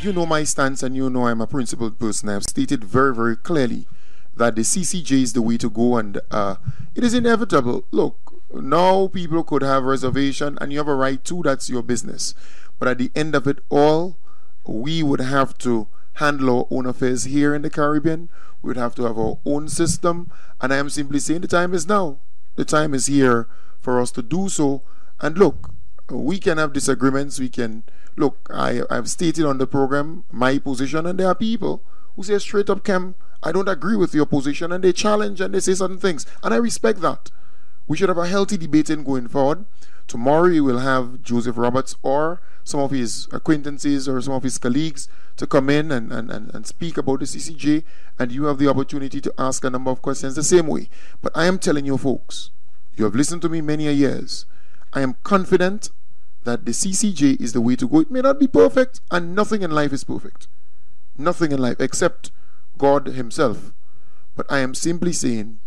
you know my stance and you know I'm a principled person, I have stated very, very clearly that the CCJ is the way to go, and it is inevitable. Look, now people could have reservation and you have a right to, that's your business. But at the end of it all, we would have to handle our own affairs here in the Caribbean. We would have to have our own system, and I am simply saying the time is now. The time is here for us to do so. And look, we can have disagreements. We can look. I've stated on the program my position, and there are people who say straight up, Kem, I don't agree with your position, and they challenge and they say certain things, and I respect that. We should have a healthy debating going forward. Tomorrow we will have Joseph Roberts or some of his acquaintances or some of his colleagues to come in and speak about the CCJ, and you have the opportunity to ask a number of questions the same way. But I am telling you folks, you have listened to me many a years. I am confident that the CCJ is the way to go. It may not be perfect, and nothing in life is perfect. Nothing in life except God himself. But I am simply saying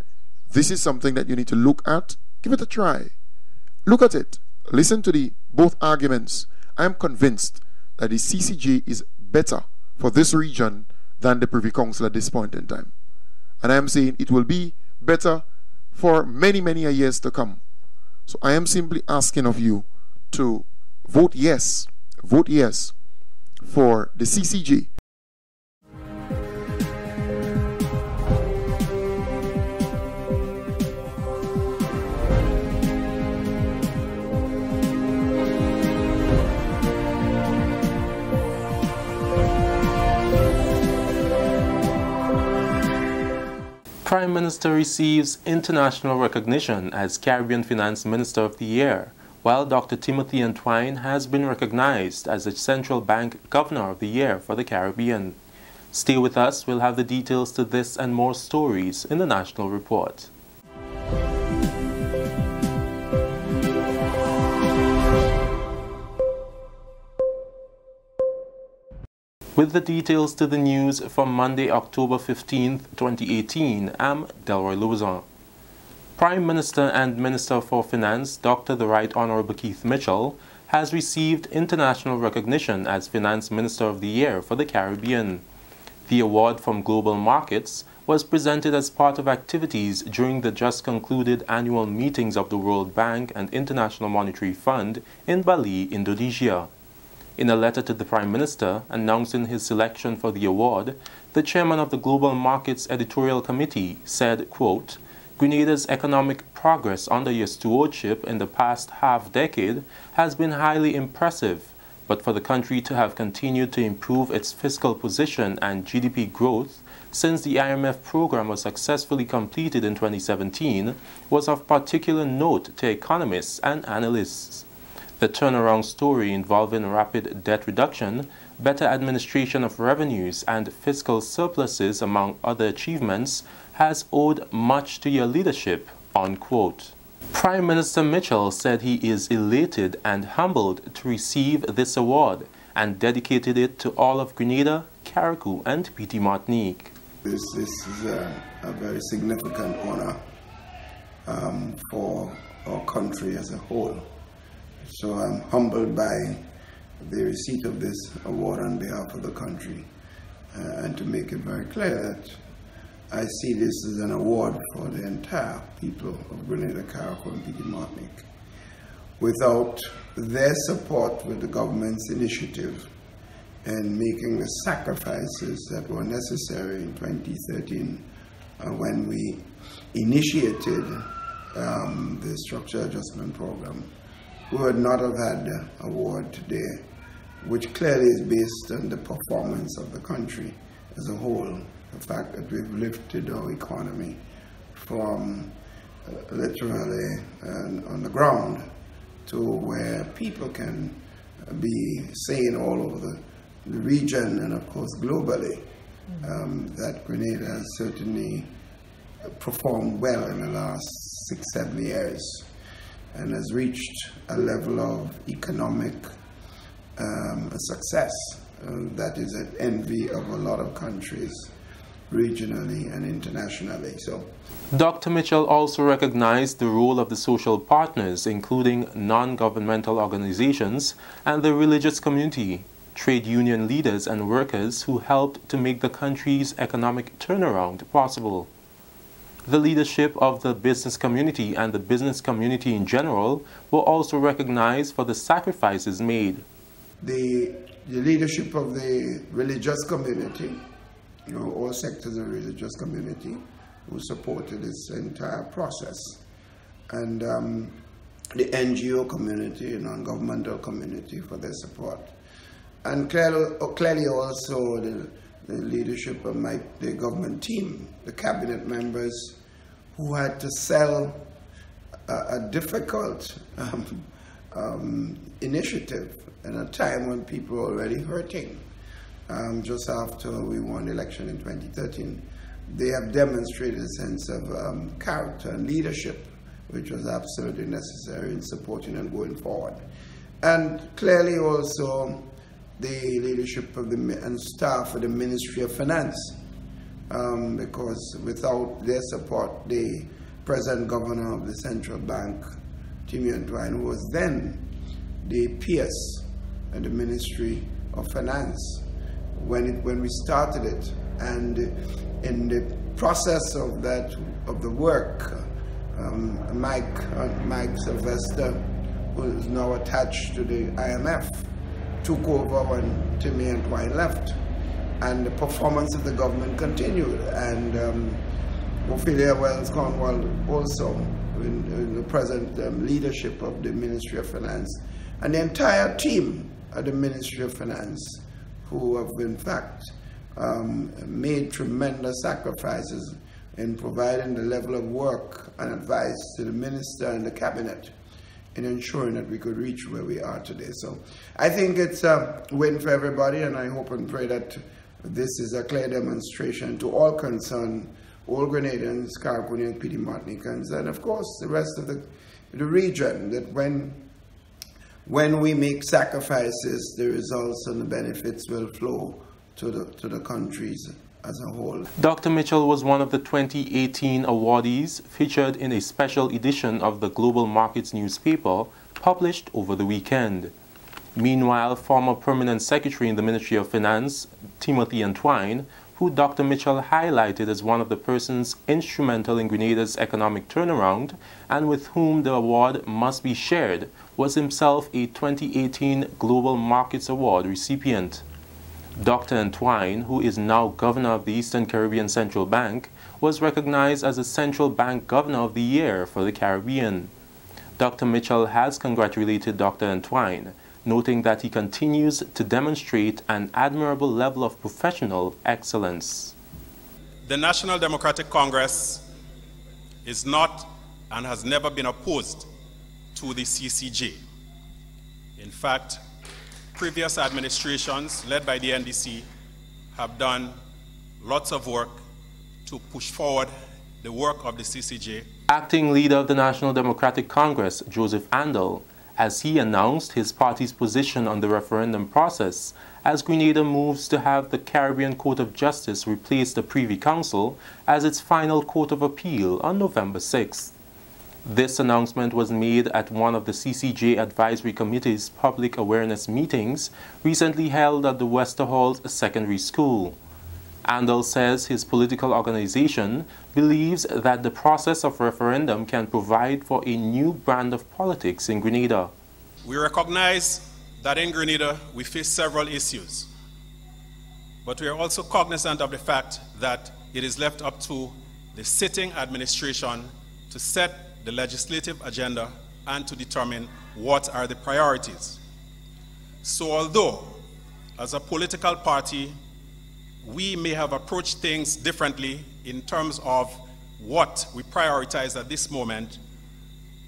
this is something that you need to look at. Give it a try. Look at it. Listen to the both arguments. I am convinced that the CCJ is better for this region than the Privy Council at this point in time. And I am saying it will be better for many, many years to come. So I am simply asking of you to vote yes for the CCJ. Prime Minister receives international recognition as Caribbean Finance Minister of the Year, while Dr. Timothy Antwine has been recognized as the Central Bank Governor of the Year for the Caribbean. Stay with us, we'll have the details to this and more stories in the National Report. With the details to the news from Monday, October 15th, 2018, I'm Delroy Louison. Prime Minister and Minister for Finance, Dr. the Right Honorable Keith Mitchell, has received international recognition as Finance Minister of the Year for the Caribbean. The award from Global Markets was presented as part of activities during the just concluded annual meetings of the World Bank and International Monetary Fund in Bali, Indonesia. In a letter to the Prime Minister announcing his selection for the award, the chairman of the Global Markets Editorial Committee said, quote, Grenada's economic progress under your stewardship in the past half-decade has been highly impressive, but for the country to have continued to improve its fiscal position and GDP growth since the IMF program was successfully completed in 2017 was of particular note to economists and analysts. The turnaround story involving rapid debt reduction, better administration of revenues, and fiscal surpluses, among other achievements, has owed much to your leadership, unquote. Prime Minister Mitchell said he is elated and humbled to receive this award and dedicated it to all of Grenada, Carriacou, and Petite Martinique. This is a very significant honor for our country as a whole. So I'm humbled by the receipt of this award on behalf of the country, and to make it very clear that I see this as an award for the entire people of Grenada, Carriacou, and Petite Martinique. Without their support with the government's initiative and making the sacrifices that were necessary in 2013 when we initiated the Structural Adjustment Program, we would not have had the award today, which clearly is based on the performance of the country as a whole. The fact that we've lifted our economy from literally on the ground to where people can be seen all over the region and of course globally, that Grenada has certainly performed well in the last 6-7 years and has reached a level of economic success that is an envy of a lot of countries regionally and internationally. So, Dr. Mitchell also recognized the role of the social partners, including non-governmental organizations and the religious community. trade union leaders and workers who helped to make the country's economic turnaround possible. The leadership of the business community and the business community in general were also recognized for the sacrifices made. The leadership of the religious community, all sectors of the religious community, who supported this entire process, and the NGO community, non-governmental community, for their support, and clearly also the leadership of the government team, the cabinet members, who had to sell a difficult initiative in a time when people were already hurting. Just after we won the election in 2013, they have demonstrated a sense of character and leadership, which was absolutely necessary in supporting and going forward. And clearly also the leadership of and staff of the Ministry of Finance, because without their support, the present governor of the central bank, Timmy Antwine, who was then the PS at the Ministry of Finance when we started it, and in the process of the work, Mike Sylvester, who is now attached to the IMF, took over when Timmy Antwine left, and the performance of the government continued. And Ophelia Wells Cornwall also in the present leadership of the Ministry of Finance, and the entire team at the Ministry of Finance, who have in fact made tremendous sacrifices in providing the level of work and advice to the minister and the cabinet in ensuring that we could reach where we are today. So I think it's a win for everybody, and I hope and pray that this is a clear demonstration to all concerned, all Grenadians, Caribbean, PD Martinicans, and of course the rest of the region, that when we make sacrifices, the results and the benefits will flow to the countries as a whole. Dr. Mitchell was one of the 2018 awardees featured in a special edition of the Global Markets newspaper published over the weekend. Meanwhile, former Permanent Secretary in the Ministry of Finance, Timothy Antwine, who Dr. Mitchell highlighted as one of the persons instrumental in Grenada's economic turnaround and with whom the award must be shared, was himself a 2018 Global Markets Award recipient. Dr. Antwine, who is now Governor of the Eastern Caribbean Central Bank, was recognized as the Central Bank Governor of the Year for the Caribbean. Dr. Mitchell has congratulated Dr. Antwine, noting that he continues to demonstrate an admirable level of professional excellence. The National Democratic Congress is not and has never been opposed to the CCJ. In fact, previous administrations led by the NDC have done lots of work to push forward the work of the CCJ. Acting leader of the National Democratic Congress, Joseph Andel, as he announced his party's position on the referendum process as Grenada moves to have the Caribbean Court of Justice replace the Privy Council as its final court of appeal on November 6th. This announcement was made at one of the CCJ Advisory Committee's public awareness meetings recently held at the Westerhall Secondary School. Andel says his political organization believes that the process of referendum can provide for a new brand of politics in Grenada. We recognize that in Grenada we face several issues, but we are also cognizant of the fact that it is left up to the sitting administration to set the legislative agenda and to determine what are the priorities. So although as a political party we may have approached things differently in terms of what we prioritize at this moment,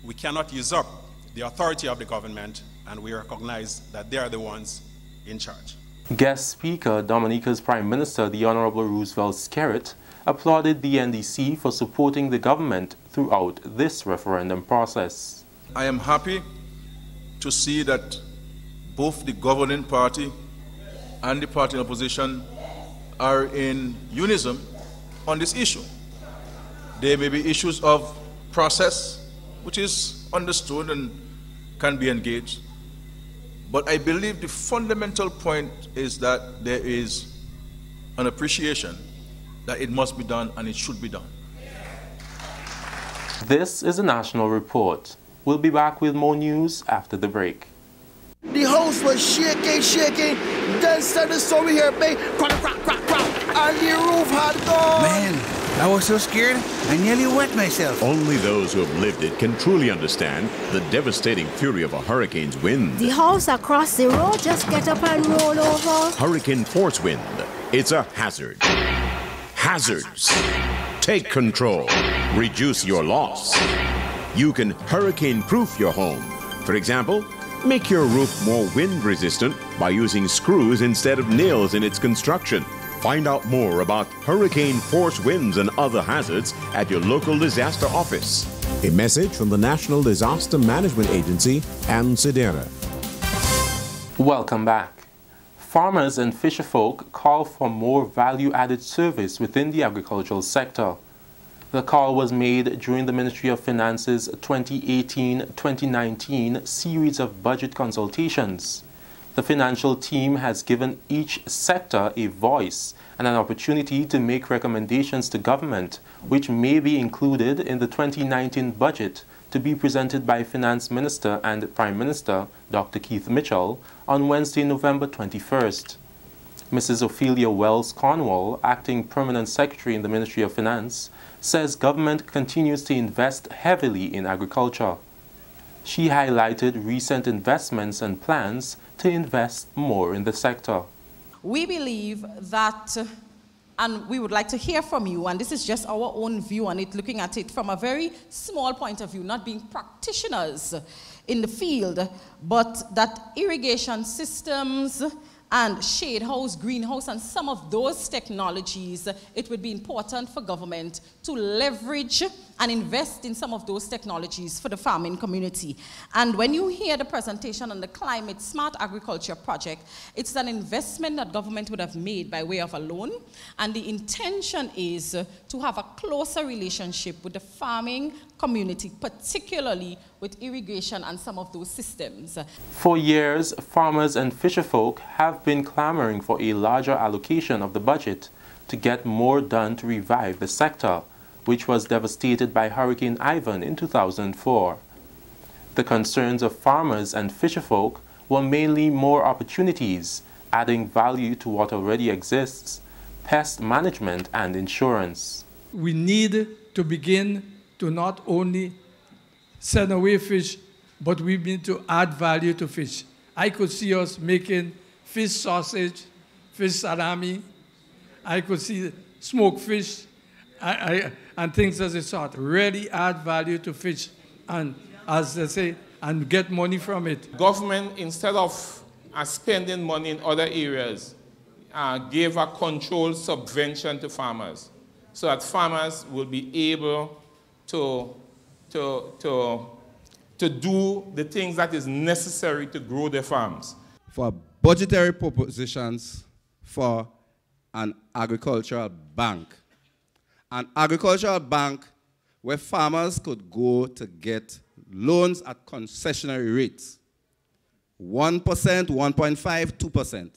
we cannot usurp the authority of the government, and we recognize that they are the ones in charge. Guest speaker, Dominica's Prime Minister, the Honorable Roosevelt Skerrit, applauded the NDC for supporting the government throughout this referendum process. I am happy to see that both the governing party and the party in opposition are in unison on this issue. There may be issues of process, which is understood and can be engaged, But I believe the fundamental point is that there is an appreciation that it must be done and it should be done. This is a national report. We'll be back with more news after the break. The house was shaking. Then started the story here, bang, crack, and the roof had gone. Man, I was so scared, I nearly wet myself. Only those who have lived it can truly understand the devastating fury of a hurricane's wind. The house across the road just get up and roll over. Hurricane force wind. It's a hazard. Hazards. Take control. Reduce your loss. You can hurricane-proof your home. For example, make your roof more wind-resistant by using screws instead of nails in its construction. Find out more about hurricane force winds and other hazards at your local disaster office. A message from the National Disaster Management Agency and SEDERA. Welcome back. Farmers and fisherfolk call for more value-added service within the agricultural sector. The call was made during the Ministry of Finance's 2018-2019 series of budget consultations. The financial team has given each sector a voice and an opportunity to make recommendations to government, which may be included in the 2019 budget to be presented by Finance Minister and Prime Minister Dr. Keith Mitchell on Wednesday, November 21st. Mrs. Ophelia Wells Cornwall, Acting Permanent Secretary in the Ministry of Finance, says government continues to invest heavily in agriculture. She highlighted recent investments and plans to invest more in the sector. We believe that, and we would like to hear from you, and this is just our own view on it, looking at it from a very small point of view, not being practitioners in the field, but that irrigation systems and shade house, greenhouse, and some of those technologies, it would be important for government to leverage and invest in some of those technologies for the farming community. And when you hear the presentation on the Climate Smart Agriculture Project, it's an investment that government would have made by way of a loan, and the intention is to have a closer relationship with the farming community, particularly with irrigation and some of those systems. For years, farmers and fisherfolk have been clamoring for a larger allocation of the budget to get more done to revive the sector, which was devastated by Hurricane Ivan in 2004. The concerns of farmers and fisherfolk were mainly more opportunities, adding value to what already exists, pest management and insurance. We need to begin to not only send away fish, but we need to add value to fish. I could see us making fish sausage, fish salami. I could see smoked fish and things as a sort. Really add value to fish and, as they say, and get money from it. Government, instead of spending money in other areas, gave a controlled subvention to farmers so that farmers will be able to do the things that is necessary to grow their farms. For budgetary propositions for an agricultural bank. An agricultural bank where farmers could go to get loans at concessionary rates. 1%, 1.5%, 2%.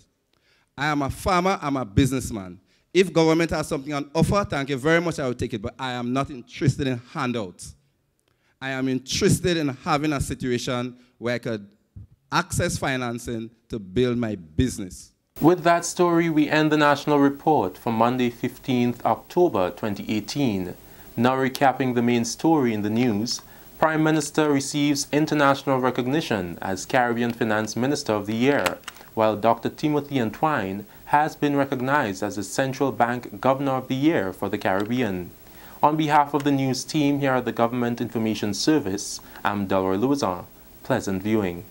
I am a farmer, I'm a businessman. If government has something on offer, thank you very much, I will take it, but I am not interested in handouts. I am interested in having a situation where I could access financing to build my business. With that story, we end the National Report for Monday, 15th October 2018. Now recapping the main story in the news, Prime Minister receives international recognition as Caribbean Finance Minister of the Year, while Dr. Timothy Antwine has been recognized as the Central Bank Governor of the Year for the Caribbean. On behalf of the news team here at the Government Information Service, I'm Delroy Louison. Pleasant viewing.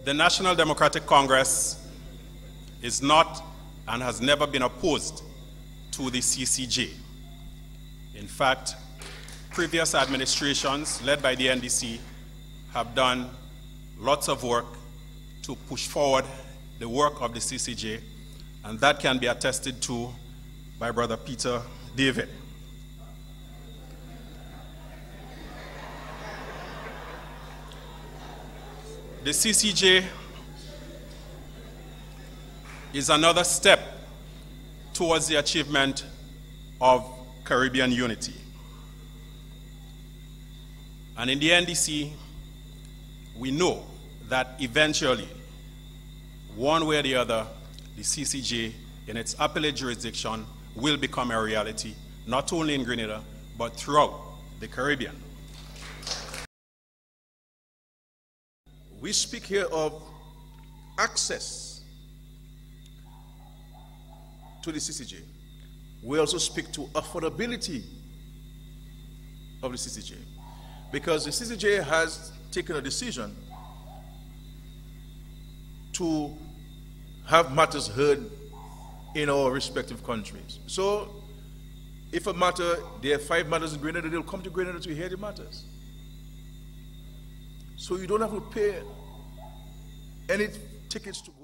The National Democratic Congress is not and has never been opposed to the CCJ. In fact, previous administrations led by the NDC have done lots of work to push forward the work of the CCJ, and that can be attested to by Brother Peter David. The CCJ is another step towards the achievement of Caribbean unity. And in the NDC, we know that eventually, one way or the other, the CCJ in its appellate jurisdiction will become a reality, not only in Grenada, but throughout the Caribbean. We speak here of access to the CCJ. We also speak to affordability of the CCJ, because the CCJ has taken a decision to have matters heard in our respective countries. So if a matter, there are 5 matters in Grenada, they'll come to Grenada to hear the matters. So you don't have to pay any tickets to go.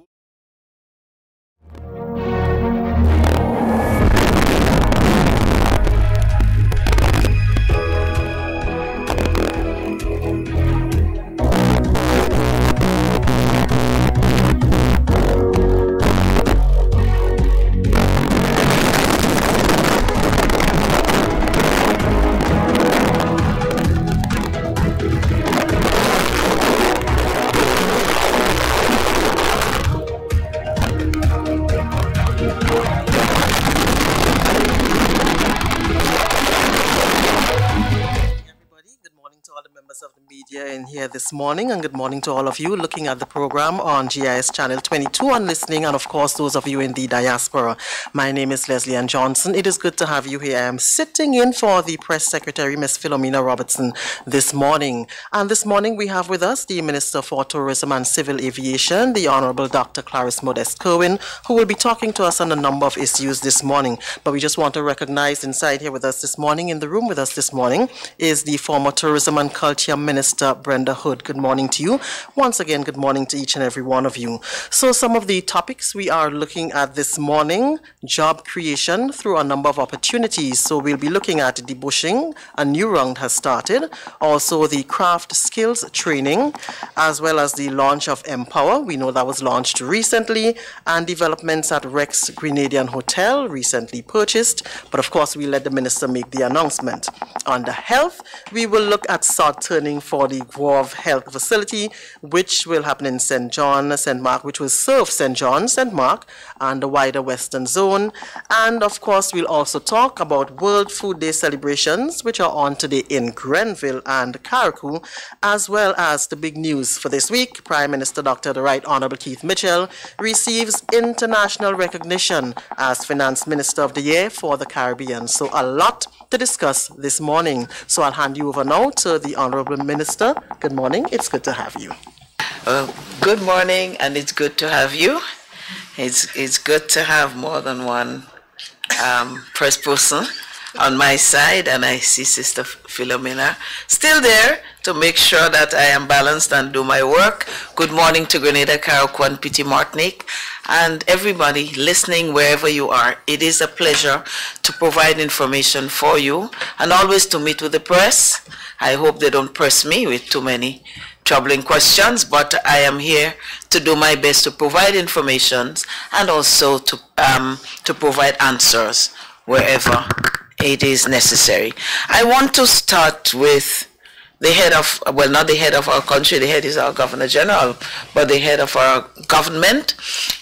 In here this morning, and good morning to all of you looking at the program on GIS channel 22 and listening, and of course those of you in the diaspora. My name is Leslie Ann Johnson. It is good to have you here. I am sitting in for the press secretary, Ms. Philomena Robertson, this morning. And this morning we have with us the Minister for Tourism and Civil Aviation, the Honorable Dr. Clarice Modest Kerwin, who will be talking to us on a number of issues this morning. But we just want to recognize inside here with us this morning, in the room with us this morning, is the former Tourism and Culture Minister, Brenda Hood. Good morning to you. Once again, good morning to each and every one of you. So some of the topics we are looking at this morning: job creation through a number of opportunities. So we'll be looking at debushing, a new round has started. Also the craft skills training, as well as the launch of Empower. We know that was launched recently, and developments at Rex Grenadian Hotel, recently purchased. But of course, we let the minister make the announcement. Under health, we will look at sod turning for the Grove Health Facility, which will happen in St. John, St. Mark, which will serve St. John, St. Mark, and the wider Western Zone. And of course, we'll also talk about World Food Day celebrations, which are on today in Grenville and Carriacou, as well as the big news for this week. Prime Minister Dr. the Right Honorable Keith Mitchell receives international recognition as Finance Minister of the Year for the Caribbean. So a lot to discuss this morning. So I'll hand you over now to the Honorable Minister. Good morning. It's good to have you. Good morning, and it's good to have you. It's good to have more than one press person on my side, and I see Sister Philomena still there to make sure that I am balanced and do my work. Good morning to Grenada, Carriacou, and Petit Martinique, and everybody listening wherever you are. It is a pleasure to provide information for you and always to meet with the press. I hope they don't press me with too many troubling questions, but I am here to do my best to provide information and also to provide answers wherever it is necessary. I want to start with the head of, well, not the head of our country, the head is our Governor General, but the head of our government,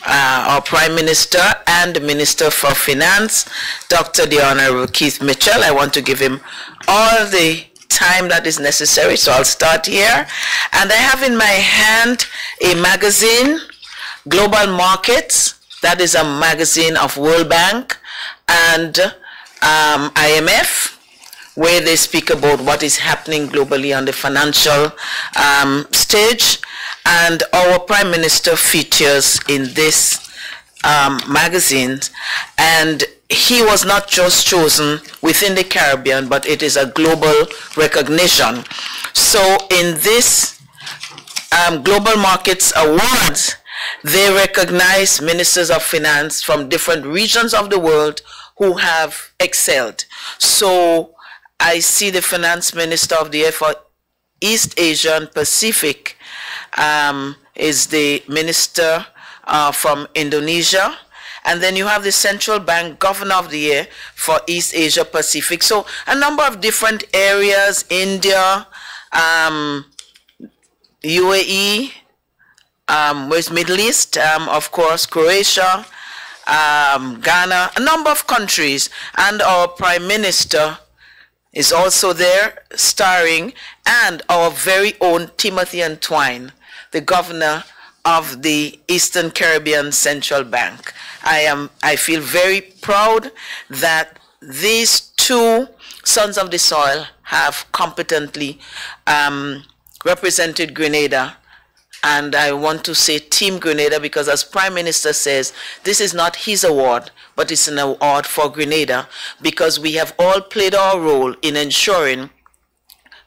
our Prime Minister and the Minister for Finance, Dr. the Honorable Keith Mitchell. I want to give him all the time that is necessary, so I'll start here. And I have in my hand a magazine, Global Markets. That is a magazine of World Bank and IMF, where they speak about what is happening globally on the financial stage. And our Prime Minister features in this magazine, and he was not just chosen within the Caribbean, but it is a global recognition. So in this Global Markets Awards, they recognize ministers of finance from different regions of the world who have excelled. So I see the finance minister of the year for East Asia and Pacific is the minister from Indonesia. And then you have the Central Bank Governor of the Year for East Asia Pacific. So a number of different areas, India, UAE, West Middle East, of course, Croatia, Ghana, a number of countries. And our Prime Minister is also there starring, and our very own Timothy Antwine, the Governor of the Eastern Caribbean Central Bank. I feel very proud that these two sons of the soil have competently represented Grenada. And I want to say Team Grenada, because as Prime Minister says, this is not his award, but it's an award for Grenada, because we have all played our role in ensuring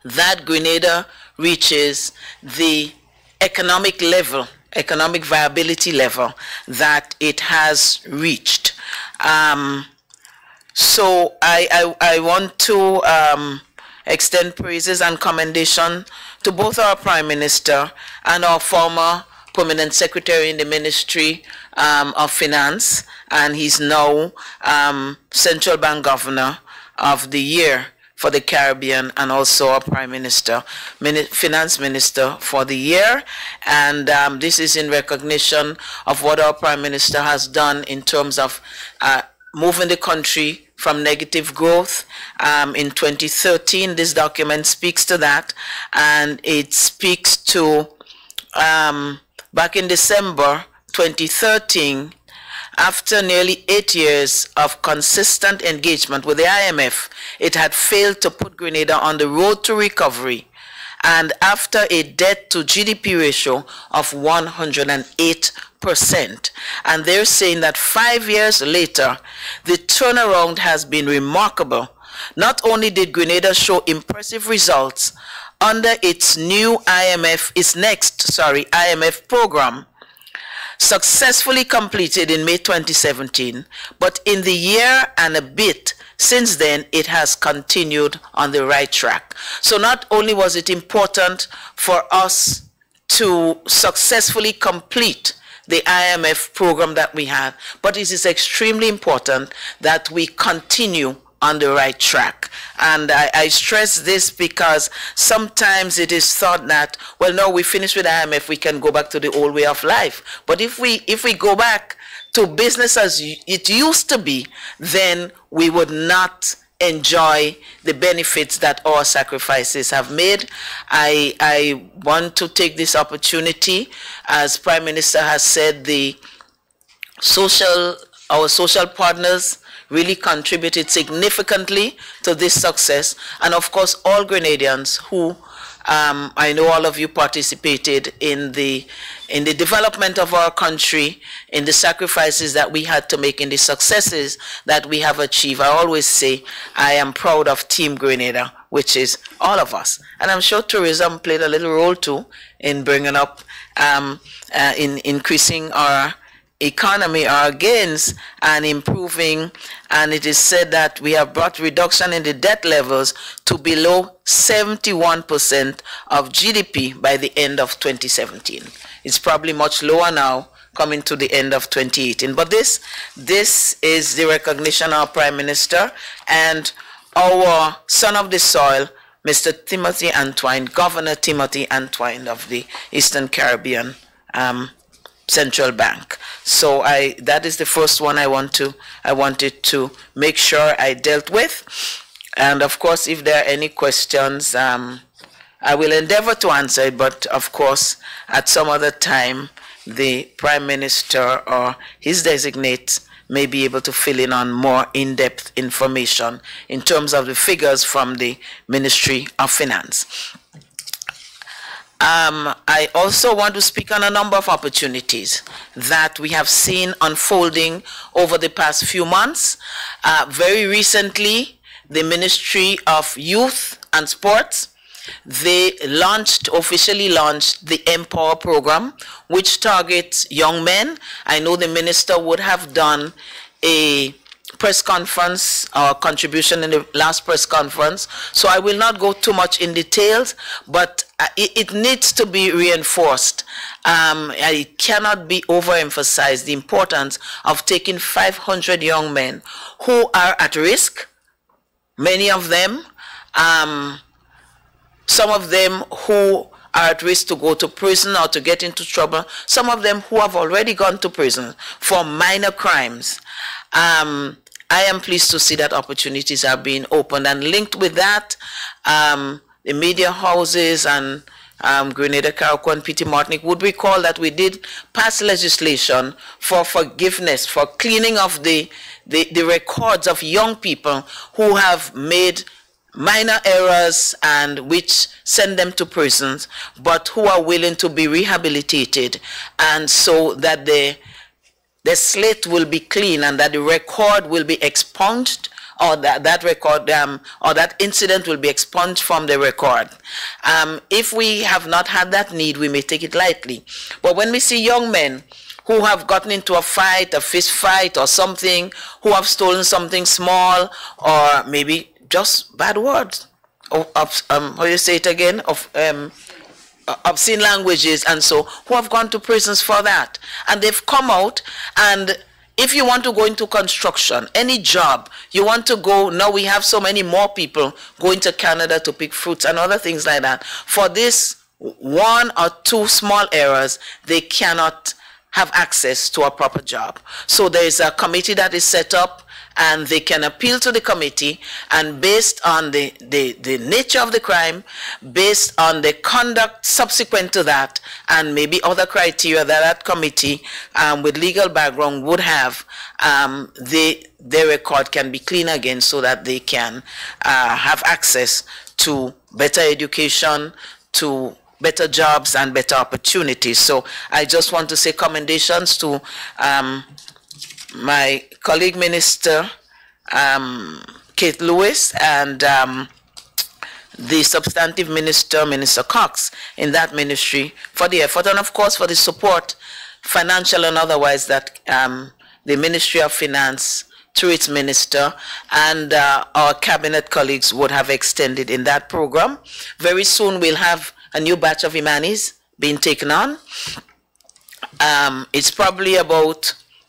that Grenada reaches the economic level, economic viability level that it has reached. So I want to extend praises and commendation to both our Prime Minister and our former Permanent Secretary in the Ministry of Finance, and he's now Central Bank Governor of the Year for the Caribbean, and also our Prime Minister, Finance Minister for the year. And this is in recognition of what our Prime Minister has done in terms of moving the country from negative growth. In 2013, this document speaks to that, and it speaks to back in December 2013, after nearly 8 years of consistent engagement with the IMF, it had failed to put Grenada on the road to recovery. And after a debt to GDP ratio of 108%. And they're saying that 5 years later, the turnaround has been remarkable. Not only did Grenada show impressive results under its new IMF program, successfully completed in May 2017, but in the year and a bit since then, it has continued on the right track. So not only was it important for us to successfully complete the IMF program that we had, but it is extremely important that we continue on the right track. And I stress this because sometimes it is thought that, well, no, we finished with IMF, we can go back to the old way of life. But if we go back to business as it used to be, then we would not enjoy the benefits that our sacrifices have made. I want to take this opportunity, as Prime Minister has said, our social partners really contributed significantly to this success, and of course all Grenadians who I know all of you participated in the development of our country, in the sacrifices that we had to make, in the successes that we have achieved. I always say I am proud of Team Grenada, which is all of us. And I'm sure tourism played a little role too in bringing up, in increasing our economy, our gains, and improving. And it is said that we have brought reduction in the debt levels to below 71% of GDP by the end of 2017. It's probably much lower now, coming to the end of 2018. But this is the recognition of our Prime Minister and our son of the soil, Mr. Timothy Antwine, Governor Timothy Antwine of the Eastern Caribbean Central Bank. So that is the first one I wanted to make sure I dealt with. And of course, if there are any questions, I will endeavor to answer it, but of course, at some other time, the Prime Minister or his designates may be able to fill in on more in-depth information in terms of the figures from the Ministry of Finance. I also want to speak on a number of opportunities that we have seen unfolding over the past few months. Very recently, the Ministry of Youth and Sports, they officially launched the Empower program, which targets young men. I know the minister would have done a press conference or contribution in the last press conference, so I will not go too much in details, but it needs to be reinforced. It cannot be overemphasized, the importance of taking 500 young men who are at risk, many of them, some of them who are at risk to go to prison or to get into trouble, some of them who have already gone to prison for minor crimes. I am pleased to see that opportunities are being opened, and linked with that, the media houses and Grenada, Carriacou, and P.T. Martinique would recall that we did pass legislation for forgiveness, for cleaning of the records of young people who have made minor errors and which send them to prisons, but who are willing to be rehabilitated, and so that the slate will be clean and that the record will be expunged, or that record or that incident will be expunged from the record. If we have not had that need, we may take it lightly. But when we see young men who have gotten into a fight, a fist fight or something, who have stolen something small, or maybe just bad words, how do you say it again, of obscene languages, and so, who have gone to prisons for that, and they've come out. And if you want to go into construction, any job, you want to go, now we have so many more people going to Canada to pick fruits and other things like that. For this one or two small errors, they cannot have access to a proper job. So there is a committee that is set up, and they can appeal to the committee, and based on the nature of the crime, based on the conduct subsequent to that, and maybe other criteria that that committee with legal background would have, their record can be clean again, so that they can have access to better education, to better jobs and better opportunities. So I just want to say commendations to my colleague minister, Kate Lewis, and the substantive minister, Minister Cox, in that ministry for the effort, and of course for the support, financial and otherwise, that the Ministry of Finance, through its minister, and our cabinet colleagues would have extended in that program. Very soon we'll have a new batch of Imanis being taken on. It's probably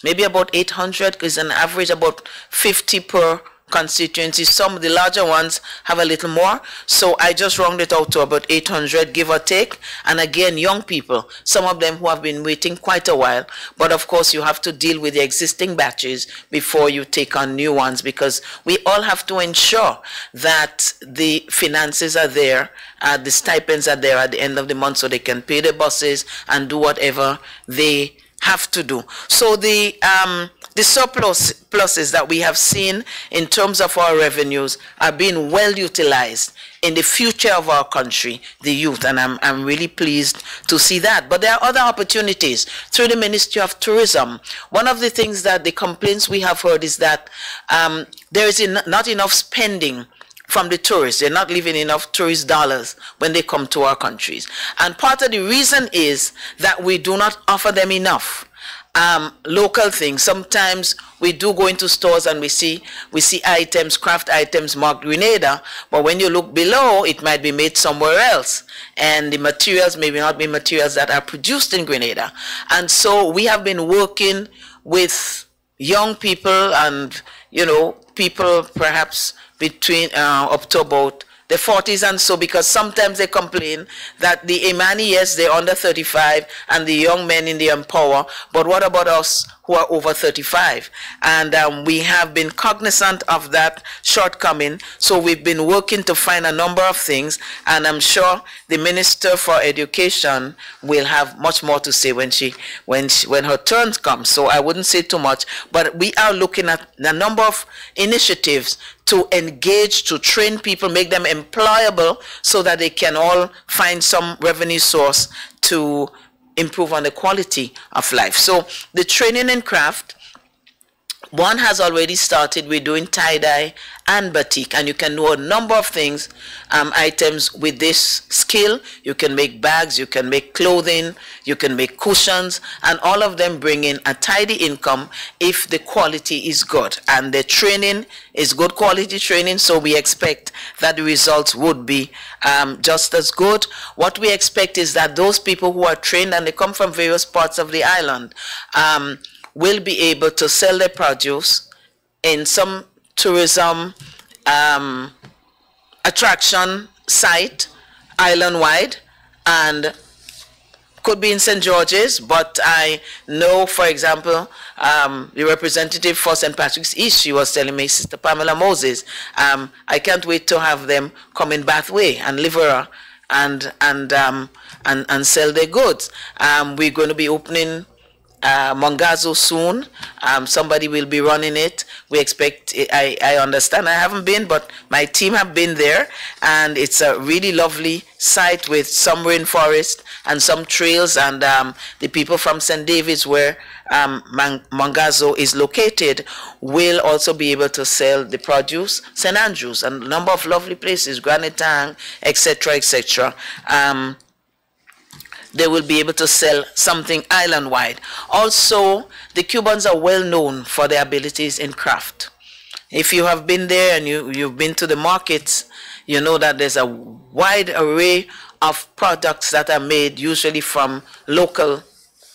maybe about 800, because an average about 50 per constituency. Some of the larger ones have a little more. So I just rounded it out to about 800, give or take. And again, young people, some of them who have been waiting quite a while. But of course, you have to deal with the existing batches before you take on new ones, because we all have to ensure that the finances are there, the stipends are there at the end of the month, so they can pay the buses and do whatever they have to do. So the surpluses that we have seen in terms of our revenues are being well utilized in the future of our country, the youth, and I'm really pleased to see that. But there are other opportunities through the Ministry of Tourism. One of the things that the complaints we have heard is that there is not enough spending from the tourists. They're not leaving enough tourist dollars when they come to our countries. And part of the reason is that we do not offer them enough local things. Sometimes we do go into stores and we see items, craft items marked Grenada, but when you look below, it might be made somewhere else. And the materials may not be materials that are produced in Grenada. And so we have been working with young people and, people perhaps between up to about the 40s and so, because sometimes they complain that the Imani, yes, they're under 35, and the young men in the Empower, but what about us who are over 35. And we have been cognizant of that shortcoming. So we've been working to find a number of things. And I'm sure the Minister for Education will have much more to say when her turn comes. So I wouldn't say too much. But we are looking at a number of initiatives to engage, to train people, make them employable so that they can all find some revenue source to improve on the quality of life. So the training in craft, one has already started. We're doing tie-dye and batik, and you can know a number of things, items with this skill. You can make bags, you can make clothing, you can make cushions, and all of them bring in a tidy income if the quality is good. And the training is good quality training, so we expect that the results would be just as good. What we expect is that those people who are trained, and they come from various parts of the island, will be able to sell their produce in some tourism attraction site island-wide, and could be in St. George's, but I know, for example, the representative for St. Patrick's East, she was telling me, Sister Pamela Moses, I can't wait to have them come in Bathway and Livera and sell their goods. We're going to be opening Mongazo soon. Somebody will be running it. We expect, I understand, I haven't been, but my team have been there, and it's a really lovely site with some rainforest and some trails, and the people from St. David's, where Mongazo is located, will also be able to sell the produce. St. Andrews and a number of lovely places, Granite Tang, etc., etc. They will be able to sell something island-wide. Also, the Cubans are well known for their abilities in craft. If you have been there and you've been to the markets, you know that there's a wide array of products that are made, usually from local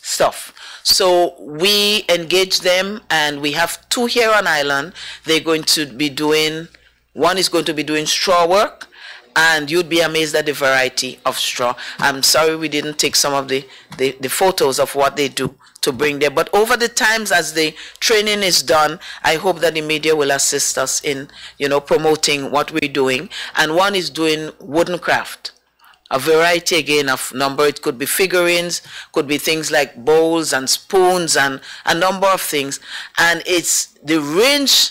stuff. So we engage them, and we have two here on island. They're going to be doing, one is going to be doing straw work, and you'd be amazed at the variety of straw. I'm sorry we didn't take some of the photos of what they do to bring there. But over the times, as the training is done, I hope that the media will assist us in, promoting what we're doing. And one is doing wooden craft. A variety, again, of number. It could be figurines, could be things like bowls and spoons and a number of things. And it's, the range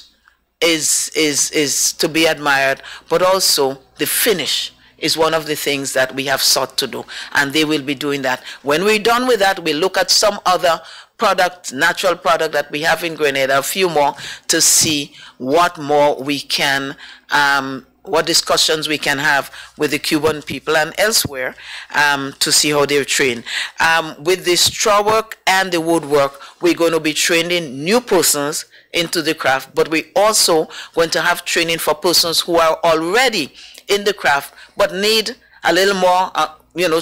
is to be admired, but also the finish is one of the things that we have sought to do, and they will be doing that. When we're done with that, we'll look at some other product, natural product that we have in Grenada, a few more, to see what more we can, what discussions we can have with the Cuban people and elsewhere, to see how they're trained. With the straw work and the woodwork, we're going to be training new persons into the craft, but we also going to have training for persons who are already in the craft but need a little more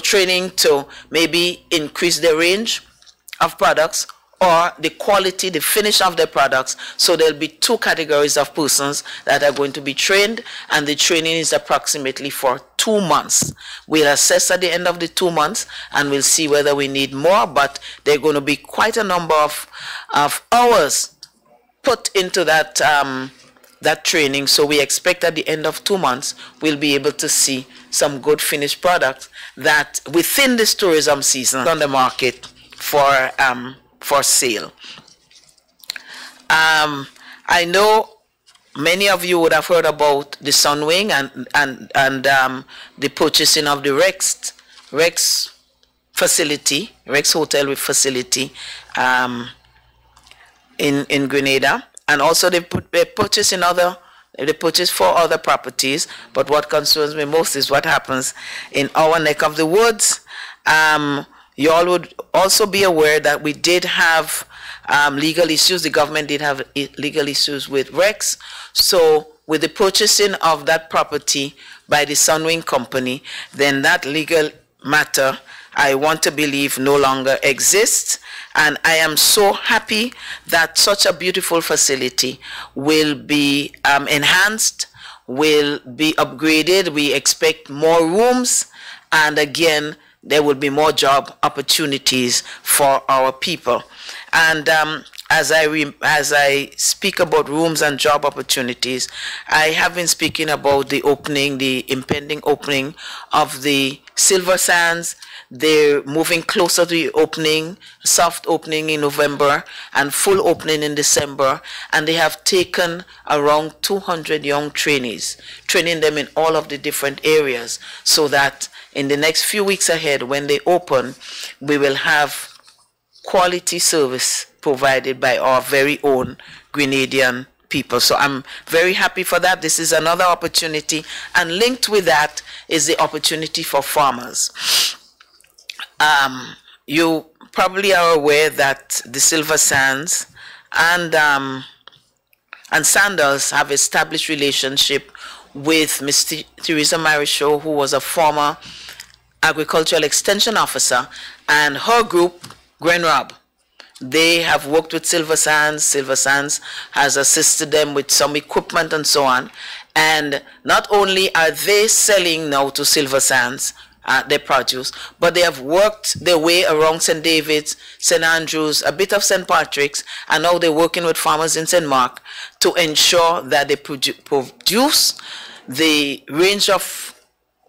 training to maybe increase the range of products or the quality, the finish of the products. So there'll be two categories of persons that are going to be trained, and the training is approximately for 2 months. We'll assess at the end of the 2 months, and we'll see whether we need more, but there are going to be quite a number of hours put into that that training. So we expect at the end of 2 months we'll be able to see some good finished products that within this tourism season on the market for sale. I know many of you would have heard about the Sunwing and the purchasing of the Rex facility, Rex Hotel with facility in Grenada, and also they purchase for other properties. But what concerns me most is what happens in our neck of the woods. You all would also be aware that we did have legal issues. The government did have legal issues with Rex. So with the purchasing of that property by the Sunwing Company, then that legal matter, I want to believe, no longer exists. And I am so happy that such a beautiful facility will be enhanced, will be upgraded. We expect more rooms, and again, there will be more job opportunities for our people. And as I speak about rooms and job opportunities, I have been speaking about the impending opening of the Silver Sands. They're moving closer to the opening, soft opening in November and full opening in December. And they have taken around 200 young trainees, training them in all of the different areas, so that in the next few weeks ahead, when they open, we will have quality service provided by our very own Grenadian people. So I'm very happy for that. This is another opportunity, and linked with that is the opportunity for farmers. You probably are aware that the Silver Sands and Sandals have established relationship with Ms. Teresa Marichaud, who was a former agricultural extension officer, and her group, Grenrob. They have worked with Silver Sands. Silver Sands has assisted them with some equipment and so on. And not only are they selling now to Silver Sands their produce, but they have worked their way around St. David's, St. Andrews, a bit of St. Patrick's, and now they're working with farmers in St. Mark to ensure that they produce the range of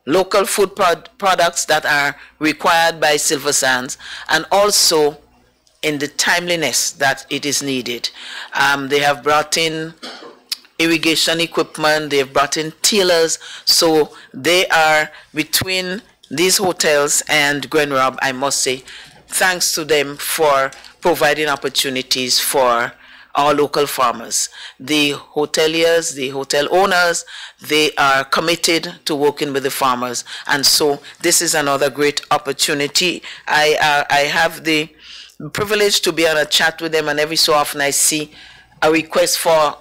local food products that are required by Silver Sands, and also in the timeliness that it is needed. They have brought in irrigation equipment, they've brought in tillers, so they are between these hotels and Grenrob, I must say, thanks to them for providing opportunities for our local farmers. The hoteliers, the hotel owners, they are committed to working with the farmers, and so this is another great opportunity. I have the privilege to be on a chat with them, and every so often I see a request for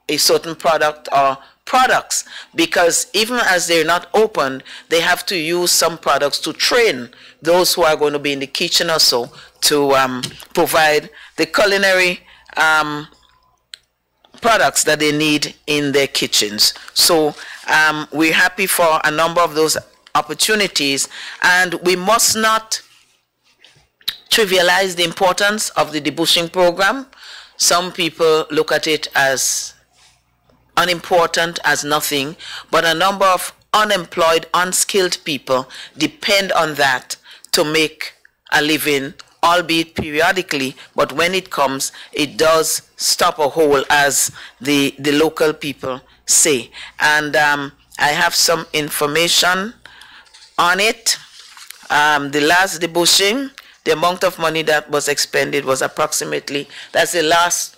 a certain product or products, because even as they're not open, they have to use some products to train those who are going to be in the kitchen or so to provide the culinary products that they need in their kitchens. So we're happy for a number of those opportunities, and we must not trivialize the importance of the debushing program. Some people look at it as unimportant, as nothing, but a number of unemployed, unskilled people depend on that to make a living, albeit periodically, but when it comes, it does stop a hole, as the local people say. And I have some information on it. The last debushing, the amount of money that was expended was approximately, that's the last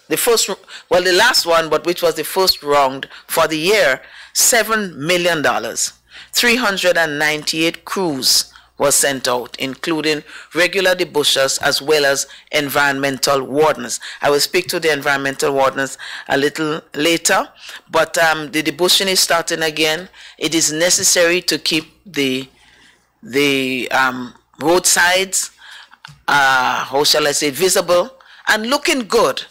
one, but which was the first round for the year, $7 million. 398 crews was sent out, including regular debushers as well as environmental wardens. I will speak to the environmental wardens a little later, but the debushing is starting again. It is necessary to keep the roadsides, how shall I say, visible and looking good.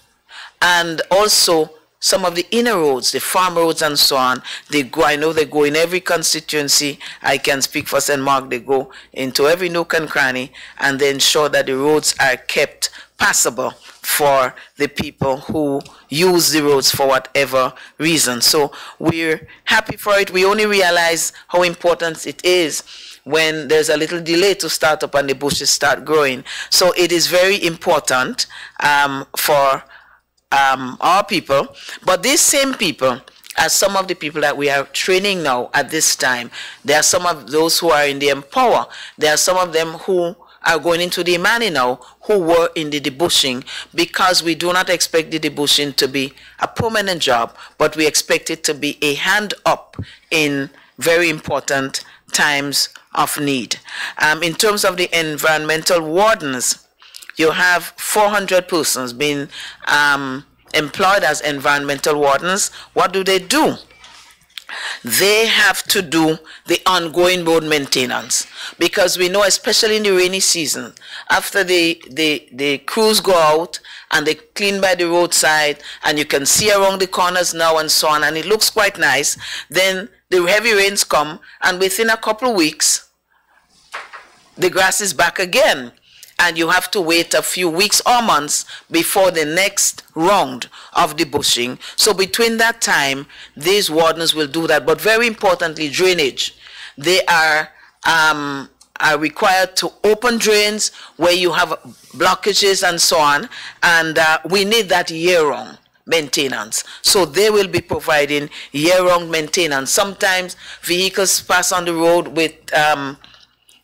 And also some of the inner roads, the farm roads and so on, they go, I know they go in every constituency. I can speak for St. Mark, they go into every nook and cranny, and they ensure that the roads are kept passable for the people who use the roads for whatever reason. So we're happy for it. We only realize how important it is when there's a little delay to start up and the bushes start growing. So it is very important for our people. But these same people, as some of the people that we are training now at this time, there are some of those who are in the Empower. There are some of them who are going into the Imani now, who were in the debushing, because we do not expect the debushing to be a permanent job, but we expect it to be a hand up in very important times of need. In terms of the environmental wardens, you have 400 persons being employed as environmental wardens. What do? They have to do the ongoing road maintenance, because we know, especially in the rainy season, after the crews go out and they clean by the roadside, and you can see around the corners now and so on, and it looks quite nice, then the heavy rains come, and within a couple of weeks, the grass is back again. and you have to wait a few weeks or months before the next round of debushing. So between that time, these wardens will do that. But very importantly, drainage. They are required to open drains where you have blockages and so on, and we need that year-round maintenance. So they will be providing year-round maintenance. Sometimes vehicles pass on the road with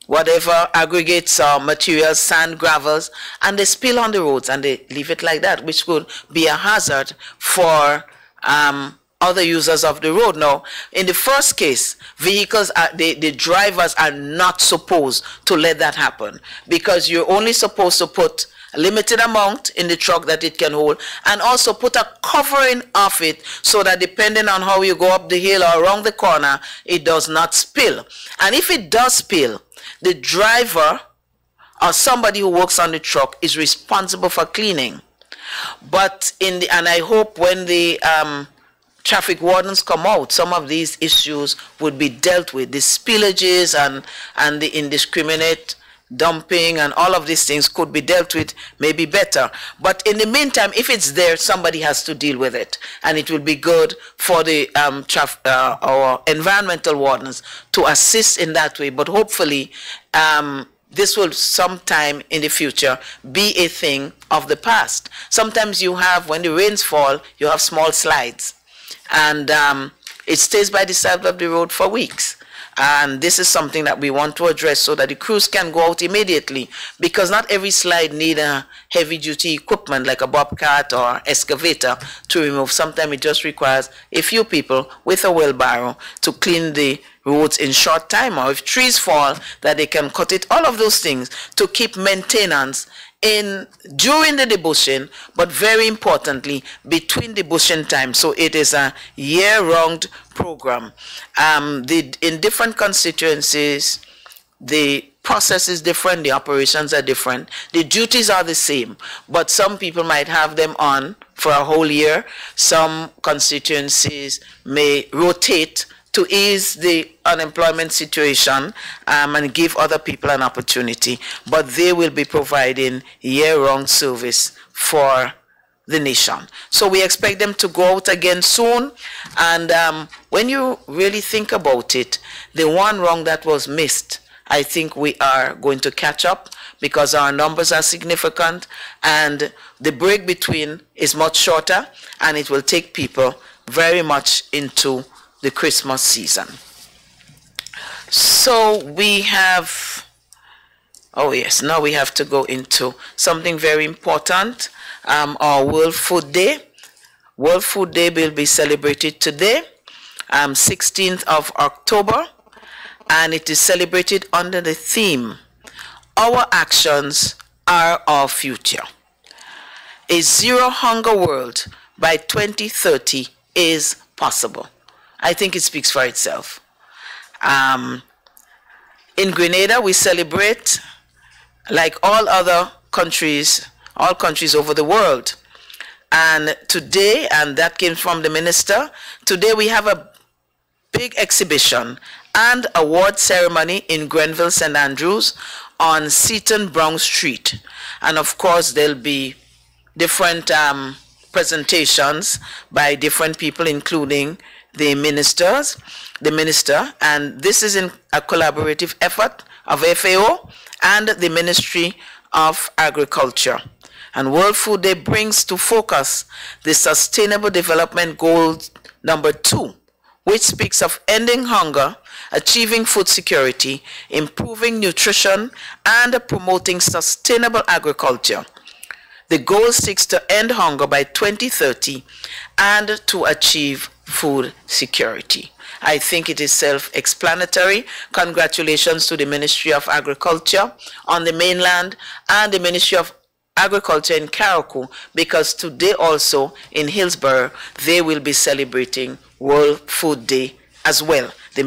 whatever aggregates or materials, sand, gravels, and they spill on the roads and they leave it like that, which could be a hazard for other users of the road. Now, in the first case, vehicles, the drivers are not supposed to let that happen, because you're only supposed to put a limited amount in the truck that it can hold, and also put a covering of it so that depending on how you go up the hill or around the corner, it does not spill. And if it does spill, the driver or somebody who works on the truck is responsible for cleaning. But and I hope when the traffic wardens come out, some of these issues would be dealt with. The spillages and the indiscriminate dumping and all of these things could be dealt with maybe better. But in the meantime, if it's there, somebody has to deal with it. And it will be good for the our environmental wardens to assist in that way. But hopefully, this will sometime in the future be a thing of the past. Sometimes you have, when the rains fall, you have small slides. And it stays by the side of the road for weeks. And this is something that we want to address so that the crews can go out immediately, because not every slide needs a heavy-duty equipment like a bobcat or excavator to remove. Sometimes it just requires a few people with a wheelbarrow to clean the roads in short time, or if trees fall, that they can cut it. All of those things to keep maintenance during the debushing, but very importantly between debushing time. So it is a year-round program. In different constituencies, the process is different, the operations are different, the duties are the same, but some people might have them on for a whole year. Some constituencies may rotate to ease the unemployment situation and give other people an opportunity. But they will be providing year-round service for the nation. So we expect them to go out again soon. And when you really think about it, the one round that was missed, I think we are going to catch up, because our numbers are significant and the break between is much shorter, and it will take people very much into the Christmas season. So we have, oh yes, now we have to go into something very important, our World Food Day. World Food Day will be celebrated today, 16th of October, and it is celebrated under the theme, Our Actions Are Our Future. A zero hunger world by 2030 is possible. I think it speaks for itself. In Grenada, we celebrate, like all other countries, all countries over the world. And today, and that came from the minister, today we have a big exhibition and award ceremony in Grenville, St. Andrews on Seaton Brown Street. And of course, there'll be different presentations by different people, including the minister, and this is in a collaborative effort of FAO and the Ministry of Agriculture. And World Food Day brings to focus the Sustainable Development Goal number 2, which speaks of ending hunger, achieving food security, improving nutrition, and promoting sustainable agriculture. The goal seeks to end hunger by 2030 and to achieve food security. I think it is self-explanatory. Congratulations to the Ministry of Agriculture on the mainland and the Ministry of Agriculture in Karakou, because today also in Hillsborough they will be celebrating World Food Day as well. The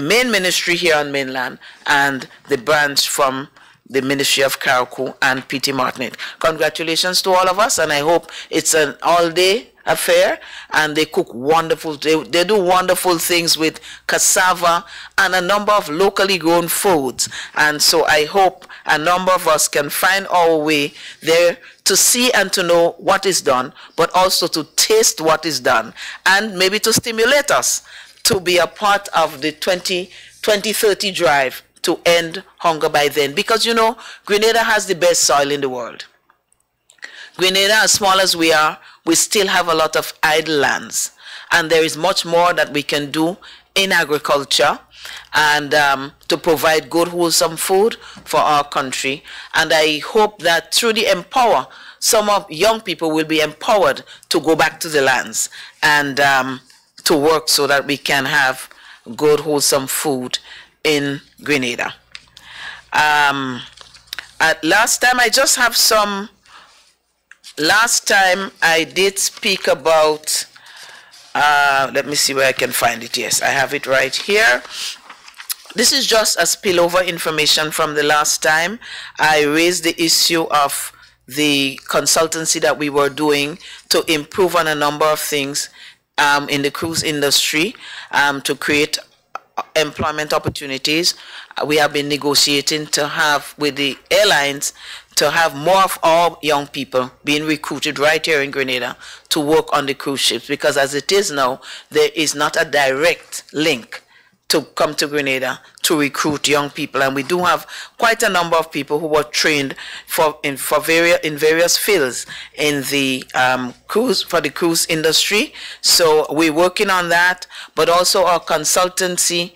main ministry here on mainland and the branch from the Ministry of Carriacou and P.T. Martinet. Congratulations to all of us, and I hope it's an all-day affair, and they cook wonderful, they do wonderful things with cassava and a number of locally grown foods. And so I hope a number of us can find our way there to see and to know what is done, but also to taste what is done, and maybe to stimulate us to be a part of the 2030 drive to end hunger by then. Because, you know, Grenada has the best soil in the world. Grenada, as small as we are, we still have a lot of idle lands. And there is much more that we can do in agriculture and to provide good, wholesome food for our country. And I hope that through the Empower, some of young people will be empowered to go back to the lands and to work so that we can have good, wholesome food in Grenada. Last time, I just have some, last time I did speak about, let me see where I can find it. Yes, I have it right here. This is just a spillover information from the last time. I raised the issue of the consultancy that we were doing to improve on a number of things in the cruise industry to create employment opportunities. We have been negotiating to have with the airlines to have more of our young people being recruited right here in Grenada to work on the cruise ships, because as it is now, there is not a direct link to come to Grenada to recruit young people, and we do have quite a number of people who were trained in various fields in the cruise industry. So we're working on that, but also our consultancy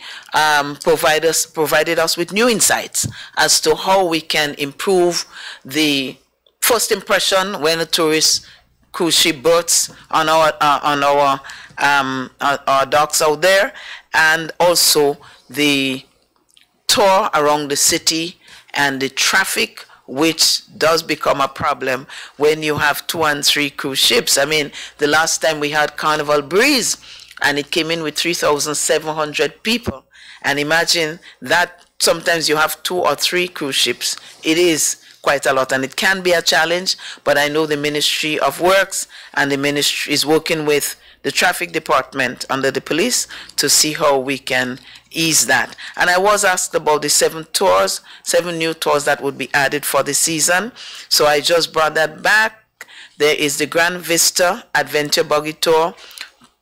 provided us with new insights as to how we can improve the first impression when a tourist cruise ship berths on our docks out there, and also the tour around the city and the traffic, which does become a problem when you have 2 and 3 cruise ships. I mean, the last time we had Carnival Breeze, and it came in with 3,700 people. And imagine that sometimes you have 2 or 3 cruise ships. It is quite a lot, and it can be a challenge, but I know the Ministry of Works and the ministry is working with the traffic department under the police to see how we can ease that. And I was asked about the 7 new tours that would be added for the season. So I just brought that back. There is the Grand Vista Adventure Buggy Tour,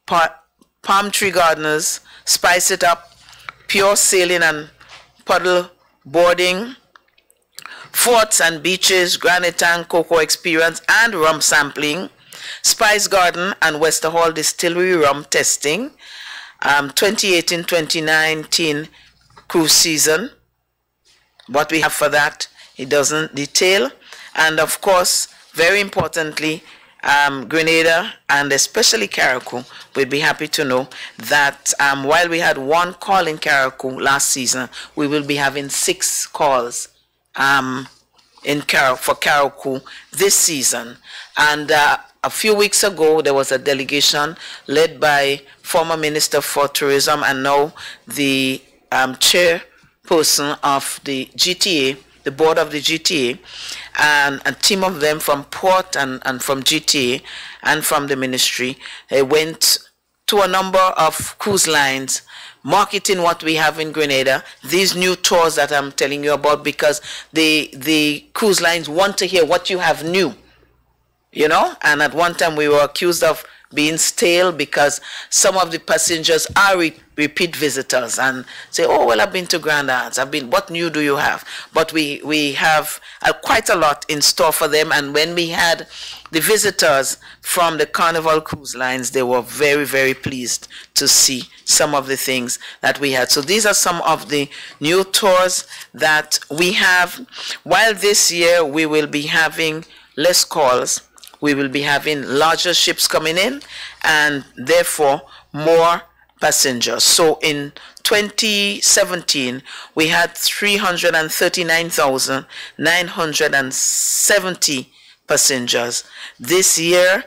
Palm Tree Gardeners, Spice It Up, Pure Sailing and Puddle Boarding, Forts and Beaches, Granite Tank, Cocoa Experience and Rum Sampling, Spice Garden and Wester Hall Distillery Rum Testing, 2018-2019 cruise season. What we have for that, it doesn't detail. And of course, very importantly, Grenada and especially Carriacou will be happy to know that while we had 1 call in Carriacou last season, we will be having 6 calls for Carriacou this season. And a few weeks ago, there was a delegation led by former Minister for Tourism and now the chairperson of the GTA, the board of the GTA, and a team of them from Port and from GTA and from the ministry. They went to a number of cruise lines marketing what we have in Grenada, these new tours that I'm telling you about, because the cruise lines want to hear what you have new. You know, and at one time we were accused of being stale because some of the passengers are repeat visitors and say, oh, well, I've been to Grand Anse, what new do you have? But we have quite a lot in store for them. And when we had the visitors from the Carnival Cruise Lines, they were very, very pleased to see some of the things that we had. So these are some of the new tours that we have. While this year we will be having less calls, we will be having larger ships coming in and therefore more passengers. So in 2017, we had 339,970 passengers. This year,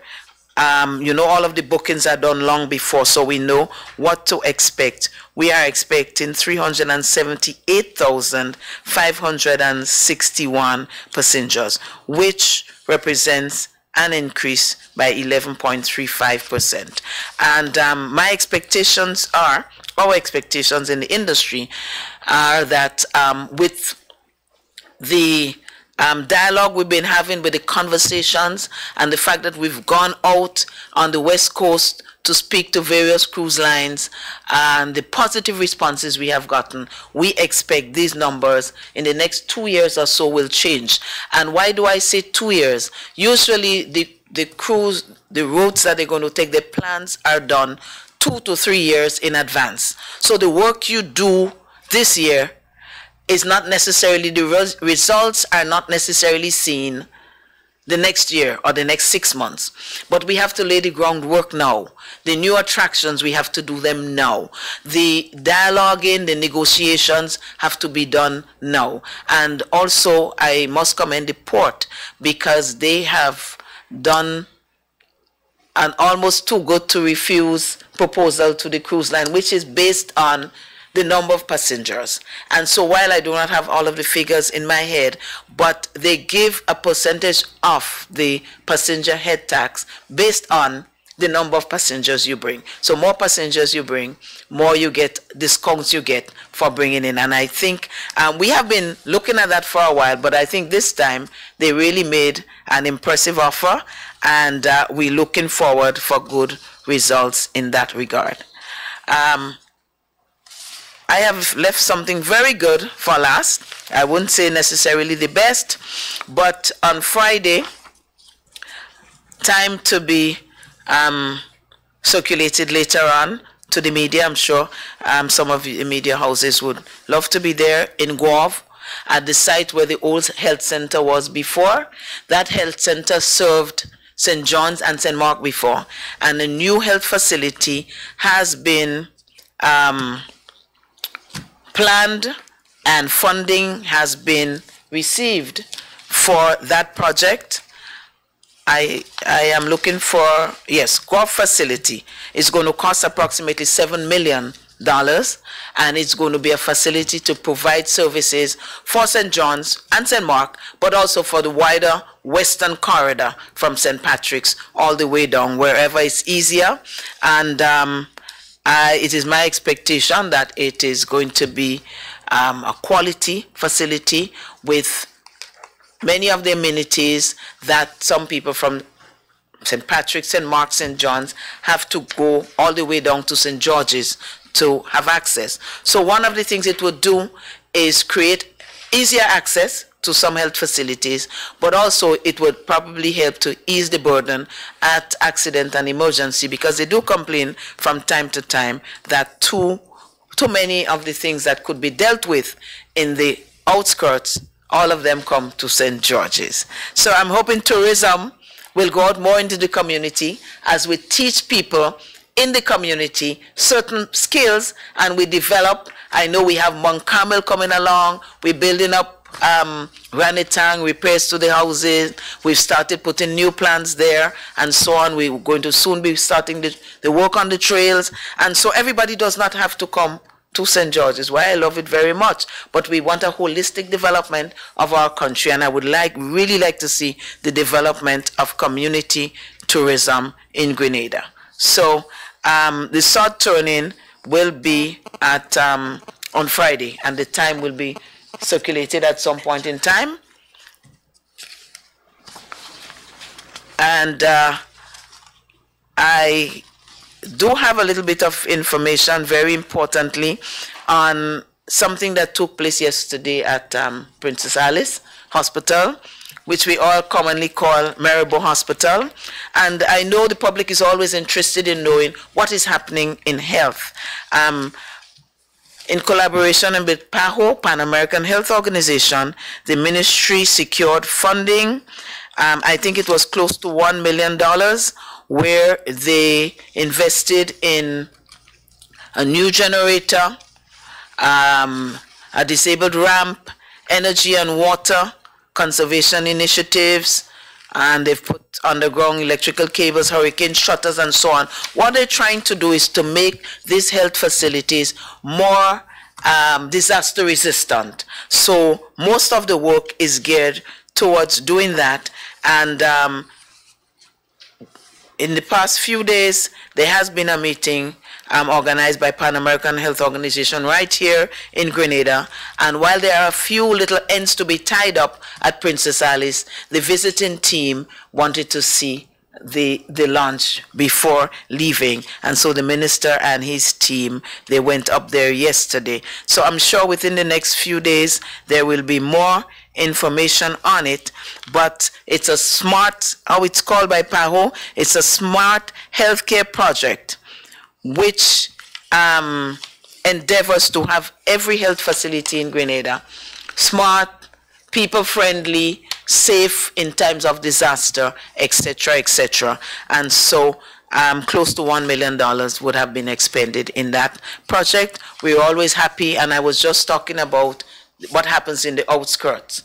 You know, all of the bookings are done long before, so we know what to expect. We are expecting 378,561 passengers, which represents an increase by 11.35%. And my expectations are, our expectations in the industry are that with the dialogue we've been having, with the conversations, and the fact that we've gone out on the West Coast to speak to various cruise lines, and the positive responses we have gotten, we expect these numbers in the next 2 years or so will change. And why do I say 2 years? Usually the cruise, the routes that they're going to take, the plans are done 2 to 3 years in advance. So the work you do this year is not necessarily, the results are not necessarily seen the next year or the next 6 months. But we have to lay the groundwork now. The new attractions, we have to do them now. The dialoguing, the negotiations have to be done now. And also, I must commend the port, because they have done an almost too good to refuse proposal to the cruise line, which is based on the number of passengers. And so while I do not have all of the figures in my head, but they give a percentage of the passenger head tax based on the number of passengers you bring. So more passengers you bring, more you get, discounts you get for bringing in. And I think we have been looking at that for a while, but I think this time they really made an impressive offer, and we're looking forward for good results in that regard. I have left something very good for last. I wouldn't say necessarily the best, but on Friday, time to be circulated later on to the media. I'm sure some of the media houses would love to be there in Guave, at the site where the old health center was before. That health center served St. John's and St. Mark before, and a new health facility has been planned, and funding has been received for that project. I am looking for, yes, Guelph facility is going to cost approximately $7 million, and it's going to be a facility to provide services for St. John's and St. Mark, but also for the wider western corridor from St. Patrick's all the way down, wherever it's easier. And it is my expectation that it is going to be a quality facility with many of the amenities that some people from St. Patrick's, St. Mark's, St. John's have to go all the way down to St. George's to have access. So one of the things it would do is create easier access to some health facilities, but also it would probably help to ease the burden at accident and emergency, because they do complain from time to time that too many of the things that could be dealt with in the outskirts, all of them come to St. George's. So I'm hoping tourism will go out more into the community as we teach people in the community certain skills, and we develop. I know we have Mount Carmel coming along. We're building up Ranitang, repairs to the houses. We've started putting new plants there and so on. We're going to soon be starting the work on the trails. And so everybody does not have to come to St. George's, why I love it very much. But we want a holistic development of our country, and I would really like to see the development of community tourism in Grenada. So the sword turning will be at on Friday, and the time will be circulated at some point in time. And I do have a little bit of information, very importantly, on something that took place yesterday at Princess Alice Hospital, which we all commonly call Maribor Hospital. And I know the public is always interested in knowing what is happening in health. In collaboration with PAHO, Pan American Health Organization, the ministry secured funding. I think it was close to $1 million, where they invested in a new generator, a disabled ramp, energy and water conservation initiatives, and they've put underground electrical cables, hurricane shutters, and so on. What they're trying to do is to make these health facilities more disaster resistant. So most of the work is geared towards doing that. And in the past few days, there has been a meeting organized by Pan American Health Organization right here in Grenada. And while there are a few little ends to be tied up at Princess Alice, the visiting team wanted to see the launch before leaving. And so the minister and his team, they went up there yesterday. So I'm sure within the next few days, there will be more information on it. But it's a smart, how it's called by PAHO, it's a smart healthcare project, which endeavors to have every health facility in Grenada smart, people-friendly, safe in times of disaster, etc., etc. And so close to $1 million would have been expended in that project. We're always happy, and I was just talking about what happens in the outskirts.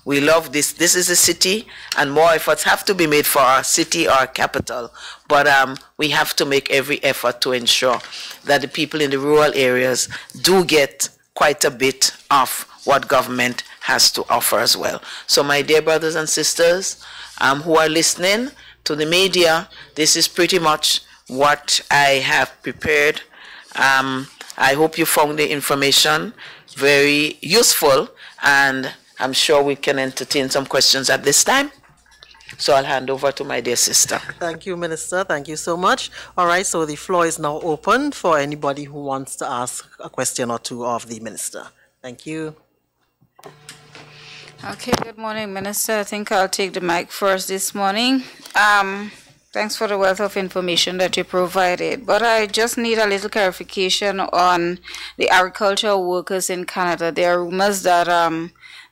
We love this. This is a city, and more efforts have to be made for our city, our capital. But we have to make every effort to ensure that the people in the rural areas do get quite a bit of what government has to offer as well. So my dear brothers and sisters who are listening to the media, this is pretty much what I have prepared. I hope you found the information very useful, and I'm sure we can entertain some questions at this time. So I'll hand over to my dear sister. Thank you, Minister. Thank you so much. All right, so the floor is now open for anybody who wants to ask a question or two of the Minister. Thank you. Okay, good morning, Minister. I think I'll take the mic first this morning. Thanks for the wealth of information that you provided, but I just need a little clarification on the agricultural workers in Canada. There are rumors that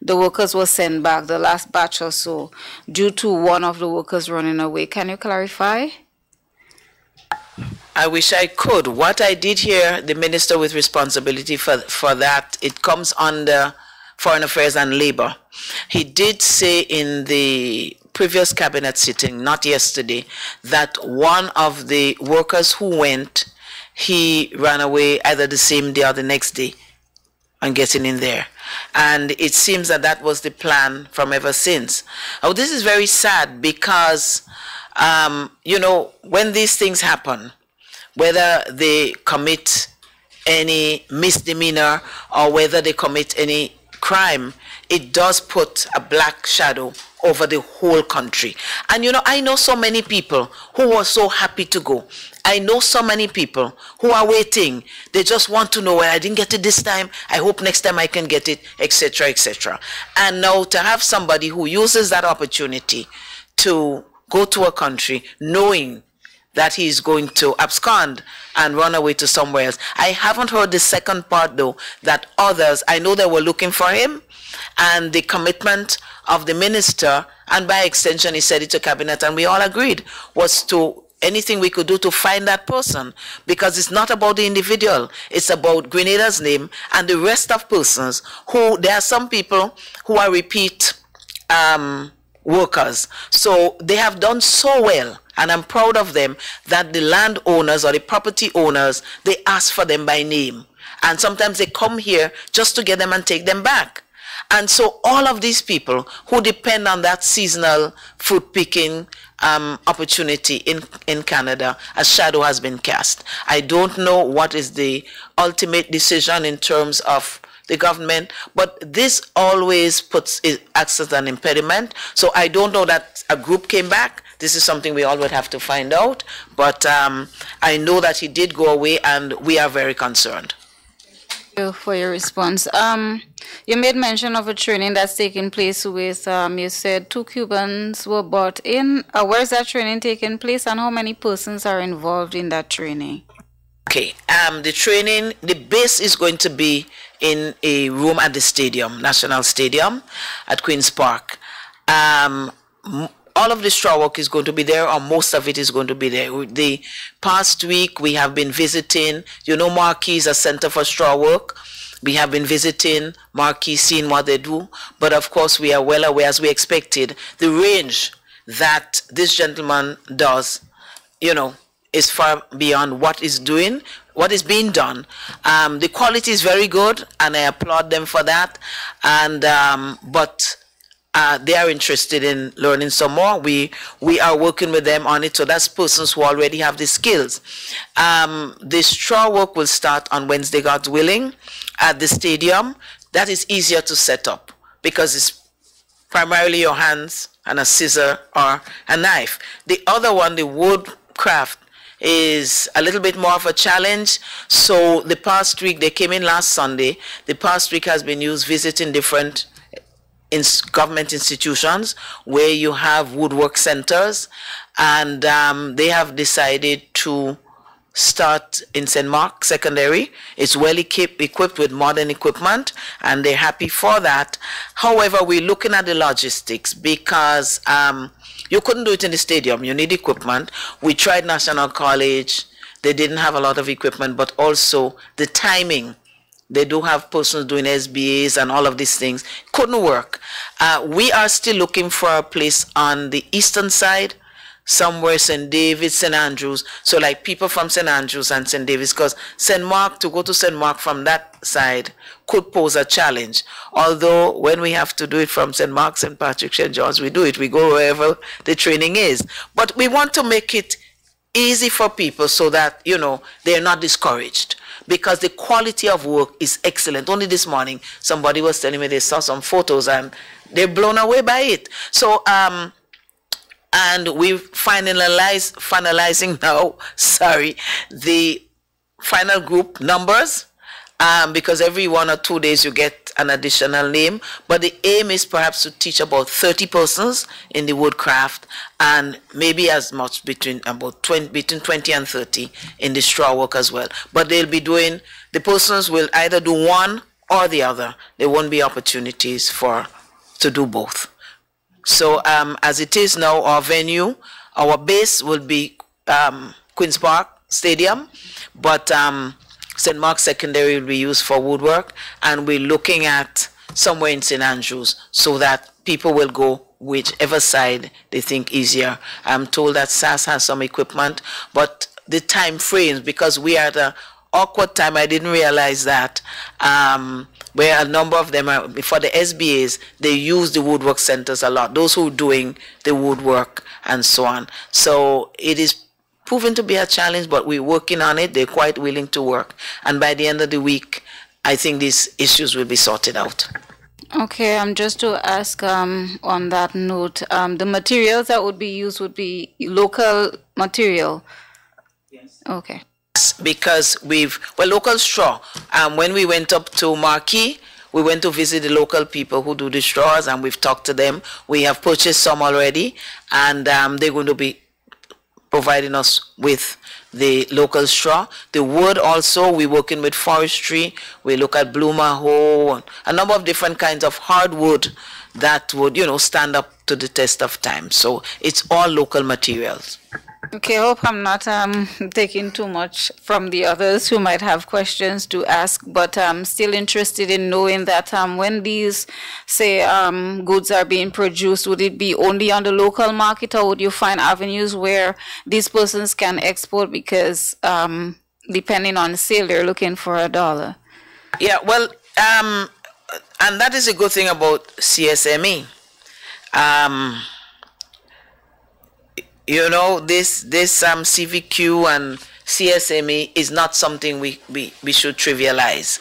the workers were sent back, the last batch or so, due to one of the workers running away. Can you clarify? I wish I could. What I did hear, the minister with responsibility for that, it comes under Foreign Affairs and Labor. He did say in the previous cabinet sitting, not yesterday, that one of the workers who went, he ran away either the same day or the next day and getting in there. And it seems that that was the plan from ever since. Oh, this is very sad because, you know, when these things happen, whether they commit any misdemeanor or whether they commit any crime, it does put a black shadow over the whole country. And you know, I know so many people who were so happy to go. I know so many people who are waiting. They just want to know, well, I didn't get it this time, I hope next time I can get it, etc., etc. And now to have somebody who uses that opportunity to go to a country knowing that he's going to abscond and run away to somewhere else. I haven't heard the second part, though, that others, I know they were looking for him, and the commitment of the minister, and by extension, he said it to cabinet, and we all agreed, was to anything we could do to find that person, because it's not about the individual, it's about Grenada's name and the rest of persons who, there are some people who are repeat workers. So they have done so well, and I'm proud of them, that the landowners or the property owners, they ask for them by name. And sometimes they come here just to get them and take them back. And so all of these people who depend on that seasonal fruit picking opportunity in Canada, a shadow has been cast. I don't know what is the ultimate decision in terms of the government, but this always acts as an impediment. So I don't know that a group came back. This is something we all would have to find out. But I know that he did go away, and we are very concerned. Thank you for your response. You made mention of a training that's taking place with, you said 2 Cubans were brought in. Where is that training taking place, and how many persons are involved in that training? Okay, the training, the base is going to be in a room at the stadium, National Stadium at Queen's Park. All of the straw work is going to be there, or most of it is going to be there. The past week, we have been visiting, you know, Marquis is a center for straw work. We have been visiting Marquis, seeing what they do. But of course, we are well aware, as we expected, the that this gentleman does, you know, is far beyond what is being done. The quality is very good, and I applaud them for that. And but they are interested in learning some more. We are working with them on it. So that's persons who already have the skills. The straw work will start on Wednesday, God willing, at the stadium. That is easier to set up because it's primarily your hands and a scissor or a knife. The other one, the woodcraft, is a little bit more of a challenge. So the past week, they came in last Sunday. The past week has been used visiting different government institutions where you have woodwork centers, and they have decided to start in St. Mark Secondary. It's well equipped with modern equipment, and they're happy for that. However, we're looking at the logistics because you couldn't do it in the stadium. You need equipment. We tried National College. They didn't have a lot of equipment, but also the timing. They do have persons doing SBAs and all of these things. Couldn't work. We are still looking for a place on the eastern side, somewhere St. David's, St. Andrews. So like people from St. Andrews and St. David's, because St. Mark, to go to St. Mark from that side could pose a challenge. Although when we have to do it from St. Mark, St. Patrick, St. John's, we do it. We go wherever the training is. But we want to make it easy for people so that, you know, they're not discouraged, because the quality of work is excellent. Only this morning, somebody was telling me they saw some photos and they're blown away by it. So, and we're finalizing now, the final group numbers, because every 1 or 2 days you get an additional name. But the aim is perhaps to teach about 30 persons in the woodcraft, and maybe as much between 20 and 30 in the straw work as well. But they'll be doing, the persons will either do one or the other. There won't be opportunities to do both. So as it is now, our venue, our base will be Queen's Park Stadium, but St. Mark's Secondary will be used for woodwork, and we're looking at somewhere in St. Andrews so that people will go whichever side they think easier. I'm told that SAS has some equipment, but the time frames, because we are at an awkward time, I didn't realize that, where a number of them are, for the SBAs, they use the woodwork centers a lot, those who are doing the woodwork and so on. So it is proven to be a challenge, but we're working on it. They're quite willing to work. And by the end of the week, I think these issues will be sorted out. Okay, just to ask on that note, the materials that would be used would be local material? Yes. Okay. Because local straw. When we went up to Marquee, we went to visit the local people who do the straws, and we've talked to them. We have purchased some already, and they're going to be providing us with the local straw. The wood also, we're working with forestry. We look at blue maho, and a number of different kinds of hardwood that would, you know, stand up to the test of time. So it's all local materials. Okay, I hope I'm not taking too much from the others who might have questions to ask, but I'm still interested in knowing that when these, say, goods are being produced, would it be only on the local market, or would you find avenues where these persons can export, because depending on sale, they're looking for $1? Yeah, well, and that is a good thing about CSME. You know, this CVQ and CSME is not something we should trivialize.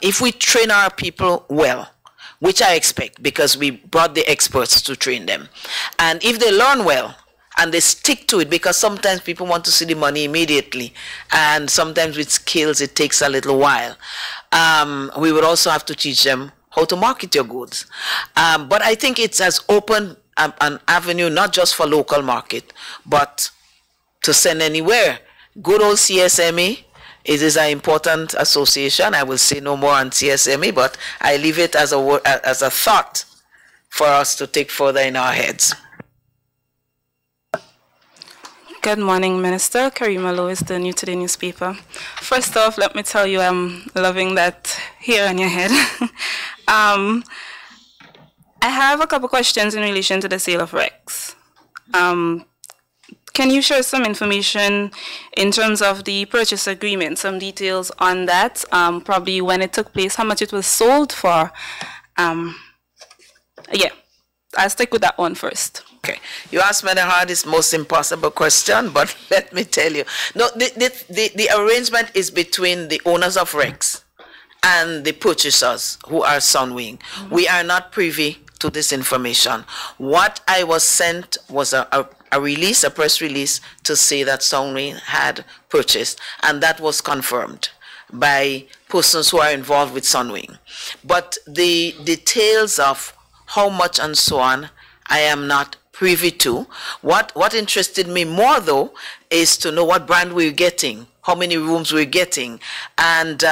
If we train our people well, which I expect, because we brought the experts to train them, and if they learn well and they stick to it, because sometimes people want to see the money immediately, and sometimes with skills it takes a little while, we would also have to teach them how to market your goods. But I think it's as open an avenue, not just for local market, but to send anywhere. Good old CSME, it is an important association. I will say no more on CSME, but I leave it as a thought for us to take further in our heads. Good morning, Minister. Karima Lois, the New Today newspaper. First off, let me tell you I'm loving that hair on your head. I have a couple questions in relation to the sale of wrecks. Can you share some information in terms of the purchase agreement, some details on that, probably when it took place, how much it was sold for? Yeah, I'll stick with that one first. Okay, you asked me the hardest, most impossible question, but let me tell you. No, the arrangement is between the owners of Rex and the purchasers who are Sunwing. We are not privy to this information. What I was sent was a release, a press release, to say that Sunwing had purchased, and that was confirmed by persons who are involved with Sunwing. But the details of how much and so on, I am not privy to. What interested me more, though, is to know what brand we're getting, how many rooms we're getting, and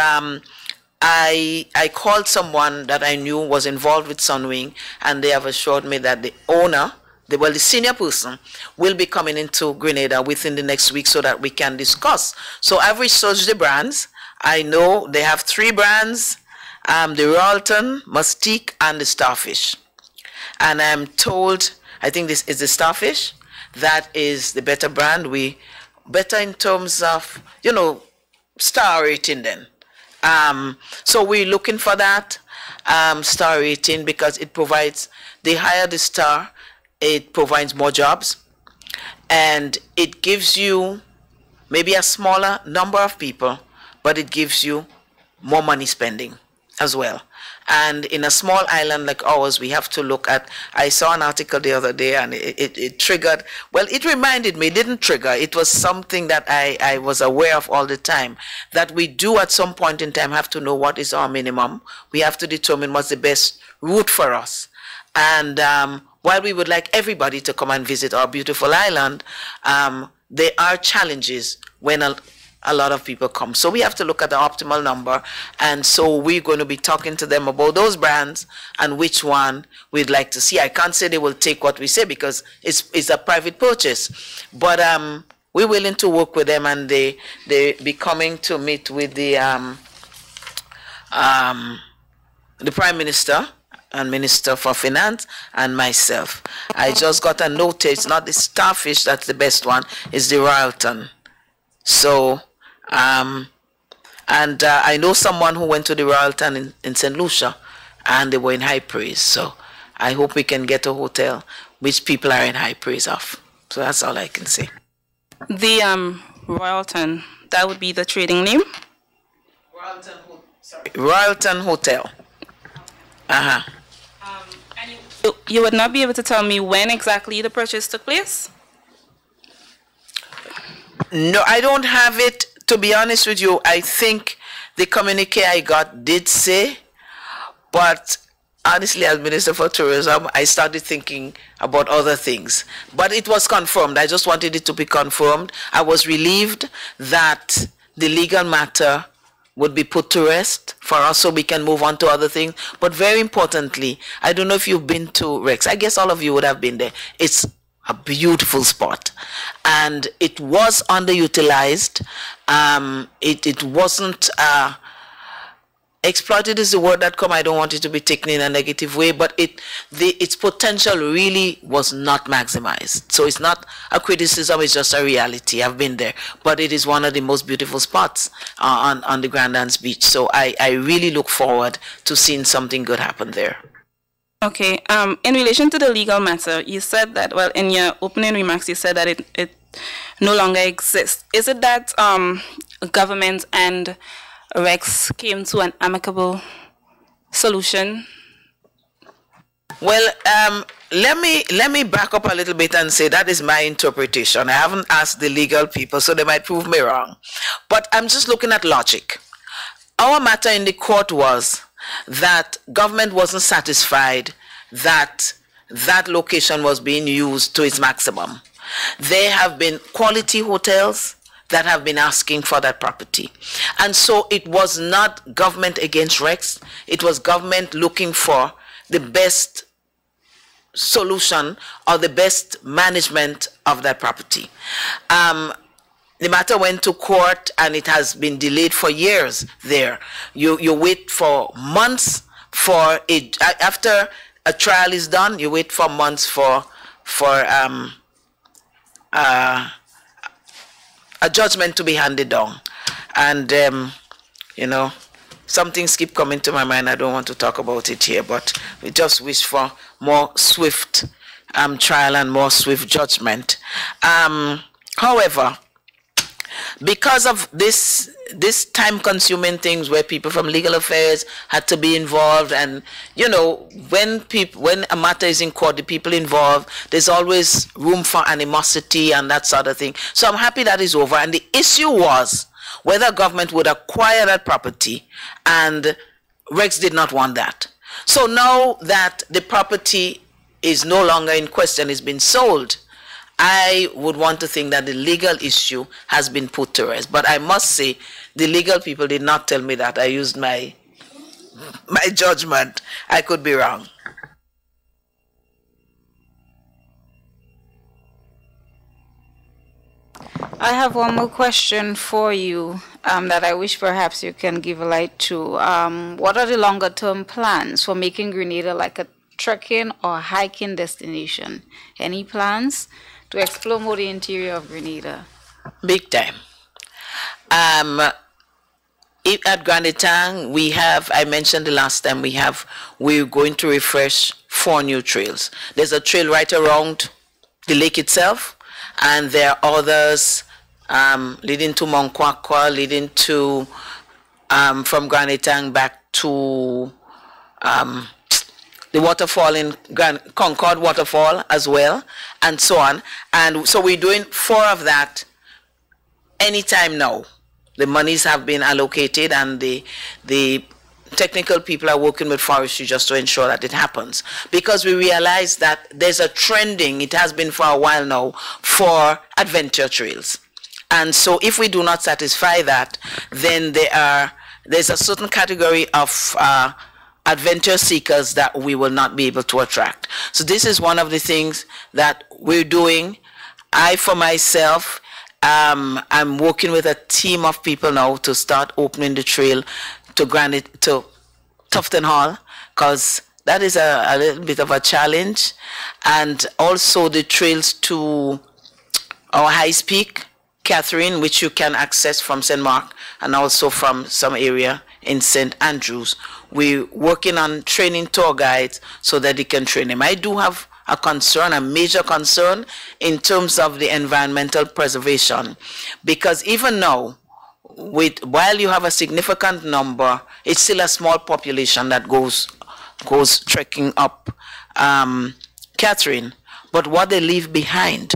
I called someone that I knew was involved with Sunwing, and they have assured me that the owner, the senior person, will be coming into Grenada within the next week so that we can discuss. So I've researched the brands. I know they have 3 brands, the Royalton, Mustique, and the Starfish. And I'm told, I think this is the Starfish, that is the better brand. Better in terms of, you know, star rating then. So we're looking for that star rating because it provides, the higher the star, it provides more jobs, and it gives you maybe a smaller number of people, but it gives you more money spending as well. And in a small island like ours, we have to look at, I saw an article the other day and it triggered, well, it reminded me, it didn't trigger, it was something that I was aware of all the time, that we do at some point in time have to know what is our minimum. We have to determine what's the best route for us. And while we would like everybody to come and visit our beautiful island, there are challenges when a lot of people come. So we have to look at the optimal number, and so we're going to be talking to them about those brands and which one we'd like to see. I can't say they will take what we say because it's a private purchase, but we're willing to work with them, and they be coming to meet with the Prime Minister and Minister for Finance and myself. I just got a note, it's not the Starfish that's the best one, it's the Royalton. So, I know someone who went to the Royalton in St. Lucia, and they were in high praise. So I hope we can get a hotel which people are in high praise of. So that's all I can say. The Royalton, that would be the trading name? Royalton Hotel. And you would not be able to tell me when exactly the purchase took place? No, I don't have it. To be honest with you, I think the communique I got did say, but honestly, as Minister for Tourism, I started thinking about other things. But it was confirmed. I just wanted it to be confirmed. I was relieved that the legal matter would be put to rest for us so we can move on to other things. But very importantly, I don't know if you've been to Rex. I guess all of you would have been there. It's a beautiful spot, and it was underutilized. It wasn't exploited is the word that come. I don't want it to be taken in a negative way, but its potential really was not maximized. So it's not a criticism, it's just a reality. I've been there, but it is one of the most beautiful spots on the Grand Anse Beach. So I really look forward to seeing something good happen there. Okay, in relation to the legal matter, you said that, well, in your opening remarks, you said that it no longer exists. Is it that government and Rex came to an amicable solution? Well, let me back up a little bit and say that is my interpretation. I haven't asked the legal people, so they might prove me wrong. But I'm just looking at logic. Our matter in the court was that government wasn't satisfied that that location was being used to its maximum. There have been quality hotels that have been asking for that property. And so it was not government against Rex, it was government looking for the best solution or the best management of that property. The matter went to court and it has been delayed for years there. You wait for months for it. After a trial is done, you wait for months for a judgment to be handed down. And, you know, some things keep coming to my mind. I don't want to talk about it here, but we just wish for more swift trial and more swift judgment. However, because of this time-consuming things where people from legal affairs had to be involved, and you know, when a matter is in court, the people involved, there's always room for animosity and that sort of thing. So I'm happy that is over. And the issue was whether government would acquire that property, and Rex did not want that. So now that the property is no longer in question, it's been sold, I would want to think that the legal issue has been put to rest. But I must say, the legal people did not tell me that. I used my judgment. I could be wrong. I have one more question for you that I wish perhaps you can give a light to. What are the longer term plans for making Grenada like a trekking or hiking destination? Any plans to explore more the interior of Grenada? Big time. At Granitang, we have, I mentioned the last time, we're going to refresh 4 new trails. There's a trail right around the lake itself, and there are others leading to Monkwakwa, leading to, from Granitang back to the waterfall in Concord Waterfall as well, and so on. And so we're doing 4 of that anytime now. The monies have been allocated, and the technical people are working with forestry just to ensure that it happens. Because we realize that there's a trending, it has been for a while now, for adventure trails. And so if we do not satisfy that, then there's a certain category of adventure seekers that we will not be able to attract. So this is one of the things that we're doing. I, for myself, I'm working with a team of people now to start opening the trail to Tufton Hall, because that is a little bit of a challenge. And also the trails to our Highs Peak, Catherine, which you can access from St. Mark and also from some area in St. Andrews. We're working on training tour guides so that they can train them. I do have a concern, a major concern, in terms of the environmental preservation, because even now, while you have a significant number, it's still a small population that goes trekking up Catherine, but what they leave behind,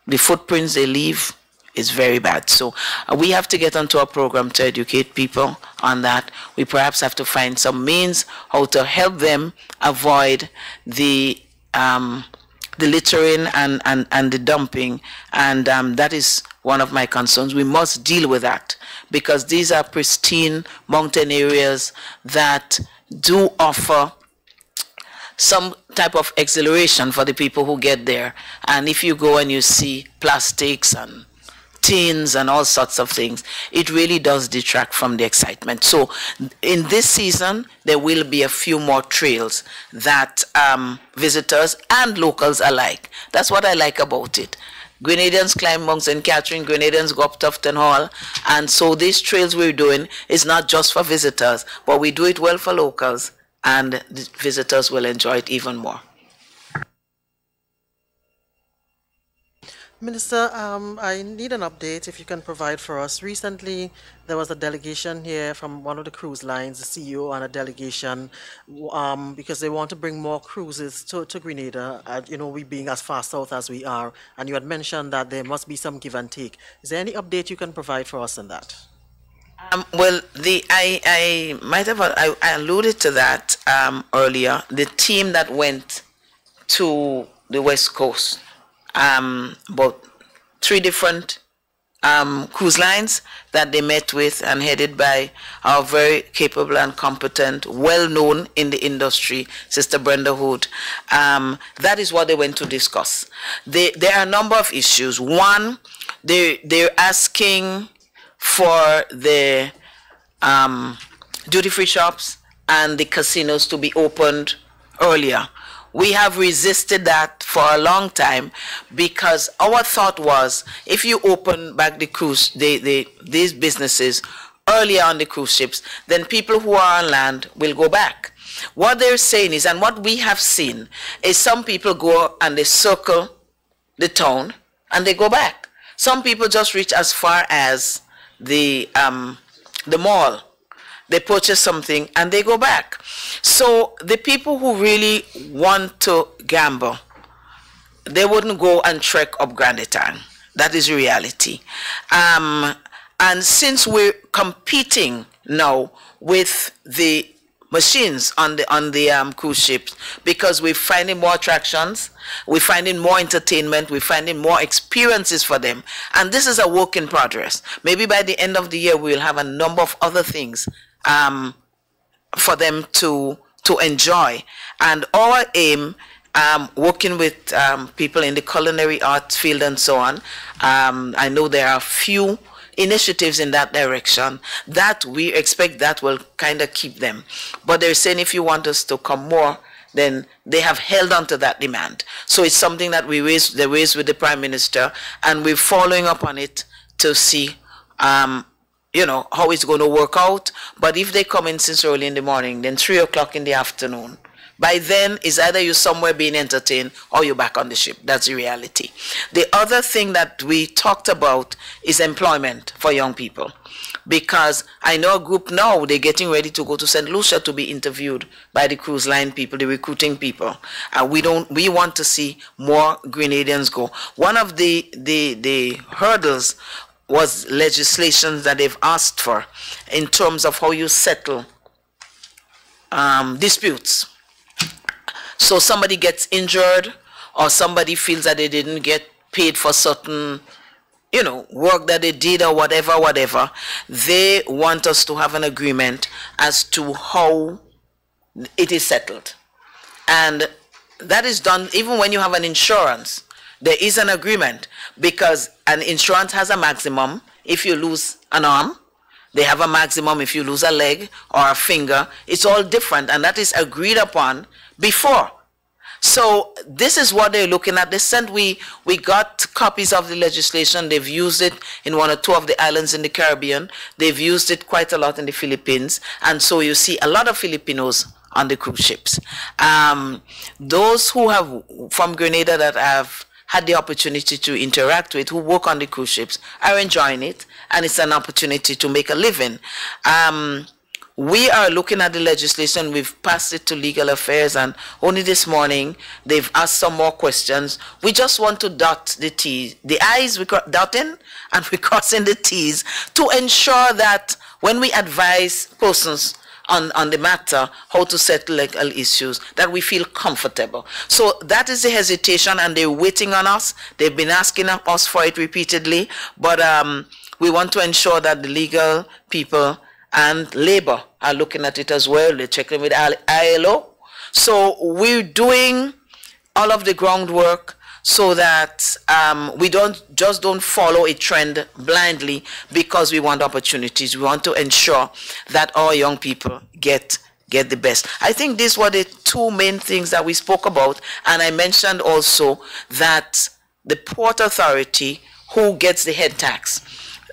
the footprints they leave, is very bad. So we have to get onto a program to educate people on that. We perhaps have to find some means how to help them avoid the littering and the dumping, and that is one of my concerns. We must deal with that, because these are pristine mountain areas that do offer some type of exhilaration for the people who get there. And if you go and you see plastics and tins and all sorts of things, it really does detract from the excitement. So in this season, there will be a few more trails that visitors and locals alike. That's what I like about it. Grenadians climb Mount St. Catherine, Grenadians go up Tufton Hall, and so these trails we're doing is not just for visitors, but we do it well for locals, and the visitors will enjoy it even more. Minister, I need an update if you can provide for us. Recently, there was a delegation here from one of the cruise lines, the CEO and a delegation, because they want to bring more cruises to Grenada, you know, we being as far south as we are, and you had mentioned that there must be some give and take. Is there any update you can provide for us on that? Well, I might have I alluded to that earlier. The team that went to the West Coast, about 3 different cruise lines that they met with and headed by our very capable and competent, well-known in the industry, Sister Brenda Hood. That is what they went to discuss. There are a number of issues. One, they're asking for the duty-free shops and the casinos to be opened earlier. we have resisted that for a long time because our thought was if you open back the cruise, these businesses earlier on the cruise ships, then people who are on land will go back. What they're saying is, and what we have seen, is some people go and they circle the town and they go back. Some people just reach as far as the mall. They purchase something and they go back. So the people who really want to gamble, they wouldn't go and trek up Grandetang. That is reality. And since we're competing now with the machines on the cruise ships, because we're finding more attractions, we're finding more entertainment, we're finding more experiences for them, and this is a work in progress. Maybe by the end of the year we'll have a number of other things for them to enjoy. And our aim, working with people in the culinary arts field and so on, I know there are a few initiatives in that direction that we expect that will kind of keep them. But they're saying if you want us to come more, then they have held on to that demand. So it's something that they raised with the Prime Minister, and we're following up on it to see you know, how it's going to work out. But if they come in since early in the morning, then 3 o'clock in the afternoon, by then it's either you're somewhere being entertained or you're back on the ship. That's the reality. The other thing that we talked about is employment for young people. Because I know a group now, they're getting ready to go to St. Lucia to be interviewed by the cruise line people, the recruiting people. We want to see more Grenadians go. One of the hurdles was legislation that they've asked for in terms of how you settle disputes. So somebody gets injured or somebody feels that they didn't get paid for certain, you know, work that they did or whatever. They want us to have an agreement as to how it is settled. And that is done even when you have an insurance. There is an agreement because an insurance has a maximum if you lose an arm. They have a maximum if you lose a leg or a finger. It's all different, and that is agreed upon before. So this is what they're looking at. They sent, we got copies of the legislation. They've used it in 1 or 2 of the islands in the Caribbean. They've used it quite a lot in the Philippines. And so you see a lot of Filipinos on the cruise ships. Those who have, from Grenada, that have had the opportunity to interact with, who work on the cruise ships, are enjoying it, and it's an opportunity to make a living. We are looking at the legislation. We've passed it to Legal Affairs, and only this morning they've asked some more questions. We just want to dot the T's. The I's we're dotting and we're crossing the T's to ensure that when we advise persons on the matter, how to settle legal issues, that we feel comfortable. So that is the hesitation, and they're waiting on us. They've been asking us for it repeatedly, but we want to ensure that the legal people and labor are looking at it as well. They're checking with ILO. So we're doing all of the groundwork so that we don't follow a trend blindly because we want opportunities. We want to ensure that our young people get the best. I think these were the 2 main things that we spoke about, and I mentioned also that the Port Authority, who gets the head tax,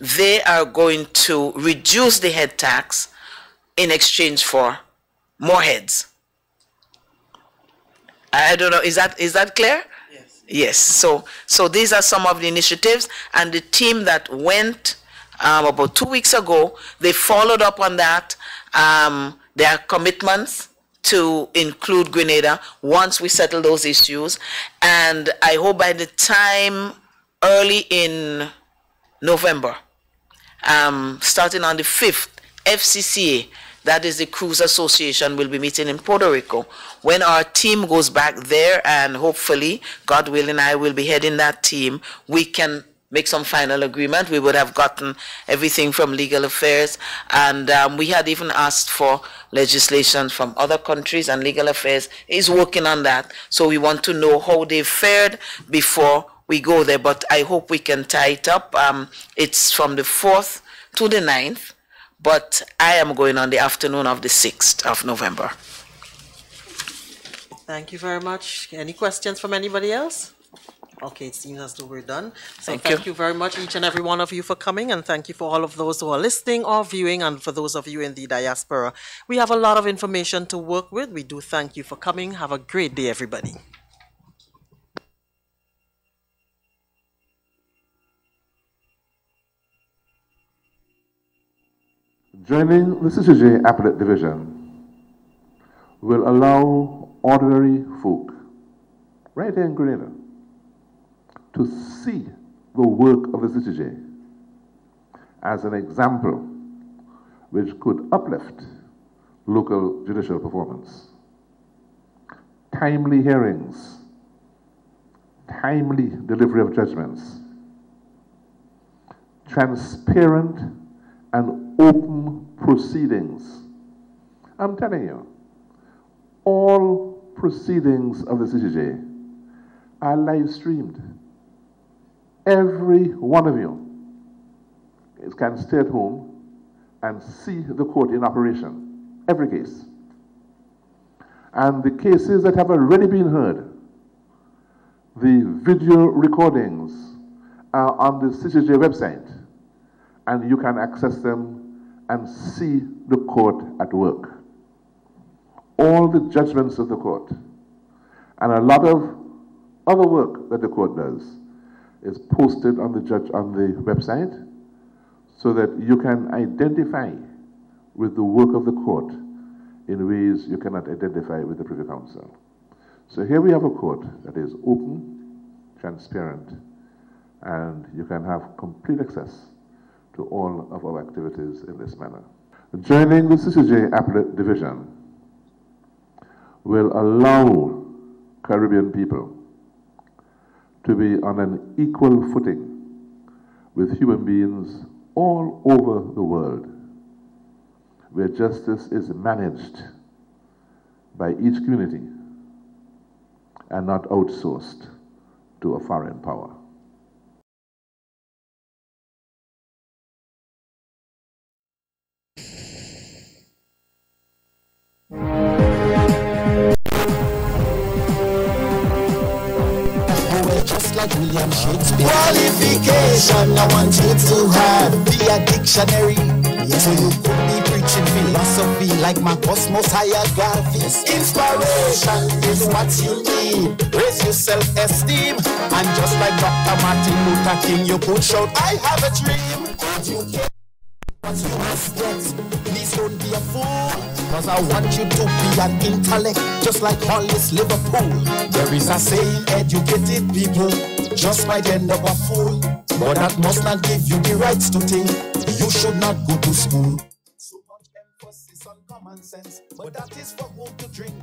they are going to reduce the head tax in exchange for more heads. I don't know, is that clear? Yes. Yes. So these are some of the initiatives, and the team that went about 2 weeks ago, they followed up on that. There are commitments to include Grenada once we settle those issues, and I hope by the time early in November, starting on the 5th, FCCA, that is the Cruise Association, will be meeting in Puerto Rico. When our team goes back there, and hopefully, God willing, I will be heading that team, we can make some final agreement. We would have gotten everything from Legal Affairs, and we had even asked for legislation from other countries, and Legal Affairs is working on that. So we want to know how they fared before we go there, but I hope we can tie it up. It's from the 4th to the 9th, but I am going on the afternoon of the 6th of November. Thank you very much. Any questions from anybody else? Okay, it seems as though we're done. So thank you very much, each and every one of you, for coming, and thank you for all of those who are listening or viewing, and for those of you in the diaspora. We have a lot of information to work with. We do thank you for coming. Have a great day, everybody. Joining the CCJ Appellate Division will allow ordinary folk right here in Grenada to see the work of the CCJ as an example which could uplift local judicial performance. Timely hearings, timely delivery of judgments, transparent and open proceedings. I'm telling you, all proceedings of the CCJ are live streamed. Every one of you can stay at home and see the court in operation, every case. And the cases that have already been heard, the video recordings are on the CCJ website, and you can access them and see the court at work. All the judgments of the court and a lot of other work that the court does is posted on the website, so that you can identify with the work of the court in ways you cannot identify with the Privy Council. So here we have a court that is open, transparent, and you can have complete access to all of our activities in this manner. Joining the CCJ Appellate Division will allow Caribbean people to be on an equal footing with human beings all over the world, where justice is managed by each community and not outsourced to a foreign power. Like William Shakespeare. Qualification, I want you to have be a dictionary. So you could be preaching philosophy like my cosmos hieroglyphs. Inspiration is what you need. Raise your self-esteem. And just like Dr. Martin Luther King, you could shout, I have a dream. Educate what you must get. Please don't be a fool, cause I want you to be an intellect, just like Hollis Liverpool. There is a saying, educated people just might end up a fool, but that must not give you the rights to think you should not go to school. So much emphasis on common sense, but that is for whom to drink.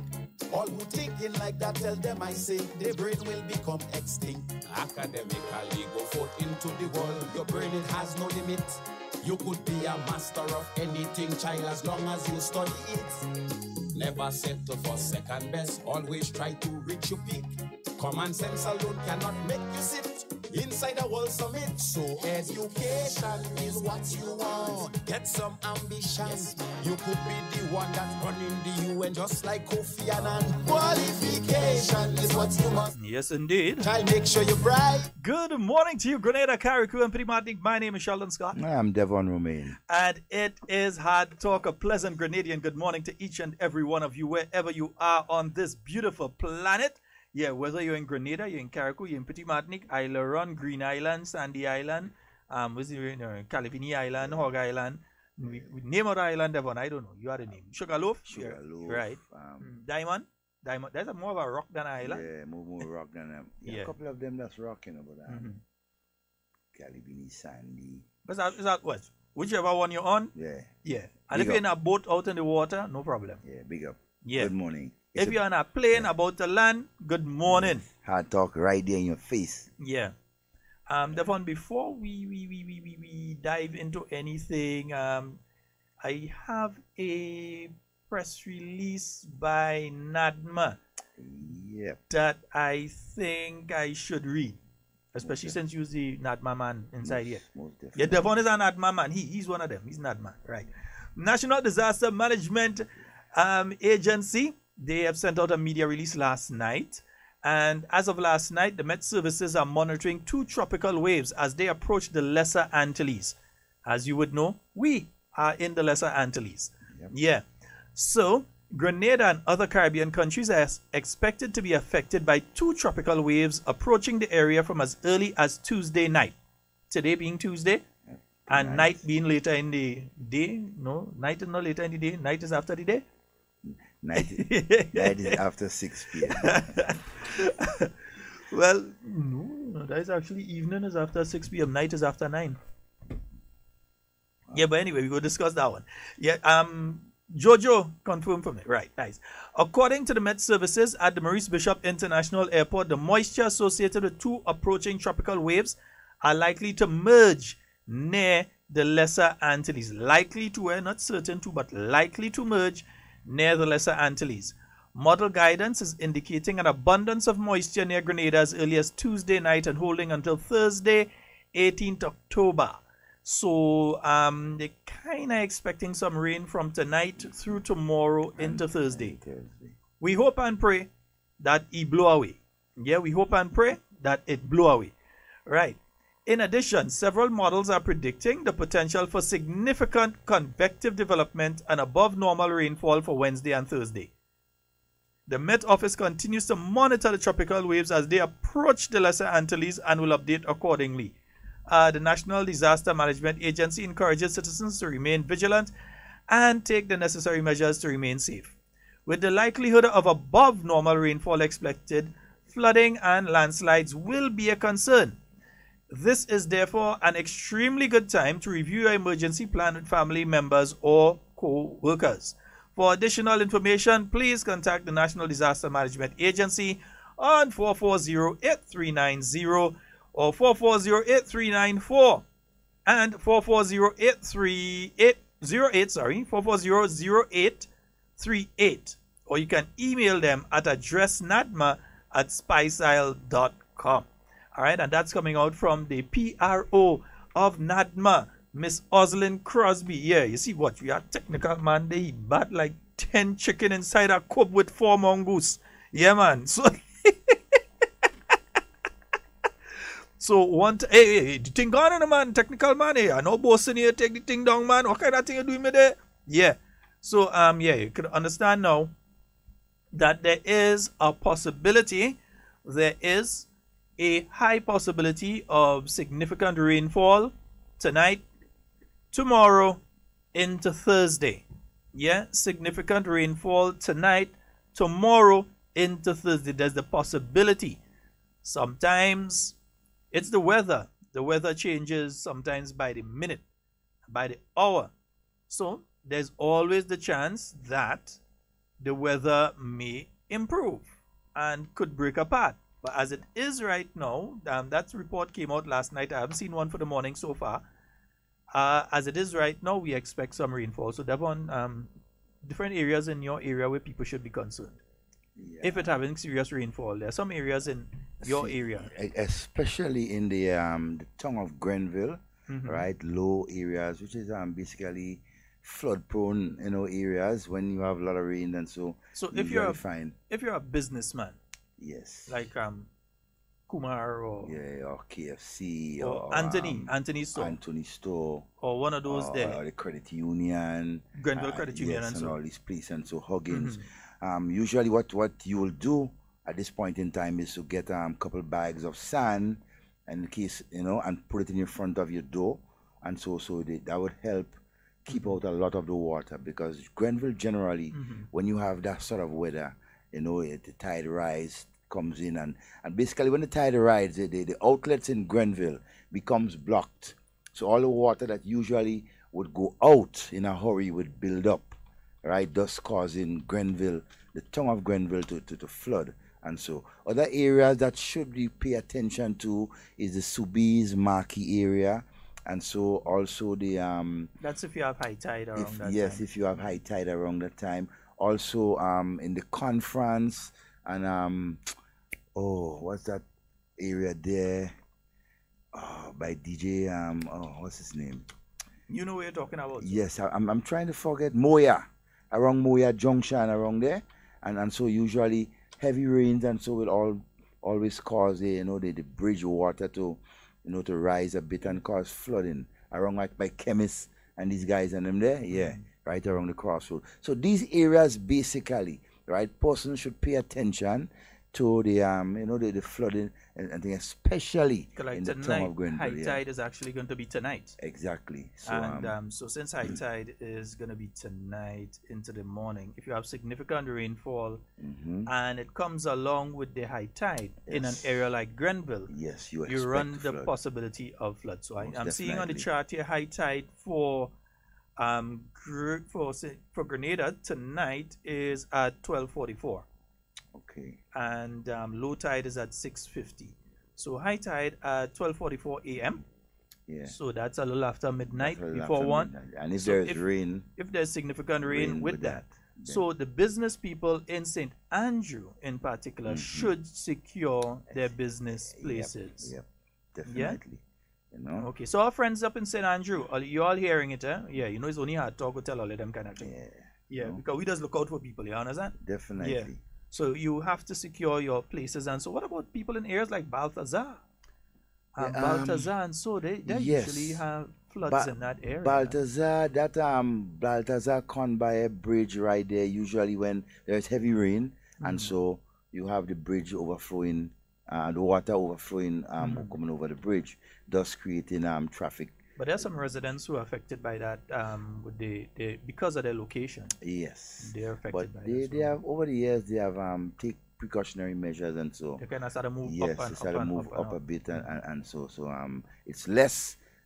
All who thinking like that, tell them I say, their brain will become extinct. Academically, go forth into the world, your brain it has no limit. You could be a master of anything, child, as long as you study it. Never settle for second best, always try to reach your peak. Common sense alone cannot make you sit inside a world summit. So education is what you want. Get some ambition. You could be the one that's running the UN just like Kofi Annan. Qualification is what you must. Yes, indeed. Child, make sure you're bright. Good morning to you, Grenada, Carriacou, and Primatic. My name is Sheldon Scott. I am Devon Romain. And it is Hard Talk. A pleasant Grenadian good morning to each and every one of you, wherever you are on this beautiful planet. Yeah, whether you're in Grenada, you're in Carriacou, you're in Petit Martinique, Isle-Run, Green Island, Sandy Island, Calivini Island, Hog Island. We name of the island, Devon, I don't know. You are the name. Sugarloaf? Sugarloaf. Right. Diamond? Diamond. That's more of a rock than an island. Yeah, more rock than a... Yeah, a couple of them that's rocking about that. Calivini, Sandy. Is that what? Whichever one you're on? Yeah. Yeah. And if you're in a boat out in the water, no problem. Yeah, big up. Yeah. Good morning. If you're on a plane about to land, good morning. Hard talk right there in your face. Yeah. Devon, before we dive into anything, I have a press release by NADMA that I think I should read, especially since you're the NADMA man inside here. Yeah, Devon is a NADMA man. He's one of them. He's NADMA, right? National Disaster Management Agency They have sent out a media release last night. And as of last night, the Met Services are monitoring 2 tropical waves as they approach the Lesser Antilles. As you would know, we are in the Lesser Antilles. Yep. Yeah. So, Grenada and other Caribbean countries are expected to be affected by 2 tropical waves approaching the area from as early as Tuesday night. Today being Tuesday, and night being later in the day. No, night is not later in the day. Night is after the day. Night is after 6 p.m. Well, no, that is actually evening is after 6 p.m. Night is after 9. Yeah, but anyway, we will discuss that one. Yeah, Jojo, confirm for me. Right, nice. According to the Met Services at the Maurice Bishop International Airport, the moisture associated with 2 approaching tropical waves are likely to merge near the Lesser Antilles. Likely to, we're not certain to, but likely to merge near the Lesser Antilles. Model guidance is indicating an abundance of moisture near Grenada as early as Tuesday night and holding until Thursday, 18th October. So they're kind of expecting some rain from tonight through tomorrow into Thursday. We hope and pray that it blow away. Yeah, we hope and pray that it blow away. Right. In addition, several models are predicting the potential for significant convective development and above normal rainfall for Wednesday and Thursday. The Met Office continues to monitor the tropical waves as they approach the Lesser Antilles and will update accordingly. The National Disaster Management Agency encourages citizens to remain vigilant and take the necessary measures to remain safe. With the likelihood of above normal rainfall expected, flooding and landslides will be a concern. This is therefore an extremely good time to review your emergency plan with family members or co-workers. For additional information, please contact the National Disaster Management Agency on 440-8390 or 440-8394 and 440-0838, or you can email them at addressnadma@spiceisle.com. All right, and that's coming out from the PRO of NADMA, Miss Oslin Crosby. Yeah, you see what? We are technical, man. They bat like 10 chicken inside a cup with 4 mongoose. Yeah, man. So, hey, the thing gone on, man. Technical, man. Hey, I know boss in here take the thing down, man. What kind of thing you doing me there? Yeah. So, yeah, you can understand now that there is a possibility, there is a high possibility of significant rainfall tonight, tomorrow, into Thursday. Yeah, significant rainfall tonight, tomorrow, into Thursday. There's the possibility. Sometimes it's the weather. The weather changes sometimes by the minute, by the hour. So there's always the chance that the weather may improve and could break apart. But as it is right now, that report came out last night. I haven't seen one for the morning so far. As it is right now, we expect some rainfall. So Devon, different areas in your area where people should be concerned. Yeah. If it's having serious rainfall, there are some areas in your area. Especially in the tongue of Grenville, right? Low areas, which is basically flood prone, areas when you have a lot of rain, and so if you're a businessman, yes, like Kumar or KFC or Anthony Store or one of those there, or the Credit Union, Grenville Credit Union, and all these places, and so Huggins. Usually what you will do at this point in time is to get a couple bags of sand, and in case and put it in front of your door, and so that would help keep out a lot of the water, because Grenville generally, when you have that sort of weather, the tide rise comes in, and basically when the tide rises, the outlets in Grenville becomes blocked. So all the water that usually would go out in a hurry would build up, right? Thus causing Grenville, the tongue of Grenville, to flood. And so other areas that should be pay attention to is the Soubise, Marquis area. And so also the that's if you have high tide around that time. Yes, if you have high tide around that time. Also in the Conference and what's that area there? By DJ what's his name? You know what you're talking about. Yes, I'm trying to forget Moya, around Moya Junction around there. and so usually heavy rains and so will always cause the bridge water to to rise a bit and cause flooding around like by chemists and these guys and them there, right around the crossroad. So these areas basically, right, persons should pay attention to the the flooding and things, especially like in the tonight, town of Grenville. high tide is actually going to be tonight. Exactly. So, and so since high tide is going to be tonight into the morning, if you have significant rainfall and it comes along with the high tide in an area like Grenville, yes, you run the flood. possibility of flood. So I'm seeing on the definitely. chart here high tide for Grenada tonight is at 12:44. Okay. And low tide is at 6:50. So high tide at 12:44 a.m. Yeah. So that's a little after midnight, That's a little before after 1. midnight. And if So there's rain, if there's significant rain with that. then- So the business people in St. Andrew in particular should secure their business places. Yep, definitely. You know. Okay, so our friends up in St. Andrew, you all hearing it, eh? Yeah, you know it's only hard talk to tell all of them kind of thing. Yeah, because we just look out for people, you understand? Definitely. Yeah. So you have to secure your places. And so what about people in areas like Balthazar? Balthazar and so they yes. usually have floods in that area. Balthazar come by a bridge right there usually when there's heavy rain, and so you have the bridge overflowing, the water overflowing, coming over the bridge, thus creating traffic. But there are some residents who are affected by that with because of their location. Yes, they're affected by that. They have over the years they have take precautionary measures, and so they kind of start to move yes, up and they start to move up a bit, Mm-hmm. and so it's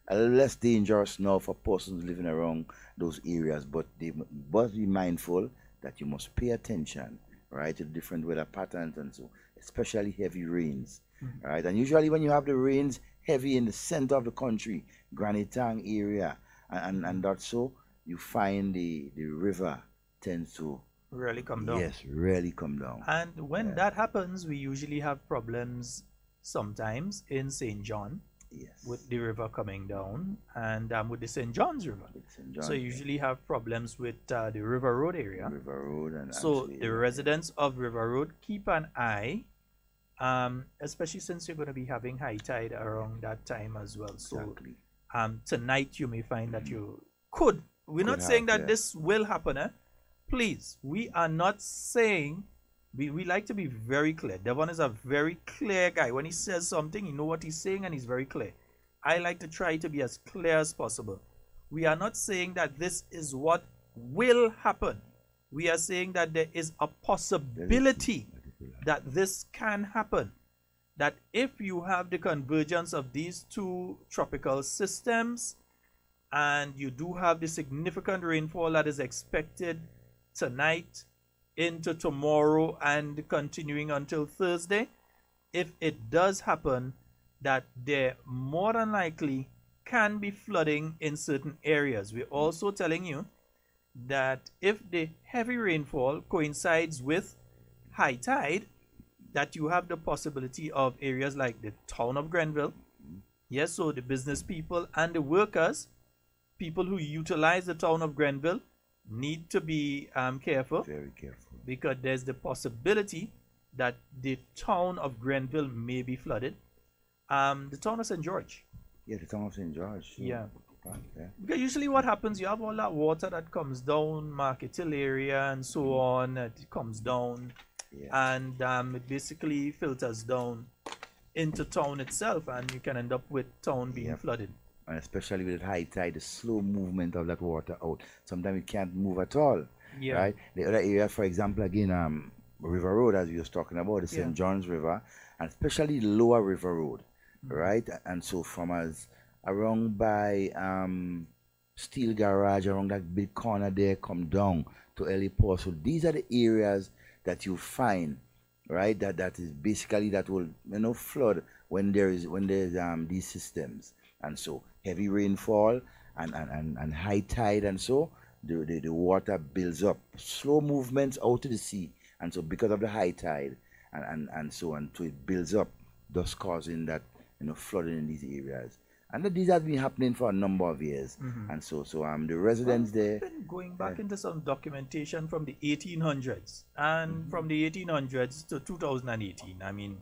a little less dangerous now for persons living around those areas, but they must be mindful that you must pay attention, right, to different weather patterns, and so especially heavy rains, right, and usually when you have the rains heavy in the center of the country, Granite Town area, and that's so you find the river tends to really come down. Yes, really come down. And when that happens, we usually have problems sometimes in St. John. Yes. With the river coming down, and with the St. John's River. So you usually have problems with the River Road area. River Road and so the residents of River Road, keep an eye, especially since you're going to be having high tide around that time as well. So tonight you may find that you could. We're not saying that this will happen. Please, we are not saying. We like to be very clear. Devon is a very clear guy. When he says something, you know what he's saying, and he's very clear. I like to try to be as clear as possible. We are not saying that this is what will happen. We are saying that there is a possibility that this can happen. That if you have the convergence of these two tropical systems, and you do have the significant rainfall that is expected tonight, into tomorrow and continuing until Thursday, if it does happen, that there more than likely can be flooding in certain areas. We're also telling you that if the heavy rainfall coincides with high tide, that you have the possibility of areas like the town of Grenville, yes, so the business people and the workers, people who utilize the town of Grenville, need to be careful. Very careful. Because there's the possibility that the town of Grenville may be flooded. The town of St. George. Yeah, the town of St. George. Yeah. Okay. Because usually what happens, you have all that water that comes down, Market Hill area and so on. It comes down and it basically filters down into town itself, and you can end up with town being flooded. And especially with high tide, the slow movement of that water out. Sometimes it can't move at all. Yeah. Right? The other area, for example, again, River Road, as we was talking about, the St. John's River, and especially the lower River Road, right? And so from us around by Steel Garage, around that big corner there, come down to Early Port. So these are the areas that you find, right? That is basically that will flood when there's these systems, and so heavy rainfall and high tide, and so the water builds up, slow movements out to the sea, and so because of the high tide and so on, so it builds up, thus causing that flooding in these areas. And these have been happening for a number of years. And so the residents there. Been going back into some documentation from the 1800s, and from the 1800s to 2018. I mean,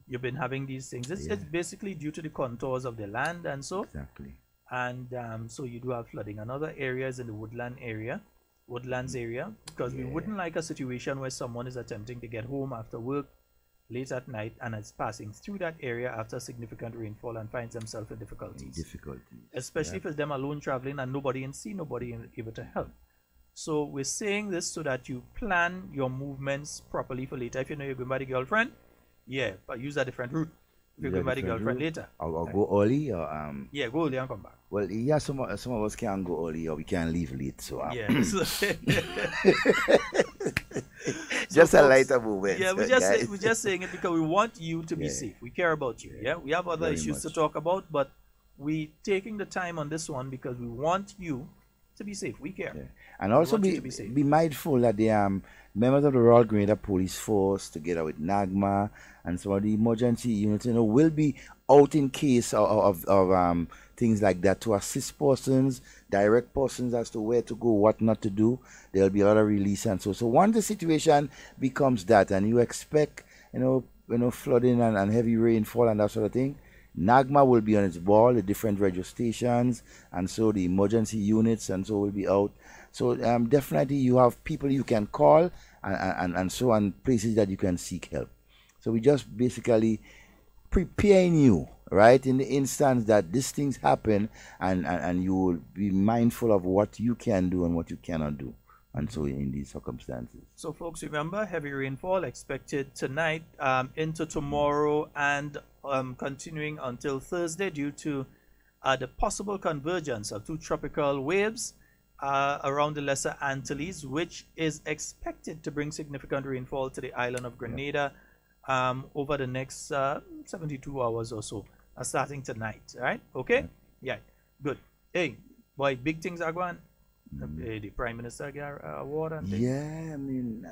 you've been having these things. It's basically due to the contours of the land and so. Exactly. And so you do have flooding. Another areas in the woodlands area, because we wouldn't like a situation where someone is attempting to get home after work late at night and is passing through that area after significant rainfall and finds themselves in difficulties. Especially if it's them alone traveling and nobody in sea, nobody able to help. So we're saying this so that you plan your movements properly for later. If you know you're going by the girlfriend, but use a different route. If you're going by the girlfriend later. Or go early or yeah, go early and come back. Well, some of us can go early or we can leave late. So just a lighter movement. Yeah, we're just saying it because we want you to be safe. We care about you. Yeah, we have other issues to talk about, but we taking the time on this one because we want you to be safe. We care. And also be mindful that the members of the Royal Grenada Police Force, together with NAGMA and some of the emergency units, will be out in case of things like that to assist persons, direct persons as to where to go, what not to do. There'll be a lot of release and so. So once the situation becomes that, and you expect, flooding and heavy rainfall and that sort of thing, NAGMA will be on its ball, the different radio stations, and so the emergency units and so will be out. So definitely you have people you can call and so on, places that you can seek help. So we just basically preparing you, right, in the instance that these things happen, and you will be mindful of what you can do and what you cannot do, and so in these circumstances. So folks, remember, heavy rainfall expected tonight into tomorrow and continuing until Thursday due to the possible convergence of two tropical waves around the Lesser Antilles, which is expected to bring significant rainfall to the island of Grenada over the next 72 hours or so, starting tonight. Right? Okay? Yeah. Good. Hey, boy, big things are going. The Prime Minister got award and things. Yeah, I mean,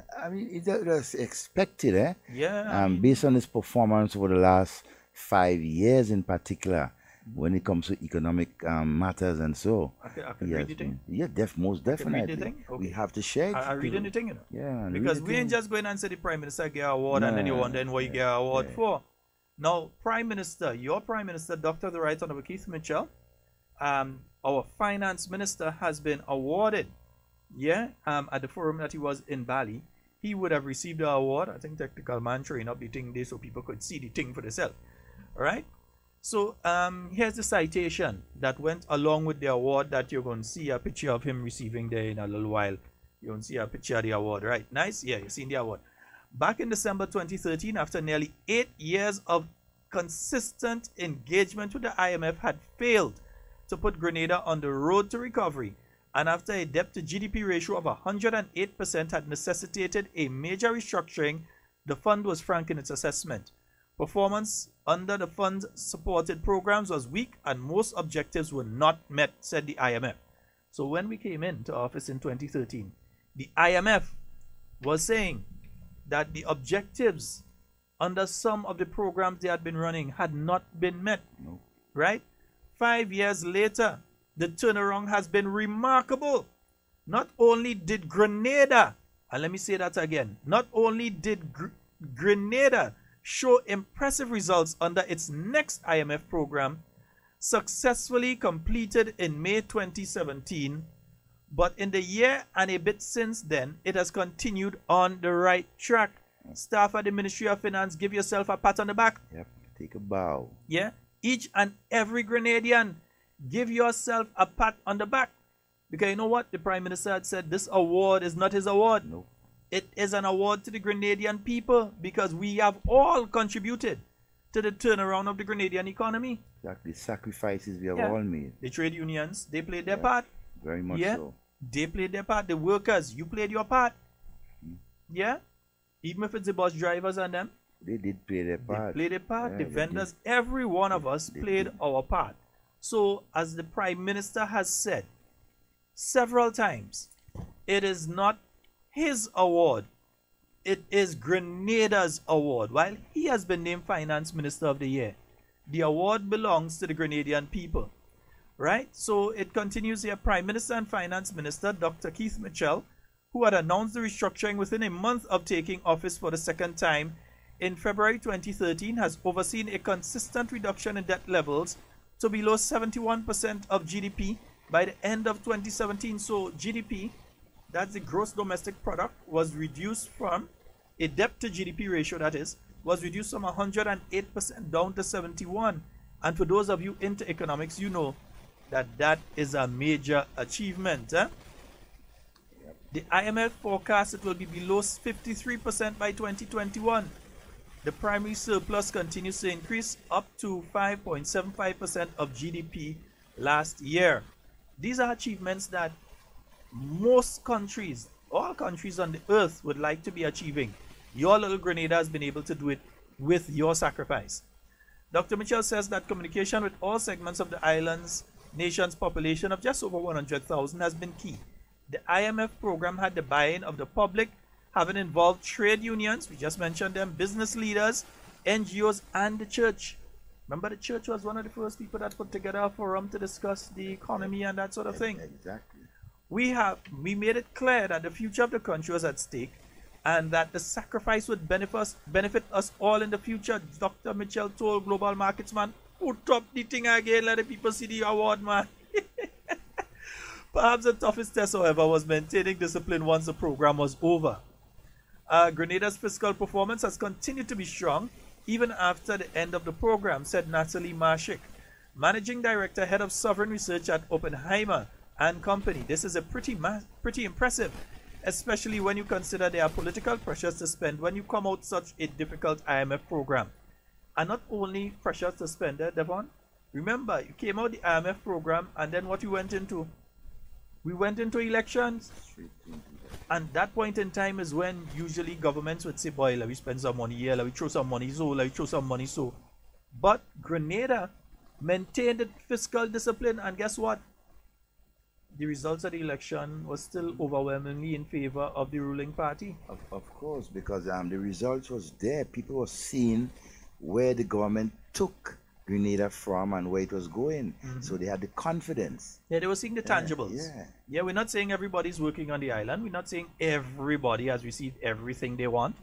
it was expected, eh? Yeah. Based on his performance over the last 5 years in particular, when it comes to economic matters and so. I can read the thing? Yeah, most definitely. Read the thing? Okay. We have to share it. I read anything, Yeah. Because we ain't just going and say the Prime Minister get an award and then you wondering what you get an award for. Now, Prime Minister, your Prime Minister, Dr. the Right Honorable Keith Mitchell, our Finance Minister has been awarded, at the forum that he was in Bali. He would have received the award. I think technical man train up the thing there so people could see the thing for themselves. All right? So here's the citation that went along with the award that you're going to see a picture of him receiving there in a little while. You're going to see a picture of the award, right? Nice? Yeah, you've seen the award. Back in December 2013, after nearly 8 years of consistent engagement with the IMF had failed to put Grenada on the road to recovery, and after a debt-to-GDP ratio of 108% had necessitated a major restructuring, the fund was frank in its assessment. Performance under the fund's supported programs was weak and most objectives were not met, said the IMF. So when we came into office in 2013, the IMF was saying that the objectives under some of the programs they had been running had not been met. Right? 5 years later, the turnaround has been remarkable. Not only did Grenada, and let me say that again, not only did Grenada show impressive results under its next IMF program, successfully completed in May 2017, but in the year and a bit since then, it has continued on the right track. Staff at the Ministry of Finance, give yourself a pat on the back. Yep, take a bow. Yeah, each and every Grenadian, give yourself a pat on the back. Because you know what? The Prime Minister had said this award is not his award. No. It is an award to the Grenadian people because we have all contributed to the turnaround of the Grenadian economy. Exactly. Sacrifices we have all made. The trade unions, they played their part. Very much so. They played their part. The workers, you played your part. Yeah? Even if it's the bus drivers and them. They did play their part. They played their part. The vendors, every one of us played our part. So, as the Prime Minister has said several times, it is not his award. It is Grenada's award. While he has been named Finance Minister of the Year, The award belongs to the Grenadian people, right? So it continues here. Prime Minister and Finance Minister Dr. Keith Mitchell, who had announced the restructuring within a month of taking office for the second time in February 2013, has overseen a consistent reduction in debt levels to below 71% of GDP by the end of 2017. So GDP, that's the gross domestic product, was reduced from a debt to GDP ratio, that is, was reduced from 108% down to 71. And for those of you into economics, you know that that is a major achievement. The IMF forecasts it will be below 53% by 2021. The primary surplus continues to increase up to 5.75% of GDP last year. These are achievements that most countries, all countries on the earth, would like to be achieving. Your little Grenada has been able to do it with your sacrifice. Dr. Mitchell says that communication with all segments of the island's nation's population of just over 100,000 has been key. The IMF program had the buy-in of the public, having involved trade unions, we just mentioned them, business leaders, NGOs, and the church. Remember, the church was one of the first people that put together a forum to discuss the economy and that sort of thing. Exactly. We made it clear that the future of the country was at stake and that the sacrifice would benefit us all in the future. Dr. Mitchell told Global Markets, man, put up the thing again, let the people see the award, man. Perhaps the toughest test, however, was maintaining discipline once the program was over. Grenada's fiscal performance has continued to be strong even after the end of the program, said Natalie Marshik, Managing Director, Head of Sovereign Research at Oppenheimer and Company. This is a pretty impressive, especially when you consider there are political pressures to spend when you come out such a difficult IMF program. And not only pressures to spend there, Devon. Remember, you came out the IMF program and then what you went into? We went into elections. And that point in time is when usually governments would say, boy, let me spend some money here, let me throw some money so, let me throw some money so. But Grenada maintained its fiscal discipline, and guess what? The results of the election was still overwhelmingly in favor of the ruling party. Of course, because the results was there. People were seeing where the government took Grenada from and where it was going. So they had the confidence. Yeah, they were seeing the tangibles. Yeah, we're not saying everybody's working on the island. We're not saying everybody has received everything they want.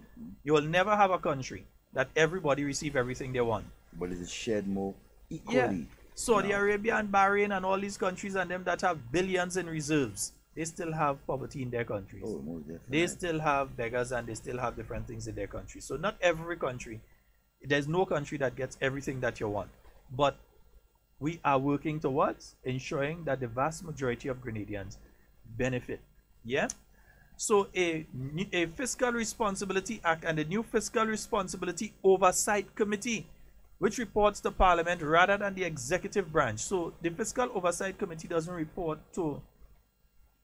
You will never have a country that everybody receive everything they want. But it is shared more equally. Yeah. Saudi Arabia and Bahrain and all these countries and them that have billions in reserves, they still have poverty in their countries. Oh, most definitely. They still have beggars and they still have different things in their country. So not every country, there's no country that gets everything that you want. But we are working towards ensuring that the vast majority of Grenadians benefit. Yeah? So a Fiscal Responsibility Act and a new Fiscal Responsibility Oversight Committee, which reports to Parliament rather than the executive branch. So the Fiscal Oversight Committee doesn't report to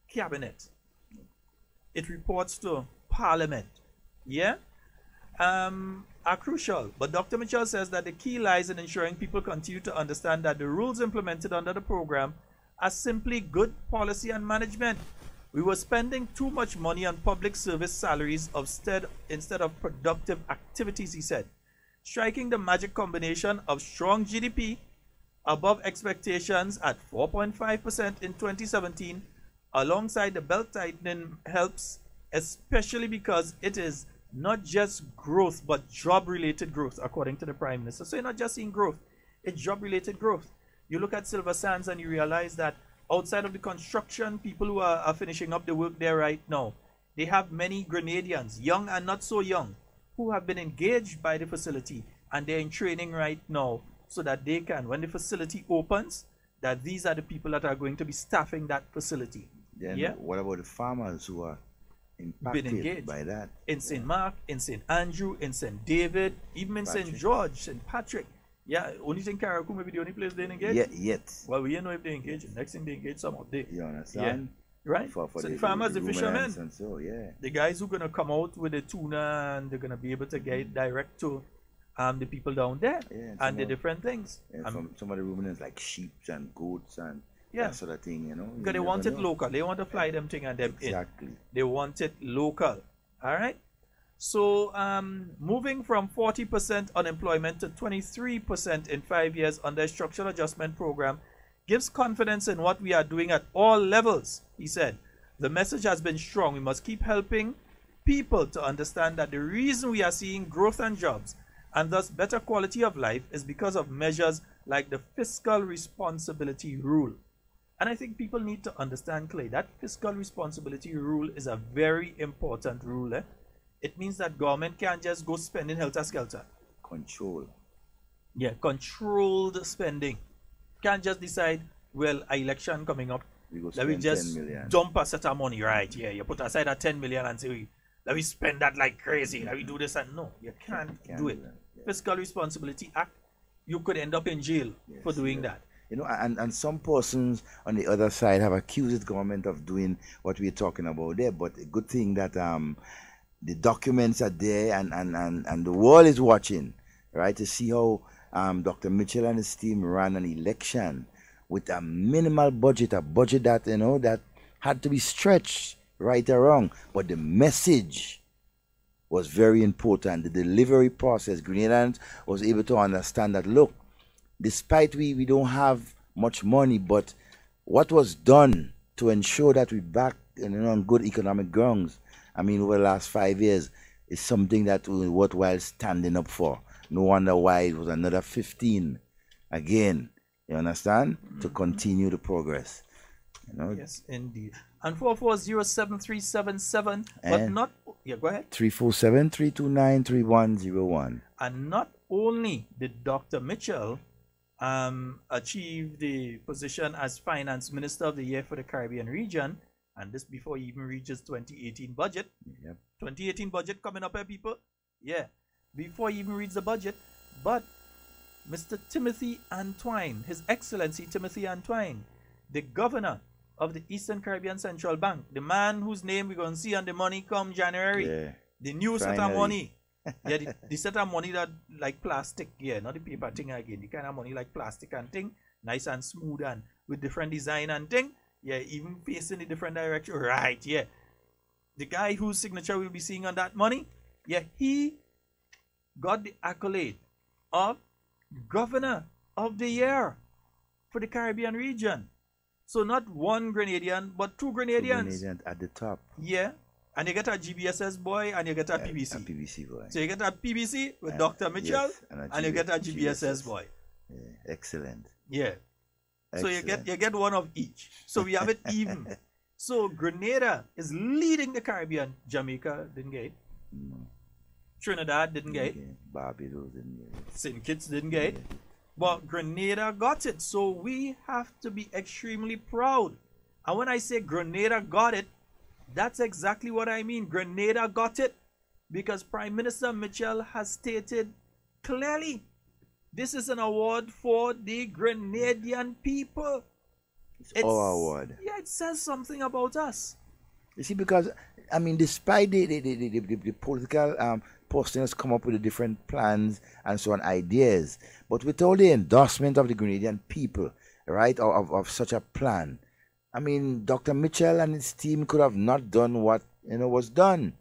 Cabinet. It reports to Parliament. Yeah? Are crucial. But Dr. Mitchell says that the key lies in ensuring people continue to understand that the rules implemented under the program are simply good policy and management. We were spending too much money on public service salaries instead of productive activities, he said. Striking the magic combination of strong GDP above expectations at 4.5% in 2017 alongside the belt tightening helps, especially because it is not just growth but job-related growth, according to the Prime Minister. So you're not just seeing growth, it's job-related growth. You look at Silver Sands and you realize that outside of the construction, people who are finishing up the work there right now, they have many Grenadians, young and not so young, who have been engaged by the facility and they're in training right now so that they can, when the facility opens, that these are the people that are going to be staffing that facility. Then yeah? What about the farmers who are impacted by that? In St. Mark, in St. Andrew, in St. David, even in St. George, St. Patrick. Yeah, only thing Carriacou may be the only place they engage. Yet. Well, we don't know if they engage. Next thing they engage some of day. You understand? Yeah. Right? For so the farmers, the fishermen, and so, yeah. the guys who are going to come out with the tuna and they're going to be able to get direct to the people down there and the different things. Yeah, some of the ruminants like sheep and goats and that sort of thing, you know. Because they want it local. They want to fly them thing and them in. They want it local. All right? So moving from 40% unemployment to 23% in 5 years under a structural adjustment program gives confidence in what we are doing at all levels, he said. The message has been strong. We must keep helping people to understand that the reason we are seeing growth and jobs and thus better quality of life is because of measures like the fiscal responsibility rule. And I think people need to understand, Clay, that fiscal responsibility rule is a very important rule. It means that government can't just go spending helter-skelter. Control. Yeah, controlled spending. Can't just decide, well, an election coming up, let me just dump a set of money, right? Yeah, you put aside a 10 million and say, let me spend that like crazy. Let me do this and no, you can't do it. Yeah. Fiscal Responsibility Act, you could end up in jail for doing that. You know, and some persons on the other side have accused the government of doing what we're talking about there. But a good thing that the documents are there and the world is watching, right, to see how Dr. Mitchell and his team ran an election with a minimal budget, a budget that, you know, that had to be stretched, right or wrong. But the message was very important. The delivery process, Grenadians was able to understand that, look, despite we don't have much money, but what was done to ensure that we back, you know, on good economic grounds, I mean, over the last 5 years, is something that was worthwhile standing up for. No wonder why it was another 15 again. You understand? To continue the progress. You know? Yes, indeed. And 4407377, but not, yeah, go ahead. 347-329-3101. And not only did Dr. Mitchell achieve the position as Finance Minister of the Year for the Caribbean region, and this before he even reaches 2018 budget. Yep. 2018 budget coming up here, people. Yeah, before he even reads the budget. But Mr. Timothy Antwine, His Excellency Timothy Antwine, the governor of the Eastern Caribbean Central Bank, the man whose name we're going to see on the money come January. Yeah. The new set of money. Yeah, the set of money that like plastic, yeah, not the paper thing again. The kind of money like plastic and thing, nice and smooth and with different design and thing. Yeah, even facing a different direction. Right, yeah. The guy whose signature we'll be seeing on that money, yeah, he got the accolade of Governor of the Year for the Caribbean region. So not one Grenadian, but two Grenadians. Two Grenadians at the top. Yeah. And you get a GBSS boy and you get a PBC. A PBC boy. So you get a PBC with Dr. Mitchell, yes, and you get a GBSS boy. Yeah, excellent. Yeah. Excellent. So you get one of each. So we have it even. So Grenada is leading the Caribbean. Jamaica didn't get it. No. Trinidad didn't get it. Barbados didn't get it. St. Kitts didn't get it. But Grenada got it. So we have to be extremely proud. And when I say Grenada got it, that's exactly what I mean. Grenada got it because Prime Minister Mitchell has stated clearly this is an award for the Grenadian people. It's our award. Yeah, it says something about us. You see, because, I mean, despite the political persons come up with the different plans and so on, ideas, but without the endorsement of the Grenadian people, right, of such a plan, I mean, Dr. Mitchell and his team could have not done what, you know, was done,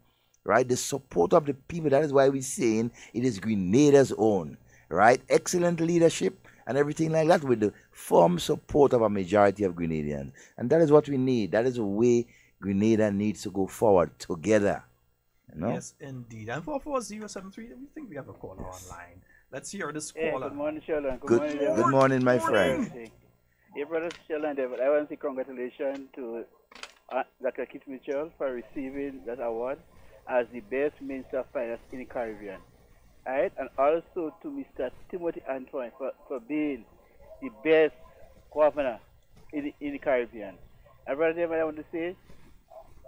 right? The support of the people, that is why we're saying it is Grenada's own, right? Excellent leadership and everything like that with the firm support of a majority of Grenadians. And that is what we need. That is the way Grenada needs to go forward together. You know? Yes, indeed. And 44073, we think we have a caller online. Let's hear this caller. Good morning, Sheldon. Good morning, my friend. Hey, brother Sheldon Devon, I want to say congratulations to Dr. Keith Mitchell for receiving that award as the best Minister of Finance in the Caribbean. Right? And also to Mr. Timothy Antwine for being the best governor in the Caribbean. And brother Devon, I want to say,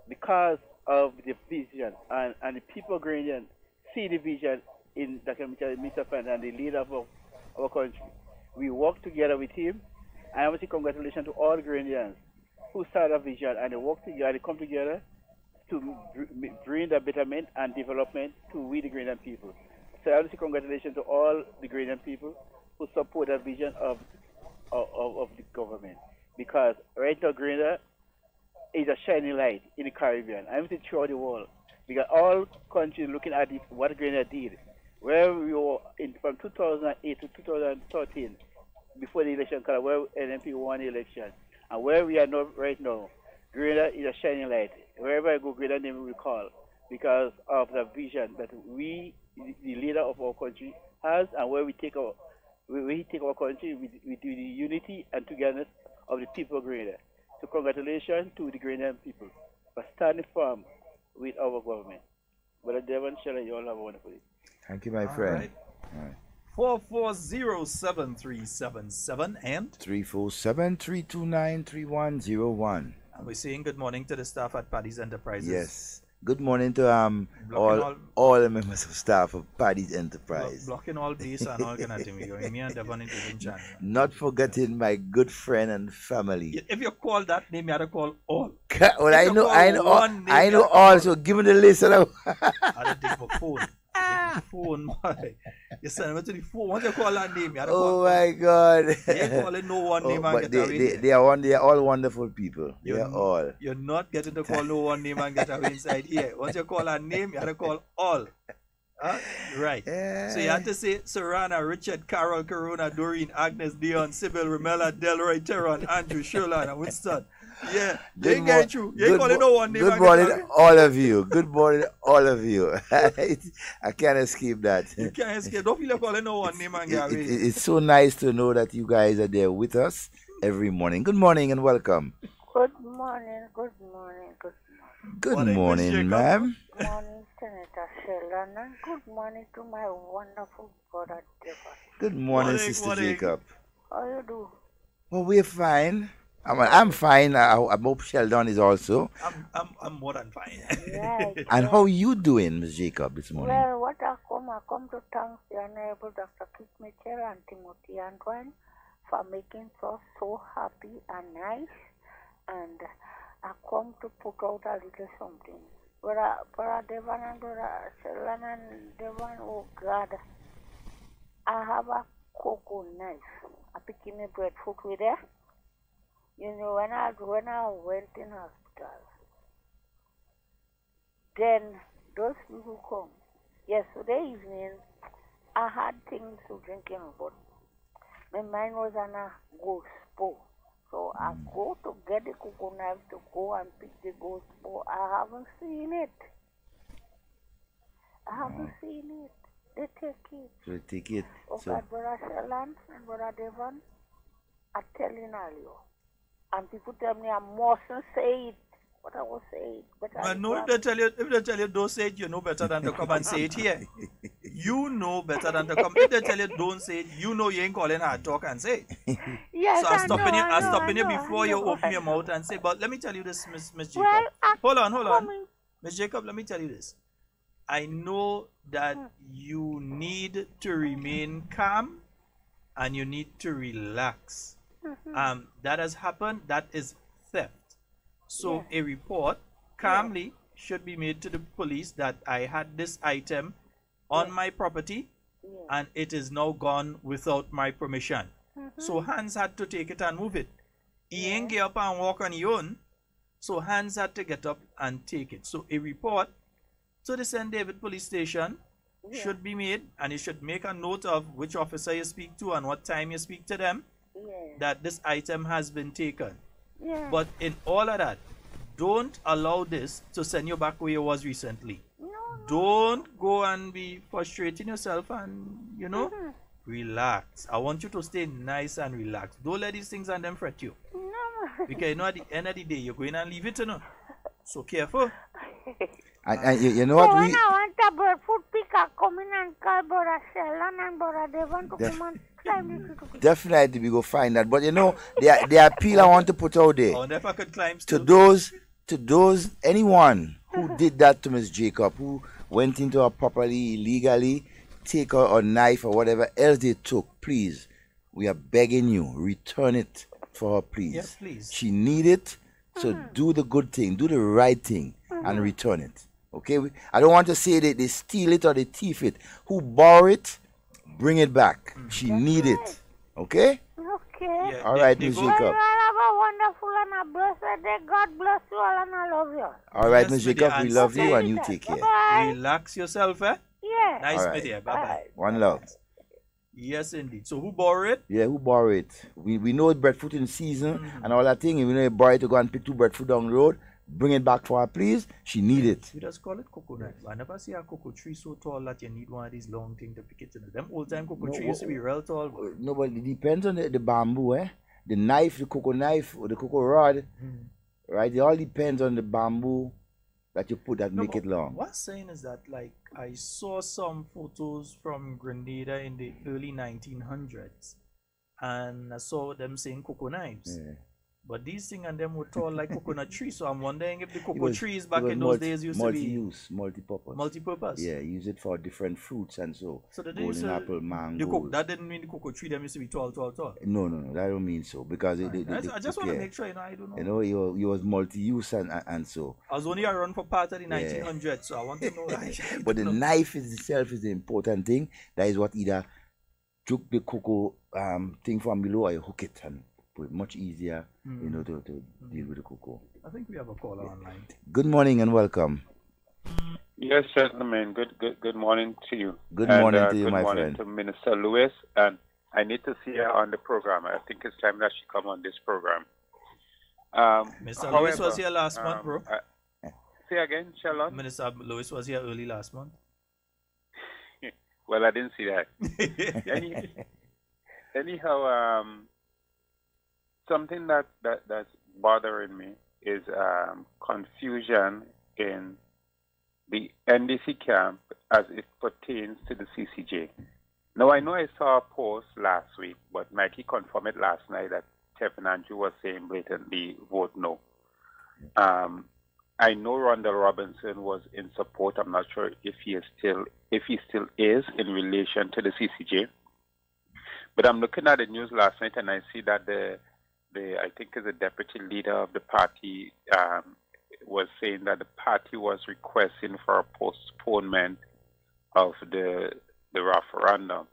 because of the vision and the people of Grenadian see the vision in Dr. Mitchell, Minister of Finance, and the leader of our country, we work together with him. And I want to say congratulations to all Grenadians who started a vision and they work together, they come together to bring the betterment and development to we the Grenadian people. So I want to say congratulations to all the Grenadian people who support that vision of the government. Because right now Grenada is a shining light in the Caribbean. I want to say throughout the world. because all countries looking at what Grenada did, where we were from 2008 to 2013, before the election, where NMP won the election, and where we are now, right now, Grenada is a shining light. Wherever I go, Grenada name will call because of the vision that we, the leader of our country, has, and where we take our country with the unity and togetherness of the people of Grenada. So congratulations to the Grenadian people for standing firm with our government. Brother Devon, Sheldon, you all have a wonderful day. Thank you, my friend. All right. 4407377 and 347-329-3101. And we're saying good morning to the staff at Paddy's Enterprises. Yes. Good morning to all the members of staff of Paddy's Enterprise. Blocking all base and all kind of thing. Me and Devon into the channel. Not forgetting my good friend and family. If you call that name, you have to call all. Well, I know all. So give me the list. I don't take my phone. Phone, boy. You send me to the phone. Once you call that name, you have to call. Oh my God! You ain't calling no one name and get away. They are all wonderful people. They are all. You're not getting to call no one name and get away inside here. Once you call a name, you have to call all. Right. So you have to say Serrana, Richard, Carol, Corona, Doreen, Agnes, Dion, Sybil, Ramela, Delroy, Teron, Andrew, Sherlan, and Winston. Yeah, you ain't getting through. You ain't calling no one name. Good morning, all of you. Good morning, all of you. I can't escape that. You can't escape. Don't feel like calling no one name and get away. It's so nice to know that you guys are there with us every morning. Good morning and welcome. Good morning, good morning, good morning. Good morning, ma'am. Good morning, Senator Sheldon, and good morning to my wonderful brother, Devon. Good morning, Sister Jacob. How you do? Well, we're fine. I'm fine. I hope Sheldon is also. I'm more than fine. Right. And how you doing, Miss Jacob, this morning? Well, I come to thank the Honorable Dr. Keith Mitchell and Timothy Antoine for making us so happy and nice. And I come to put out a little something. Brother Devon and Brother Sheldon and Devon, oh God, I have a cocoa knife. I picking my breadfruit with it. You know, when I went in hospital, then those people come. Yesterday evening, I had things to drink in, but my mind was on a ghost spore. So I go to get the cocoa knife to go and pick the ghost spore. I haven't seen it. Seen it. They take it. So they take it. Okay, so, Brother Sheldon and Brother Devon, I'm telling all you. And people tell me I mustn't say it. What I was saying. But no, if they tell you don't say it, you know better than to come and say it here. You know better than to come. If they tell you don't say it, you know you ain't calling her talk and say it. Yes, so I'm stopping you before you open your mouth and say. But let me tell you this, Miss Jacob. Well, hold on. Miss Jacob, let me tell you this. I know that you need to remain calm and you need to relax. That has happened. That is theft. So a report calmly should be made to the police that I had this item on my property and it is now gone without my permission. So Hans had to take it and move it. He ain't get up and walk on his own. So Hans had to get up and take it. So a report to the St. David police station should be made, and you should make a note of which officer you speak to and what time you speak to them, that this item has been taken. But in all of that, don't allow this to send you back where you was recently. Don't go and be frustrating yourself and, you know, relax. I want you to stay nice and relaxed. Don't let these things and them fret you. Because you know at the end of the day, you're going and leave it, you know. So careful. And you know what so when I want a breadfruit pick, I come in and call Brother Sheldon and Brother Devon to come and climb it. Definitely we go find that. But you know, the appeal I want to put out there. Oh, if I could climb to those, anyone who did that to Miss Jacob, who went into her property illegally, take her a knife or whatever else they took, please, we are begging you, return it for her, please. Yes, please. She need it, so do the good thing, do the right thing, and return it. Okay, I don't want to say that they steal it or they thief it. Who borrow it, bring it back. She need it. Okay? Okay. All right, Ms. Jacob. Well, have a wonderful and a blessed day. God bless you all and I love you. All right, Yes, Miss my dear, Jacob, we and love you stay- and you take care. Relax yourself, eh? Yeah. Nice, All my right. dear. Bye-bye. One love. Yes, indeed. So who borrowed it? Yeah, who borrow it? We know breadfruit in season and all that thing. If we know you borrow it to go and pick 2 breadfruit down the road, bring it back for her, please. She need it. We just call it coconut. I never see a cocoa tree so tall that you need one of these long things to pick it. Them old time cocoa trees used to be real tall. No, but it depends on the bamboo, eh? The knife, the cocoa knife, or the cocoa rod, right? It all depends on the bamboo that you put that make it long. What's saying is that, like, I saw some photos from Grenada in the early 1900s, and I saw them saying cocoa knives. Yeah. But these things and them were tall like coconut trees, so I'm wondering if the It cocoa was- trees it back was in those days used to be multi-use, multi-purpose. multi-purpose. Yeah, use it for different fruits and so. So the days, Golden apple, mango. that didn't mean the cocoa tree them used to be tall. No, that don't mean so because I just want to make sure, I don't know. You know, he was multi-use and so. I was only around for part of the 1900s, so I want to know. But the knife itself is the important thing. That is what either took the cocoa thing from below or you hook it and put it much easier, to deal with the cocoa. I think we have a caller online. Good morning and welcome. Yes, gentlemen. Good morning to you. Good morning to you, good my morning friend. to Minister Lewis, and I need to see her on the program. I think it's time that she come on this program. Mr. Lewis was here last month, bro. Say again, Sheldon? Minister Lewis was here early last month. Well, I didn't see that. Anyhow, something that's bothering me is confusion in the NDC camp as it pertains to the CCJ. Now, I know I saw a post last week, but Mikey confirmed it last night that Tevin Andrew was saying blatantly vote no. I know Rondell Robinson was in support. I'm not sure if he still is in relation to the CCJ. But I'm looking at the news last night and I see that I think the deputy leader of the party was saying that the party was requesting for a postponement of the referendum.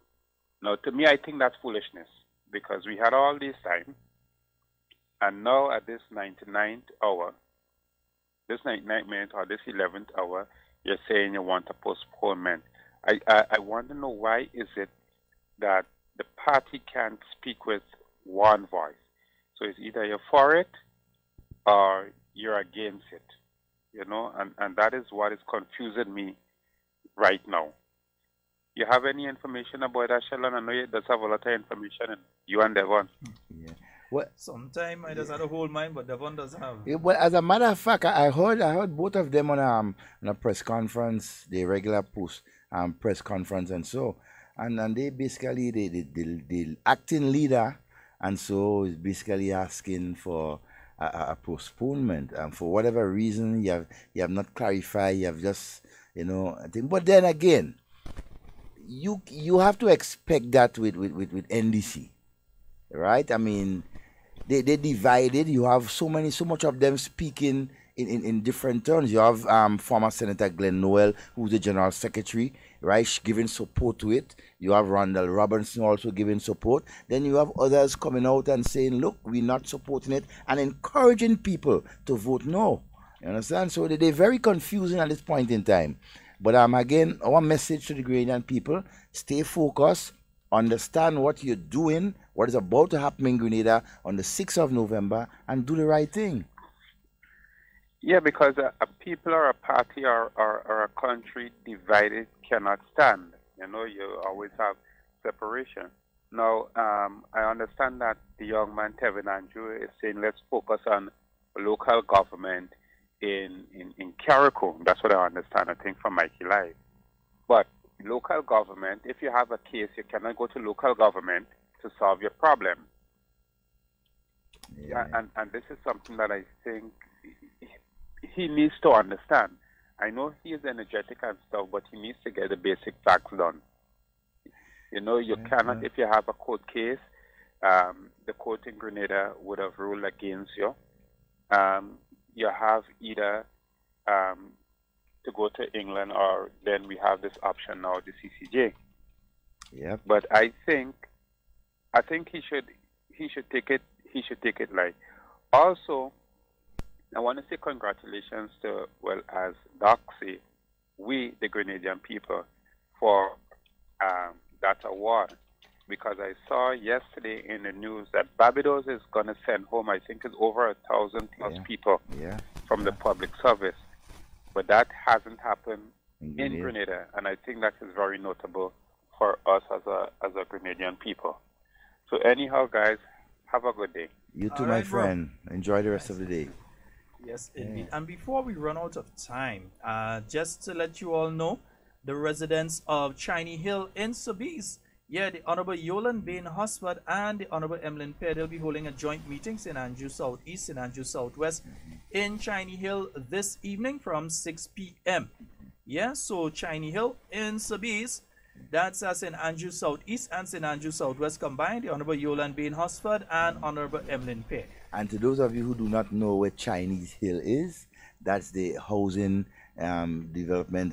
Now, to me, I think that's foolishness because we had all this time, and now at this 99th hour, this 99th minute or this 11th hour, you're saying you want a postponement. I want to know why is it that the party can't speak with one voice. So it's either you're for it or you're against it, and that is what is confusing me right now. You have any information about that, Sheldon? I know you does have a lot of information, and you and Devon. Yeah. Well, Sometime I just had a whole mind, but Devon does have. Yeah, well, as a matter of fact, I heard both of them on a press conference, the regular post press conference, and so, and they basically the acting leader, and so is basically asking for a postponement, and for whatever reason you have not clarified, you have just I think, but then again, you have to expect that with NDC, right? I mean, they divided. You have so much of them speaking in different terms. You have former Senator Glenn Noel, who's the General Secretary, right, giving support to it. You have Rondell Robinson also giving support. Then you have others coming out and saying, look, we're not supporting it, and encouraging people to vote no. You understand? So they're very confusing at this point in time. But again, our message to the Grenadian people, stay focused, understand what you're doing, what is about to happen in Grenada on the 6th of November, and do the right thing. Yeah, because a people or a party or a country divided cannot stand. You always have separation. Now, I understand that the young man, Tevin Andrew, is saying let's focus on local government in Carriacou. That's what I understand, I think, from Mikey Live. But local government, if you have a case, you cannot go to local government to solve your problem. Yeah. And this is something that I think he needs to understand. I know he is energetic and stuff, but he needs to get the basic facts done. You cannot, if you have a court case, the court in Grenada would have ruled against you. You have either to go to England, or then we have this option now, the CCJ. Yeah. But I think he should take it. He should take it light. Also, I want to say congratulations to, well, as Doc say, we, the Grenadian people, for that award. Because I saw yesterday in the news that Barbados is going to send home, I think it's over 1,000 plus people from the public service. But that hasn't happened in Grenada, and I think that is very notable for us as a Grenadian people. So anyhow, guys, have a good day. You too, my friend. Enjoy the rest of the day. Yes, indeed. And before we run out of time, just to let you all know, the residents of Chiney Hill in Sobeys, the Honorable Yolan Bain Hosford and the Honorable Emlyn Pear, they'll be holding a joint meeting, St. Andrew Southeast, St. Andrew Southwest, in Chiney Hill this evening from 6 p.m. So Chiney Hill in Sobeys, that's St. Andrew Southeast and St. Andrew Southwest combined, the Honorable Yolan Bain Hosford and Honorable Emlyn Pear. And to those of you who do not know where Chinese Hill is, that's the housing development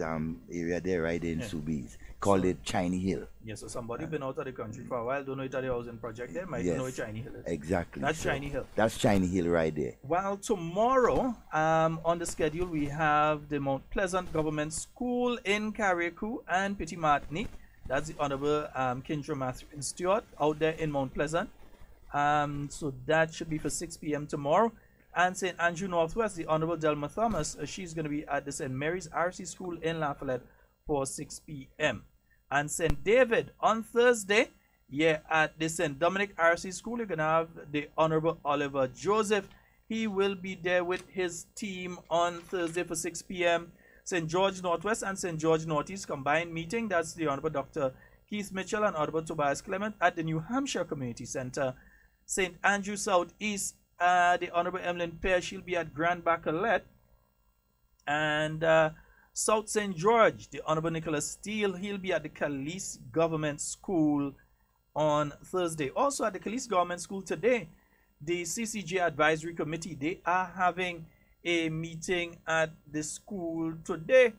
area there right in Sobeys. Call it Chiney Hill. So somebody been out of the country for a while, don't know it at the housing project there, might know where Chiney Hill is. Exactly. That's Chiney Hill. That's Chiney Hill right there. Well, tomorrow on the schedule we have the Mount Pleasant Government School in Carriacou and Petit Martinique. That's the Honorable Kindra Matthew Stewart out there in Mount Pleasant. So that should be for 6 p.m. tomorrow. And St. Andrew Northwest, the Honorable Delma Thomas, she's going to be at the St. Mary's RC School in Lafayette for 6 p.m. And St. David on Thursday, at the St. Dominic RC School, you're going to have the Honorable Oliver Joseph. He will be there with his team on Thursday for 6 p.m. St. George Northwest and St. George Northeast combined meeting. That's the Honorable Dr. Keith Mitchell and Honorable Tobias Clement at the New Hampshire Community Center. St. Andrew Southeast, the Honorable Emlyn Pear, she'll be at Grand Bacolet. And South St. George, the Honorable Nicholas Steele, he'll be at the Calise Government School on Thursday. Also at the Calise Government School today, the CCJ Advisory Committee, they are having a meeting at the school today.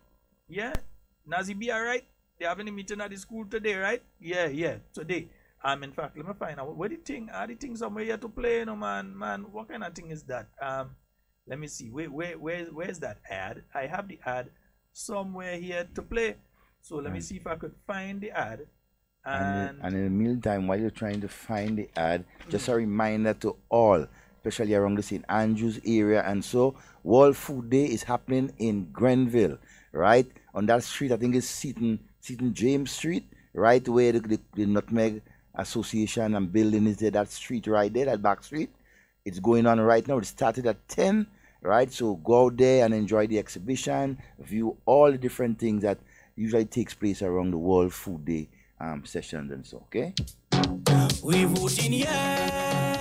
Nazi be alright? They're having a meeting at the school today, right? Today. In fact, let me find out what the thing are the things somewhere here to play, man. What kind of thing is that? Let me see. Where's that ad? I have the ad somewhere here to play. So let me see if I could find the ad. And in the meantime, while you're trying to find the ad, just a reminder to all, especially around the St. Andrews area, and so World Food Day is happening in Grenville, right? On that street, I think it's Seaton James Street, right where the Nutmeg Association and building is there, that street right there, that back street. It's going on right now. It started at 10, right? So go out there and enjoy the exhibition, view all the different things that usually takes place around the World Food Day sessions and so, okay? We voting yes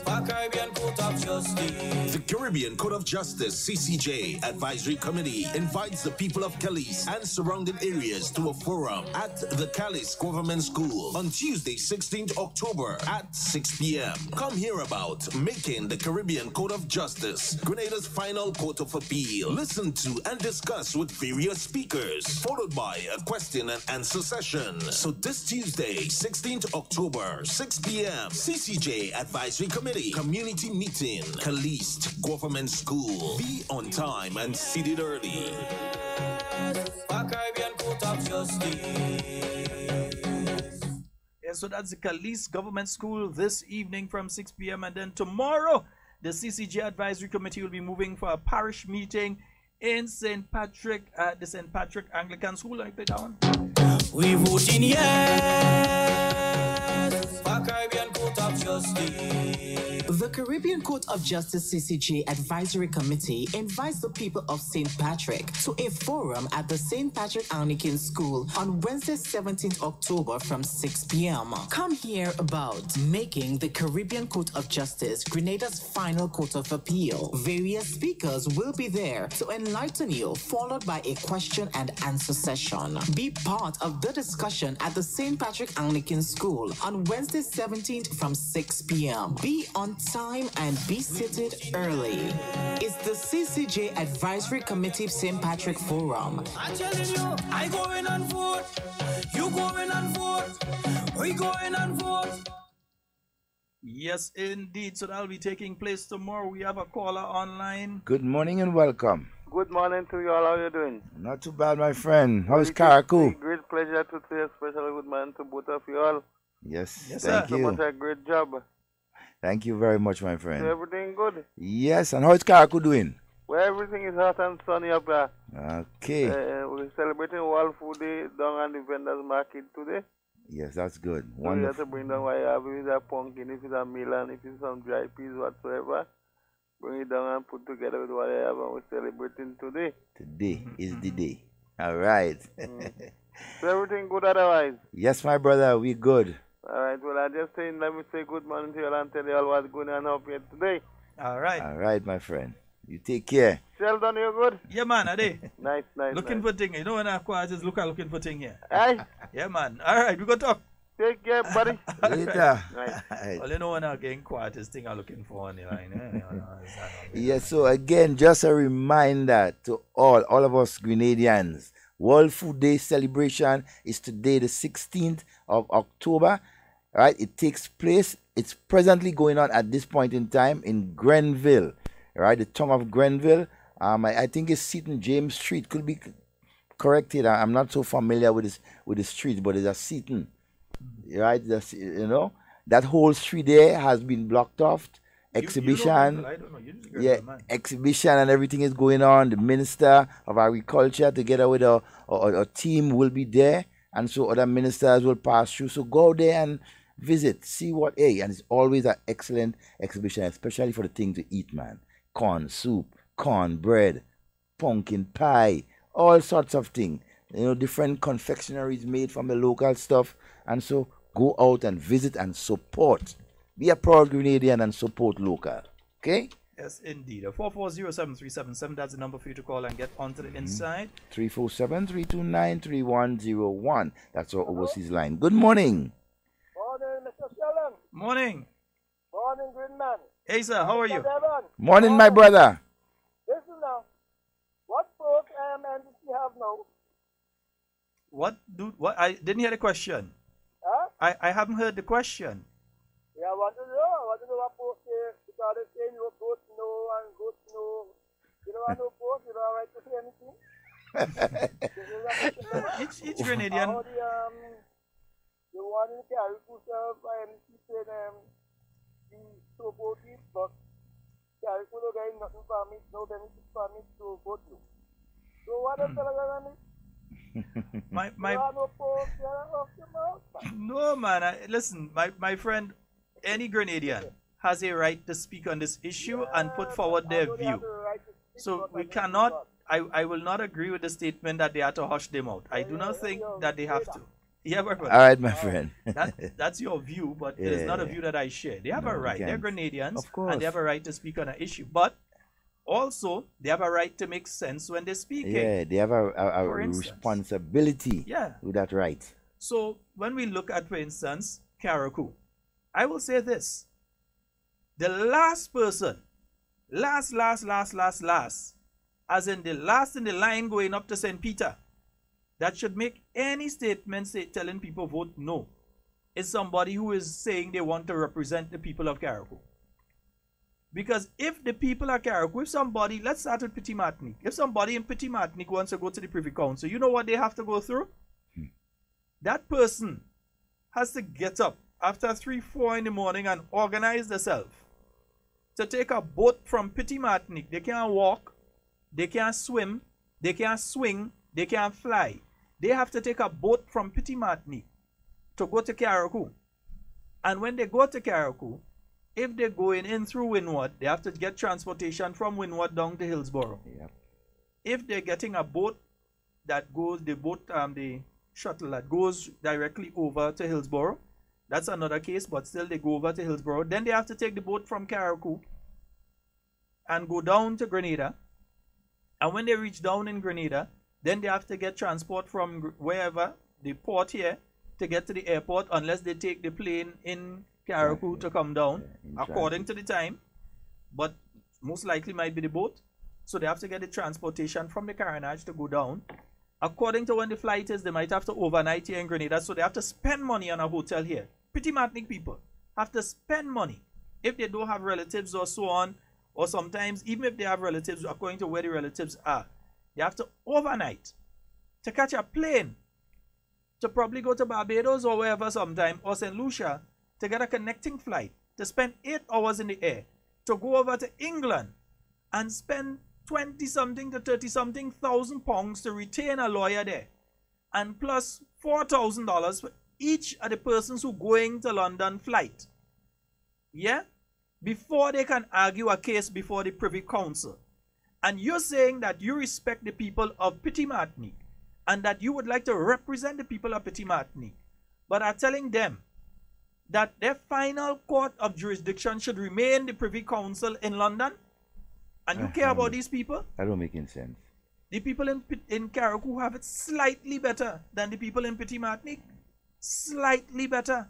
for Caribbean Court of Justice. The Caribbean Court of Justice, CCJ Advisory Committee, invites the people of Calise and surrounding areas to a forum at the Calise Government School on Tuesday, 16th October at 6 p.m. Come hear about making the Caribbean Court of Justice Grenada's final court of appeal. Listen to and discuss with various speakers, followed by a question and answer session. So this Tuesday, 16th October, 6 p.m., CCJ Advisory Committee, Community Meeting, Calise Government School. Be on time and seated early. Caribbean Court of Justice. So that's the Calise Government School this evening from 6 p.m. And then tomorrow, the CCJ Advisory Committee will be moving for a parish meeting in St. Patrick at the St. Patrick Anglican School. Like that one. We voting yes for Caribbean Court of Justice. The Caribbean Court of Justice CCJ Advisory Committee invites the people of St. Patrick to a forum at the St. Patrick Anglican School on Wednesday, 17th October from 6 p.m. Come hear about making the Caribbean Court of Justice Grenada's final court of appeal. Various speakers will be there to enlighten you, followed by a question and answer session. Be part of the discussion at the St. Patrick Anglican School on Wednesday, 17th from 6 p.m. Be on time and be seated early. It's the CCJ Advisory Committee St. Patrick Forum. I'm telling you, I going on vote. You going on vote. We going on vote. Yes, indeed. So that'll be taking place tomorrow. We have a caller online. Good morning and welcome. Good morning to you all. How are you doing? Not too bad, my friend. How is It Karakou? great pleasure to say a special good morning to both of you all. Yes, Yes, thank so you. much a great job. Thank you very much, my So friend. everything good? Yes, and how is Karakou doing? Well, everything is hot and sunny up there. Okay. We're celebrating World Food Day down on the vendors market today. Yes, that's good. So we have Wonderful. to bring down what you have, if it's a pumpkin, if it's a melon, if it's some dry peas, whatsoever. Bring it down and put together with what you have, and we're celebrating today. Today is the day. All right. So everything good otherwise? Yes, my brother, we good. All right, well, I just saying, let me say good morning to you all and tell you all what's going on up here today. All right. All right, my friend. You take care. Sheldon, you good? Yeah, man, are they? Nice. Looking for thing. You know when I quiet just looking for thing here. Aye. Yeah, man. All right, we go talk. Take care, buddy. Later. Right. Well, you know when I'm getting quiet, this thing I'm looking for on the line. Yes, so again, just a reminder to all of us Grenadians. World Food Day celebration is today, the 16th of October. Right? It takes place. It's presently going on at this point in time in Grenville. Right? The town of Grenville. I think it's Seaton James Street. Could be corrected. I'm not so familiar with the street, but it's a Seaton. Right? That whole street there has been blocked off. Exhibition. I don't know. Yeah, exhibition and everything is going on. The Minister of Agriculture together with a team will be there, and so other ministers will pass through. So go there and visit, see what, and it's always an excellent exhibition, especially for the thing to eat, man. Corn soup, corn bread, pumpkin pie, all sorts of things. Different confectionaries made from the local stuff, and so go out and visit and support. Be a proud Grenadian and support local. Okay? Yes, indeed. 440-7377. That's the number for you to call and get onto the inside. 347-329-3101. That's our overseas line. Good morning. Morning, Mr. Sheldon. Morning. Morning, Greenman. Hey, sir. How are you? Morning, my brother. Listen now. What book NDC have now? What? I didn't hear the question. Huh? I haven't heard the question. Yeah, I want to know what book here. Because they say you go to know and go to know. You don't want no book, you don't have right to say anything. Each Grenadian. How the one in Caribou NDC said he so both it, but Caribou no getting nothing for me, no benefit for me to go to. So what else are going on? No, man. Listen, my friend, any Grenadian has a right to speak on this issue and put forward their view. So we cannot, I will not agree with the statement that they have to hush them out. I do not think that they have to. Yeah, all right, my friend. That's your view, but it is not a view that I share. They have a right. They're Grenadians, and they have a right to speak on an issue. But also, they have a right to make sense when they speak. Yeah, they have a responsibility with that right. So when we look at, for instance, Karakou, I will say this. The last person, last, as in the last in the line going up to St. Peter, that should make any statement telling people vote no, is somebody who is saying they want to represent the people of Karakou. Because if the people of Karakou, if somebody, let's start with Petit Martinique, if somebody in Petit Martinique wants to go to the Privy Council, you know what they have to go through? That person has to get up after 3-4 in the morning and organize themselves to take a boat from Petit Martinique. They can't walk, they can't swim, they can't swing, they can't fly. They have to take a boat from Petit Martinique to go to Karakou. And when they go to Karakou, if they're going in through Windward, they have to get transportation from Windward down to Hillsborough. Yep. If they're getting a boat that goes, the shuttle that goes directly over to Hillsborough, that's another case, but still they go over to Hillsborough. Then they have to take the boat from Karakou and go down to Grenada. And when they reach down in Grenada, then they have to get transport from wherever, the port here, to get to the airport, unless they take the plane in Karakou to come down, according to the time. But most likely might be the boat. So they have to get the transportation from the Carenage to go down. According to when the flight is, they might have to overnight here in Grenada. So they have to spend money on a hotel here. Petit Martinique people have to spend money if they don't have relatives or so on, or sometimes even if they have relatives, according to where the relatives are, they have to overnight to catch a plane to probably go to Barbados or wherever sometime, or St. Lucia, to get a connecting flight, to spend 8 hours in the air, to go over to England and spend 20-something to 30-something thousand pounds to retain a lawyer there, and plus $4,000 for each of the persons who going to London flight. Yeah? Before they can argue a case before the Privy Council. And you're saying that you respect the people of Petit Martinique and that you would like to represent the people of Petit Martinique, but are telling them that their final court of jurisdiction should remain the Privy Council in London? And you care about these people? That don't make any sense. The people in Carriacou have it slightly better than the people in Petit Martinique. Slightly better.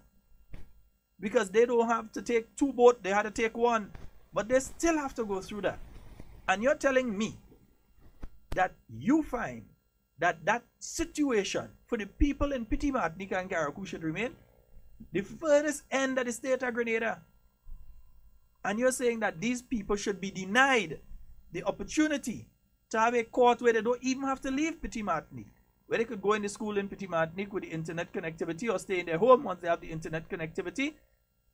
Because they don't have to take 2 boats, they had to take 1. But they still have to go through that. And you're telling me that you find that that situation for the people in Petit Martinique and Carriacou should remain the furthest end of the state of Grenada. And you're saying that these people should be denied the opportunity to have a court where they don't even have to leave Petit Martinique, where they could go in the school in Petit Martinique with the internet connectivity, or stay in their home once they have the internet connectivity,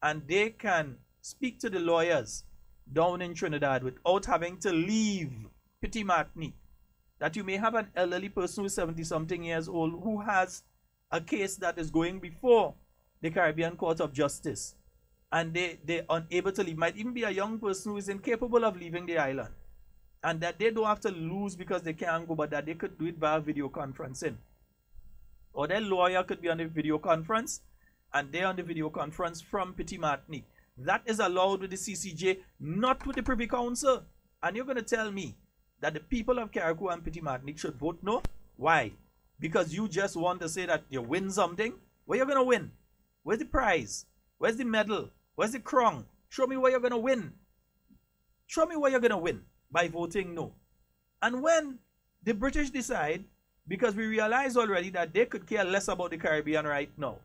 and they can speak to the lawyers down in Trinidad without having to leave Petit Martinique. That you may have an elderly person who's 70-something years old who has a case that is going before the Caribbean Court of Justice, and they're unable to leave. Might even be a young person who is incapable of leaving the island, and that they don't have to lose because they can't go, but that they could do it via video conferencing. Or their lawyer could be on the video conference, and they're on the video conference from Petit Martinique. That is allowed with the CCJ, not with the Privy Council. And you're going to tell me that the people of Carriacou and Petit Martinique should vote no? Why? Because you just want to say that you win something? Where you're going to win? Where's the prize? Where's the medal? Where's the crown? Show me where you're going to win. Show me where you're going to win by voting no. And when the British decide, because we realize already that they could care less about the Caribbean right now,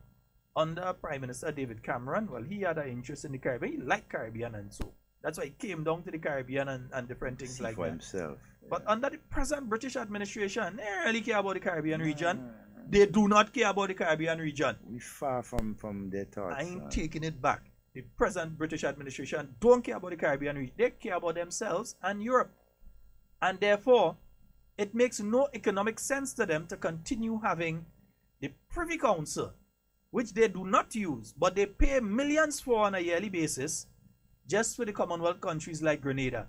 under Prime Minister David Cameron, well, he had an interest in the Caribbean. He liked Caribbean, and so that's why he came down to the Caribbean and different things like for that. himself. But under the present British administration, they don't really care about the Caribbean region. They do not care about the Caribbean region. We're far from their thoughts. I'm taking it back. The present British administration don't care about the Caribbean region. They care about themselves and Europe. And therefore, it makes no economic sense to them to continue having the Privy Council, which they do not use, but they pay millions for on a yearly basis, just for the Commonwealth countries like Grenada.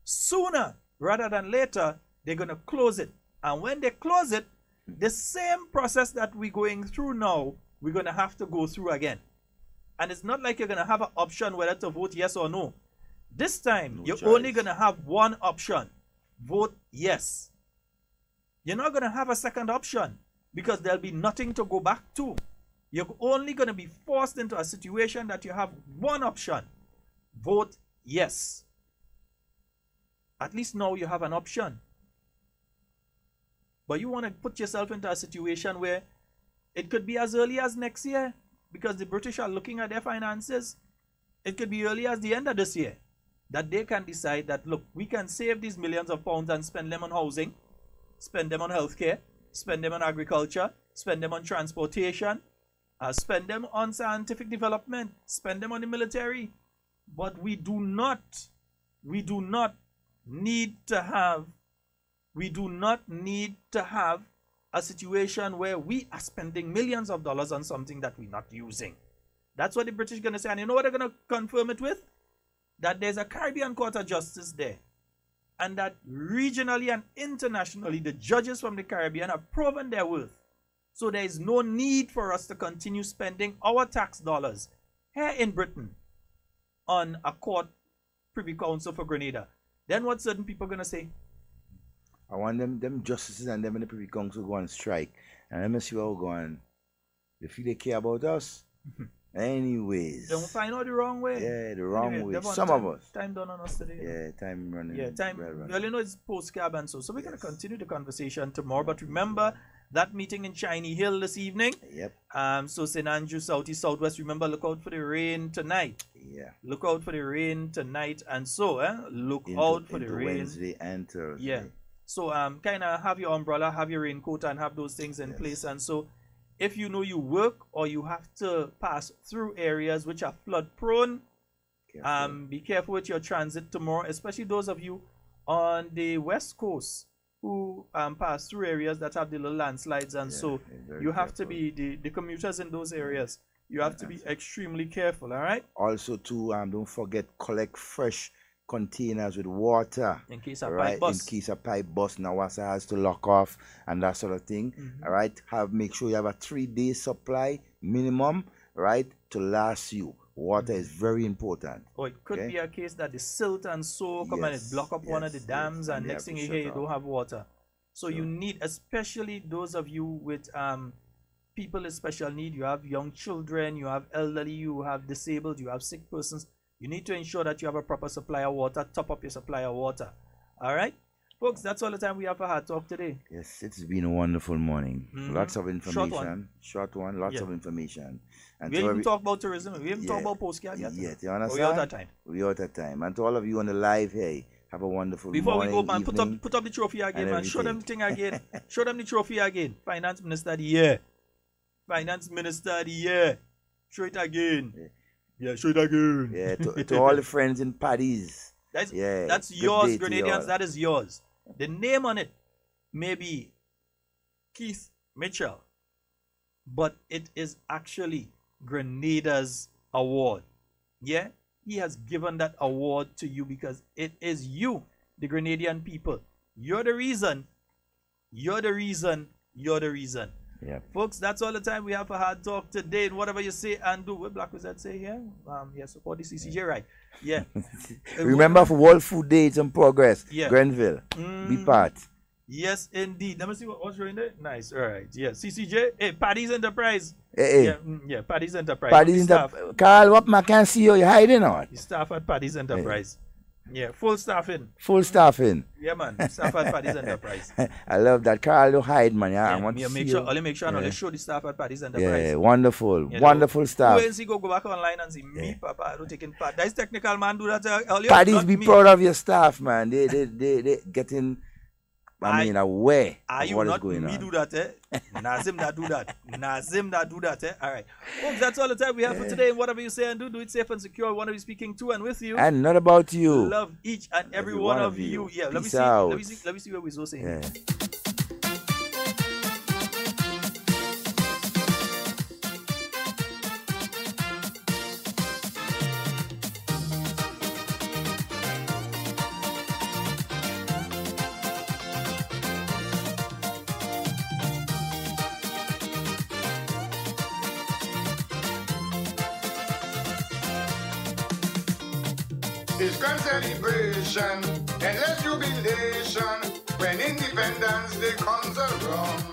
Sooner rather than later, they're going to close it. And when they close it, the same process that we're going through now, we're going to have to go through again. And it's not like you're going to have an option whether to vote yes or no. This time, you're only going to have one option. Vote yes. You're not going to have a second option because there'll be nothing to go back to. You're only going to be forced into a situation that you have one option. Vote yes. At least now you have an option. But you want to put yourself into a situation where it could be as early as next year because the British are looking at their finances. It could be early as the end of this year that they can decide that, look, we can save these millions of pounds and spend them on housing, spend them on healthcare, spend them on agriculture, spend them on transportation, spend them on scientific development, spend them on the military. But we do not need to have a situation where we are spending millions of dollars on something that we're not using. That's what the British are going to say. And you know what they're going to confirm it with? That there's a Caribbean Court of Justice there. And that regionally and internationally, the judges from the Caribbean have proven their worth. So there is no need for us to continue spending our tax dollars here in Britain on a court Privy Council for Grenada. Then what certain people are going to say? I want them justices and them in the Privy Council go on strike. And let me see what we're going. They feel they care about us. Anyways. Don't find out the wrong way. Yeah, the wrong way. Some time, of us. Time done on us today. Yeah, time running. Yeah, time. Well, you know, it's post-cab and so we're going to continue the conversation tomorrow. But remember that meeting in Shiny Hill this evening. Yep. So St. Andrew, Southeast, Southwest. Remember, look out for the rain tonight. Yeah. Look out for the rain tonight, and so look out for the rain. Wednesday and Thursday. Yeah. So kind of have your umbrella, have your raincoat, and have those things in place. And so, if you know you work or you have to pass through areas which are flood prone, be careful with your transit tomorrow, especially those of you on the west coast who pass through areas that have the little landslides, and so you have to be the commuters in those areas. You have to be extremely careful. All right. Also, too, don't forget collect fresh containers with water in case a pipe bust. In case a pipe bust, Nawasa has to lock off and that sort of thing. All right. Make sure you have a 3-day supply minimum, right, to last you. Water is very important. Or it could be a case that the silt and so come and it block up one of the dams, and next thing you hear, you don't have water. So you need, especially those of you with people with special need, you have young children, you have elderly, you have disabled, you have sick persons, you need to ensure that you have a proper supply of water. Top up your supply of water. All right, folks, that's all the time we have for Hard Talk today. Yes, it's been a wonderful morning. Lots of information. Short one. Lots of information. And we haven't talked about tourism. We haven't talked about postcard yet. Yeah, you understand? We're out of time. We're out of time. And to all of you on the live, hey, have a wonderful morning. Before we go, man, evening, put up the trophy again, man. Show them the thing again. Show them the trophy again. Finance Minister of the Year. Finance Minister of the Year. Show it again. Yeah, show it again. Yeah, to all the friends in Paddy's. That's yours, Grenadians. That is yours. The name on it may be Keith Mitchell, but it is actually Grenada's award. Yeah, he has given that award to you because it is you, the Grenadian people. You're the reason. You're the reason. You're the reason. Yeah, folks, that's all the time we have for Hard Talk today. And whatever you say and do, what Black was that say here? Yeah, support the CCJ, right? Yeah. Remember, for World Food Day, it's in progress. Yeah. Grenville, be part. Yes, indeed. Let me see what's right there. Nice. All right. Yeah. CCJ. Hey, Paddy's Enterprise. Hey. Yeah, Paddy's Enterprise. Paddy's Enterprise. Carl, what man can see you hiding on? The staff at Paddy's Enterprise. Yeah, full staffing. Full staffing. Yeah, man. Staff at Paddy's Enterprise. I love that. Carl, you hide, man. Yeah, I want to make see sure. you. Only make sure and show the staff at Paddy's Enterprise. Yeah, wonderful. Wonderful staff. Who else go back online and see me, Papa, I don't taking part. That's technical man do that earlier. Paddy's be proud of your staff, man. They getting, I mean, aware of what is going on. Me do that, eh? Nazim that do that. Nazim that do that, eh? All right. Folks, that's all the time we have for today. And whatever you say and do it safe and secure. We want to be speaking to and with you. And not about you. Love each and every one of you. Yeah, let me see where we're so saying. Yeah. It's grand celebration, endless jubilation, when independence day comes around.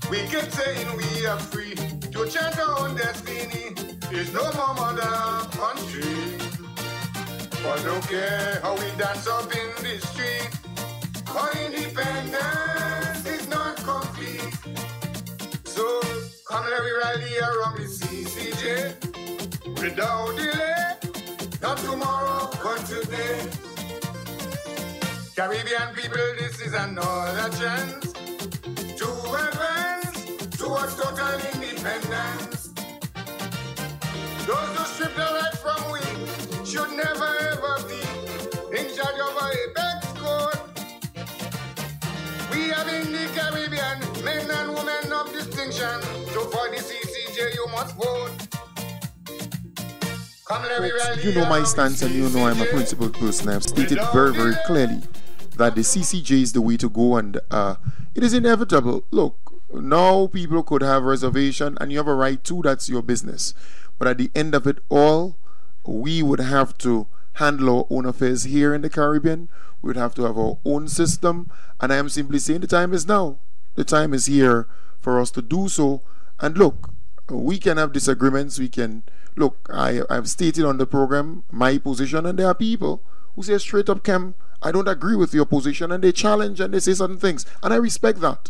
We keep saying we are free to chant our own destiny. There's no more mother country. But don't care how we dance up in the street, our independence is not complete. So come let me rally around the CCJ without delay. Not tomorrow, but today. Caribbean people, this is another chance to advance towards total independence. Those who strip the life from we should never ever be in charge of our apex code. We have in the Caribbean men and women of distinction. So for the CCJ, you must vote. Folks, you know my stance and you know I'm a principled person. I have stated very, very clearly that the CCJ is the way to go, and it is inevitable. Look, now people could have reservation and you have a right to, that's your business. But at the end of it all, we would have to handle our own affairs here in the Caribbean. We would have to have our own system, and I am simply saying the time is now. The time is here for us to do so. And look, we can have disagreements, we can look, I've stated on the program my position, and there are people who say straight up, Kem, I don't agree with your position, and they challenge and they say certain things, and I respect that.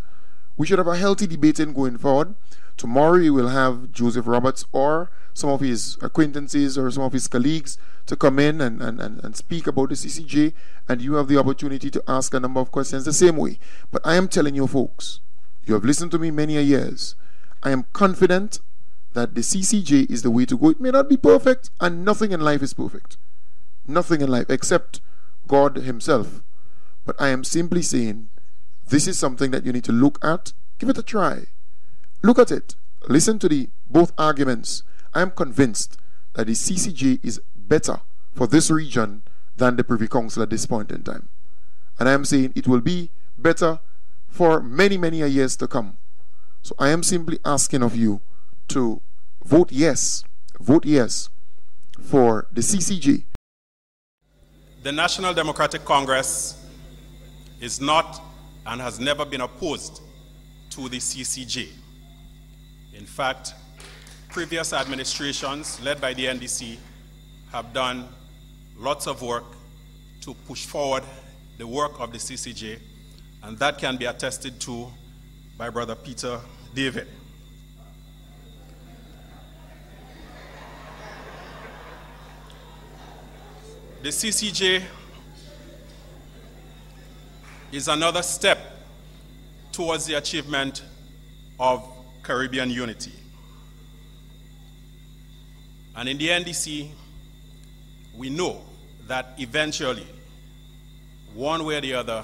We should have a healthy debating going forward. Tomorrow we will have Joseph Roberts or some of his acquaintances or some of his colleagues to come in and speak about the CCJ, and you have the opportunity to ask a number of questions the same way. But I am telling you folks, you have listened to me many a years. I am confident that the CCJ is the way to go. It may not be perfect, and nothing in life is perfect. Nothing in life except God himself. But I am simply saying this is something that you need to look at. Give it a try. Look at it. Listen to the both arguments. I am convinced that the CCJ is better for this region than the Privy Council at this point in time. And I am saying it will be better for many, many years to come. So I am simply asking of you to vote yes for the CCJ. The National Democratic Congress is not and has never been opposed to the CCJ. In fact, previous administrations led by the NDC have done lots of work to push forward the work of the CCJ, and that can be attested to by Brother Peter David. The CCJ is another step towards the achievement of Caribbean unity. And in the NDC, we know that eventually, one way or the other,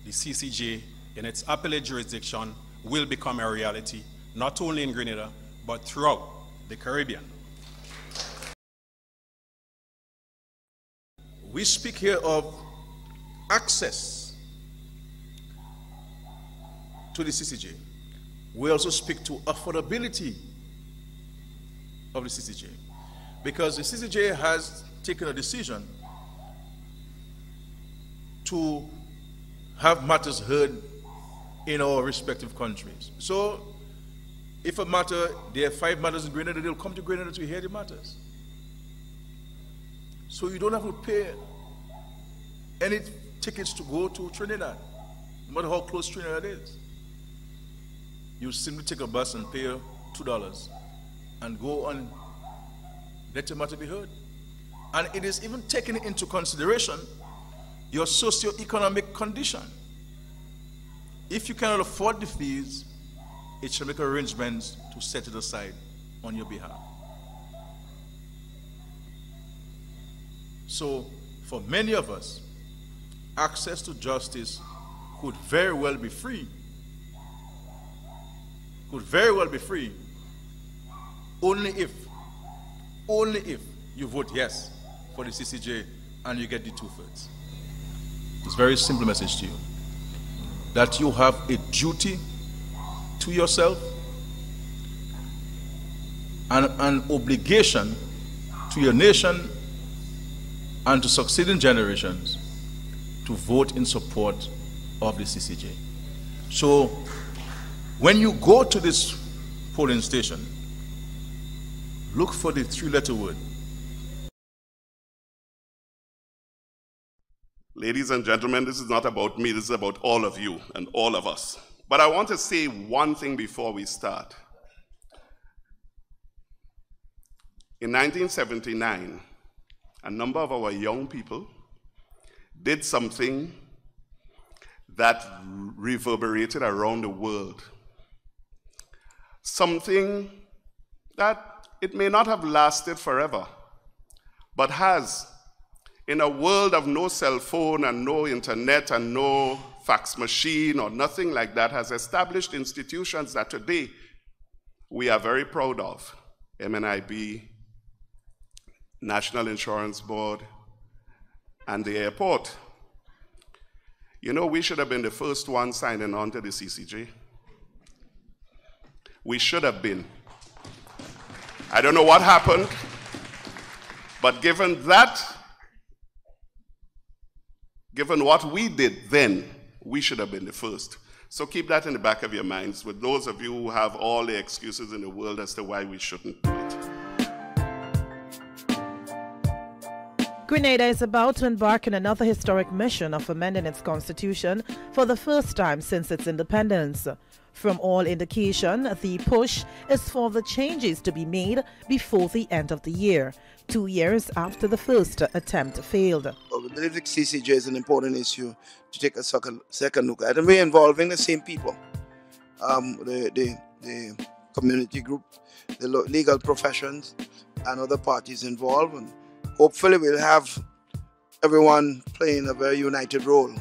the CCJ in its appellate jurisdiction will become a reality, not only in Grenada, but throughout the Caribbean. We speak here of access to the CCJ. We also speak to affordability of the CCJ, because the CCJ has taken a decision to have matters heard in our respective countries. So if a matter, there are 5 matters in Grenada, they'll come to Grenada to hear the matters. So you don't have to pay any tickets to go to Trinidad, no matter how close Trinidad is. You simply take a bus and pay $2 and go and let your matter be heard. And it is even taking into consideration your socio-economic condition. If you cannot afford the fees, it shall make arrangements to set it aside on your behalf. So, for many of us, access to justice could very well be free. Could very well be free, only if you vote yes for the CCJ and you get the 2/3. It's a very simple message to you, that you have a duty to yourself and an obligation to your nation and to succeeding generations to vote in support of the CCJ. So when you go to this polling station, look for the 3-letter word. Ladies and gentlemen, this is not about me, this is about all of you and all of us. But I want to say one thing before we start. In 1979, a number of our young people did something that reverberated around the world. Something that it may not have lasted forever, but has, in a world of no cell phone and no internet and no fax machine or nothing like that, has established institutions that today we are very proud of. MNIB, National Insurance Board, and the airport. You know, we should have been the first one signing on to the CCJ. We should have been. I don't know what happened, but given what we did then, we should have been the first. So keep that in the back of your minds with those of you who have all the excuses in the world as to why we shouldn't do it. Grenada is about to embark on another historic mission of amending its constitution for the first time since its independence. From all indication, the push is for the changes to be made before the end of the year, 2 years after the first attempt failed. We believe the CCJ is an important issue to take a second look at, and we're involving the same people, the community group, the legal professions, and other parties involved, and hopefully we'll have everyone playing a very united role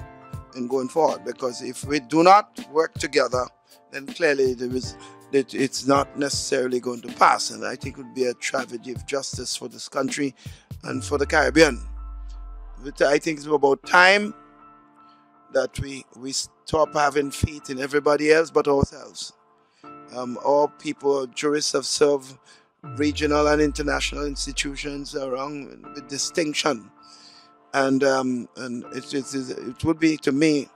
in going forward, because if we do not work together, then clearly it's not necessarily going to pass, and I think it would be a tragedy of justice for this country and for the Caribbean. But I think it's about time that we stop having faith in everybody else but ourselves. All people, jurists have served regional and international institutions around with distinction, and it would be, to me,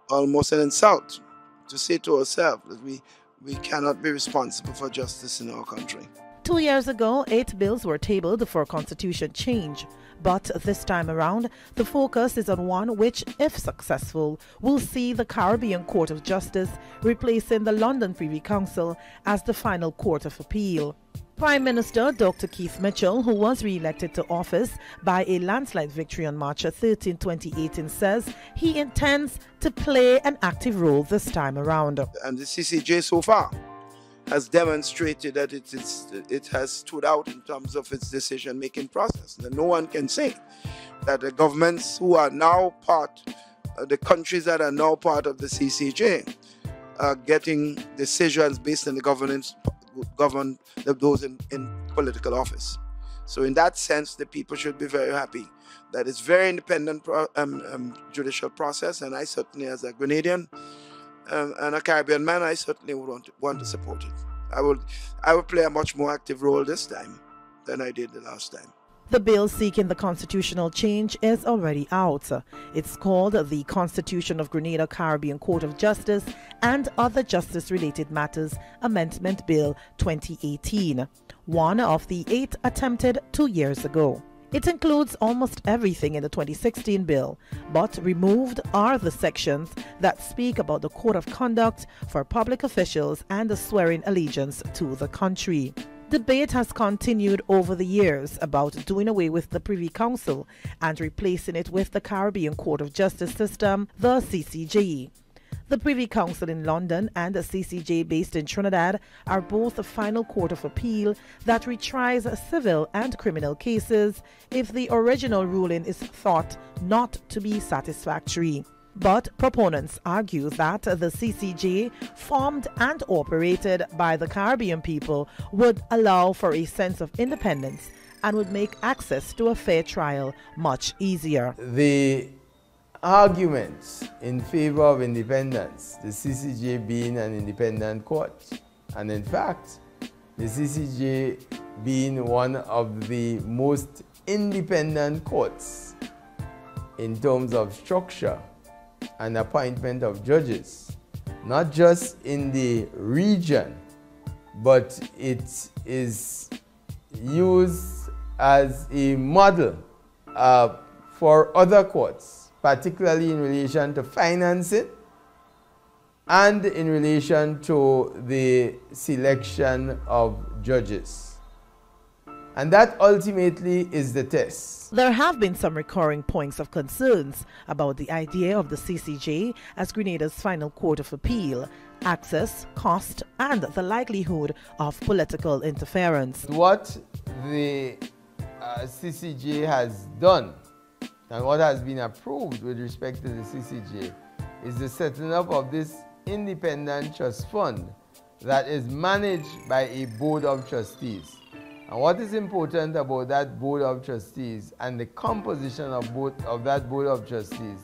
almost an insult to say to ourselves that we cannot be responsible for justice in our country. 2 years ago, 8 bills were tabled for constitution change. But this time around, the focus is on one which, if successful, will see the Caribbean Court of Justice replacing the London Privy Council as the final court of appeal. Prime Minister Dr. Keith Mitchell, who was re-elected to office by a landslide victory on March 13, 2018, says he intends to play an active role this time around. And the CCJ so far has demonstrated that it has stood out in terms of its decision-making process. And no one can say that the governments who are now the countries that are now part of the CCJ are getting decisions based on the govern those in political office. So in that sense, the people should be very happy that it's very independent judicial process, and I certainly, as a Grenadian and a Caribbean man, I certainly would want to support it. I will play a much more active role this time than I did the last time. The bill seeking the constitutional change is already out. It's called the Constitution of Grenada Caribbean Court of Justice and Other Justice-Related Matters Amendment Bill 2018, one of the 8 attempted 2 years ago. It includes almost everything in the 2016 bill, but removed are the sections that speak about the code of conduct for public officials and the swearing allegiance to the country. Debate has continued over the years about doing away with the Privy Council and replacing it with the Caribbean Court of Justice system, the CCJ. The Privy Council in London and the CCJ based in Trinidad are both a final court of appeal that retries civil and criminal cases if the original ruling is thought not to be satisfactory. But proponents argue that the CCJ, formed and operated by the Caribbean people, would allow for a sense of independence and would make access to a fair trial much easier. The arguments in favor of independence, the CCJ being an independent court, and in fact, the CCJ being one of the most independent courts in terms of structure and appointment of judges, not just in the region, but it is used as a model for other courts, particularly in relation to financing and in relation to the selection of judges. And that ultimately is the test. There have been some recurring points of concerns about the idea of the CCJ as Grenada's final court of appeal, access, cost, and the likelihood of political interference. What the CCJ has done and what has been approved with respect to the CCJ is the setting up of this independent trust fund that is managed by a board of trustees. And what is important about that board of trustees and the composition of that board of trustees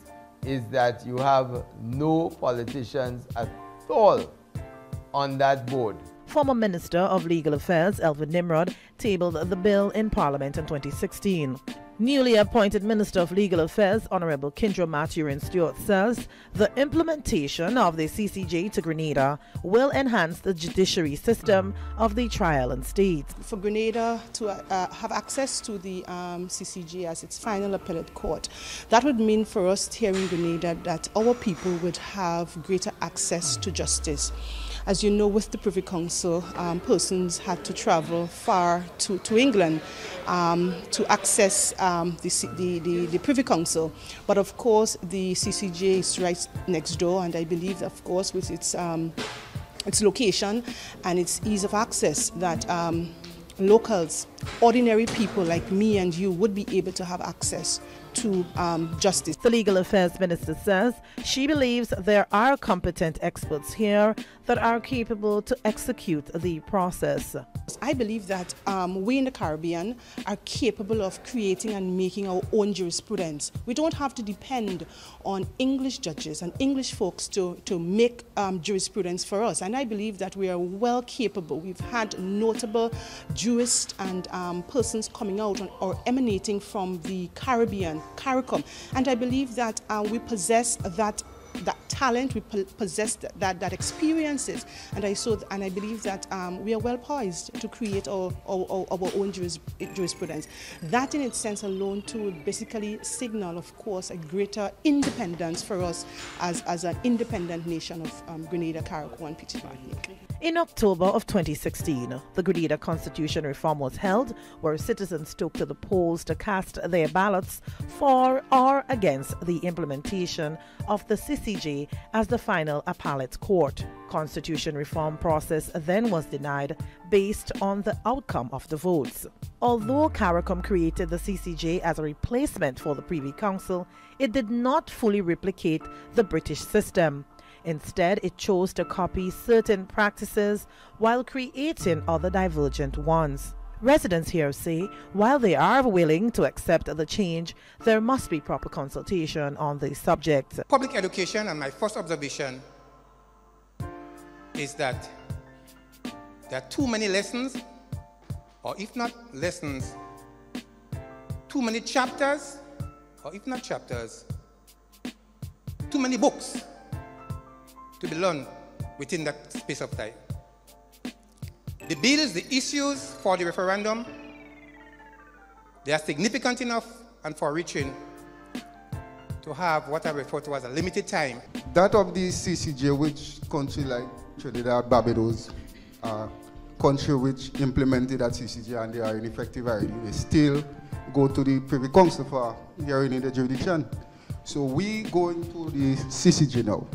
is that you have no politicians at all on that board. Former Minister of Legal Affairs Elvin Nimrod tabled the bill in Parliament in 2016. Newly appointed Minister of Legal Affairs Honorable Kindra Mathurin-Stewart says the implementation of the CCJ to Grenada will enhance the judiciary system of the trial and state. For Grenada to have access to the CCJ as its final appellate court, that would mean for us here in Grenada that our people would have greater access to justice. As you know, with the Privy Council, persons had to travel far to England to access the Privy Council. But of course, the CCJ is right next door, and I believe, of course, with its location and its ease of access, that locals, ordinary people like me and you, would be able to have access to justice. The Legal Affairs Minister says she believes there are competent experts here that are capable to execute the process. I believe that we in the Caribbean are capable of creating and making our own jurisprudence. We don't have to depend on English judges and English folks to make jurisprudence for us. And I believe that we are well capable. We've had notable jurists and persons coming out or emanating from the Caribbean, CARICOM. And I believe that we possess that talent, we possess that experiences, and I believe that we are well poised to create our own jurisprudence. That in its sense alone too would basically signal, of course, a greater independence for us as an independent nation of Grenada, Carriacou and Petit Martinique. In October of 2016, the Grenada Constitution reform was held, where citizens took to the polls to cast their ballots for or against the implementation of the CCJ as the final appellate court. Constitution reform process then was denied based on the outcome of the votes. Although CARICOM created the CCJ as a replacement for the Privy Council, it did not fully replicate the British system. Instead, it chose to copy certain practices while creating other divergent ones. Residents here say while they are willing to accept the change, there must be proper consultation on the subject. Public education, and my first observation is that there are too many lessons, or if not lessons, too many chapters, or if not chapters, too many books to be learned within that space of time. The bills, the issues for the referendum, they are significant enough and far-reaching to have what I refer to as a limited time. That of the CCJ, which country like Trinidad, Barbados, country which implemented that CCJ and they are ineffective already, they still go to the Privy Council for hearing in the jurisdiction. So we go into the CCJ now.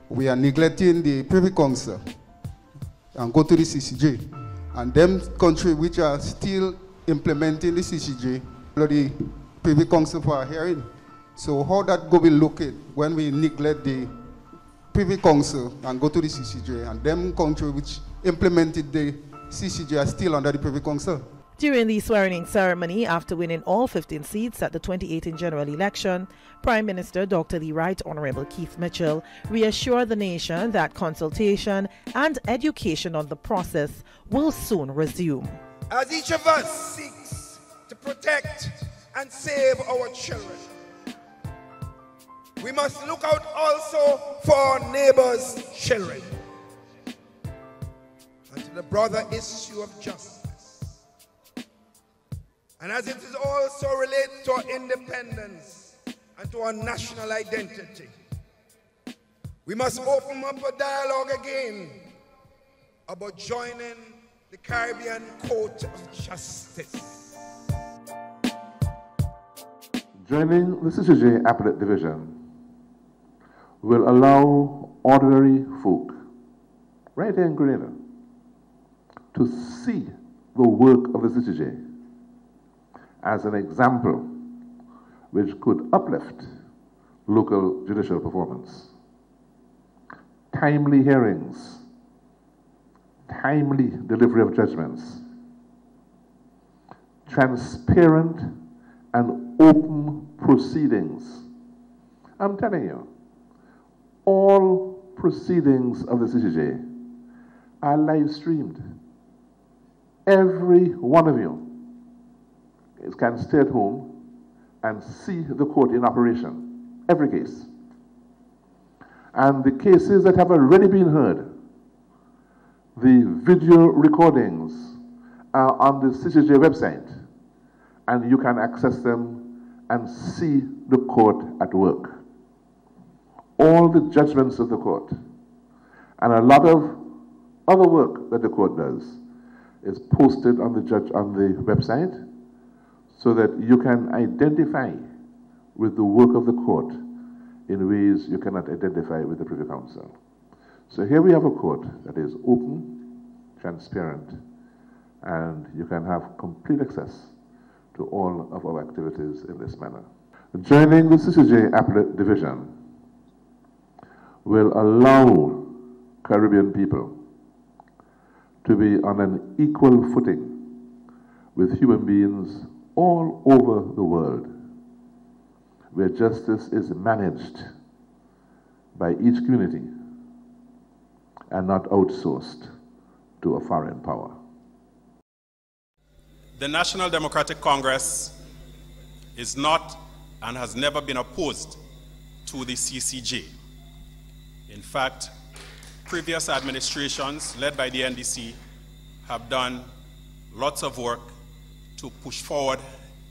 We are neglecting the Privy Council and go to the CCJ. And them countries which are still implementing the CCJ, the Privy Council for a hearing. So how that go be looked when we neglect the Privy Council and go to the CCJ, and them countries which implemented the CCJ are still under the Privy Council. During the swearing-in ceremony, after winning all 15 seats at the 2018 general election, Prime Minister Dr. the Right Honorable Keith Mitchell reassured the nation that consultation and education on the process will soon resume. As each of us seeks to protect and save our children, we must look out also for our neighbors' children and to the broader issue of justice. And as it is also related to our independence and to our national identity, we must open up a dialogue again about joining the Caribbean Court of Justice. Joining the CCJ Appellate Division will allow ordinary folk right here in Grenada to see the work of the CCJ as an example which could uplift local judicial performance. Timely hearings, timely delivery of judgments, transparent and open proceedings. I'm telling you, all proceedings of the CCJ are live streamed. Every one of you can stay at home and see the court in operation, every case. And the cases that have already been heard, the video recordings are on the CCJ website, and you can access them and see the court at work. All the judgments of the court, and a lot of other work that the court does is posted on the website so that you can identify with the work of the court in ways you cannot identify with the Privy Council. So here we have a court that is open, transparent, and you can have complete access to all of our activities in this manner. Joining the CCJ Appellate Division will allow Caribbean people to be on an equal footing with human beings all over the world, where justice is managed by each community and not outsourced to a foreign power. The National Democratic Congress is not and has never been opposed to the CCJ. In fact, previous administrations led by the NDC have done lots of work to push forward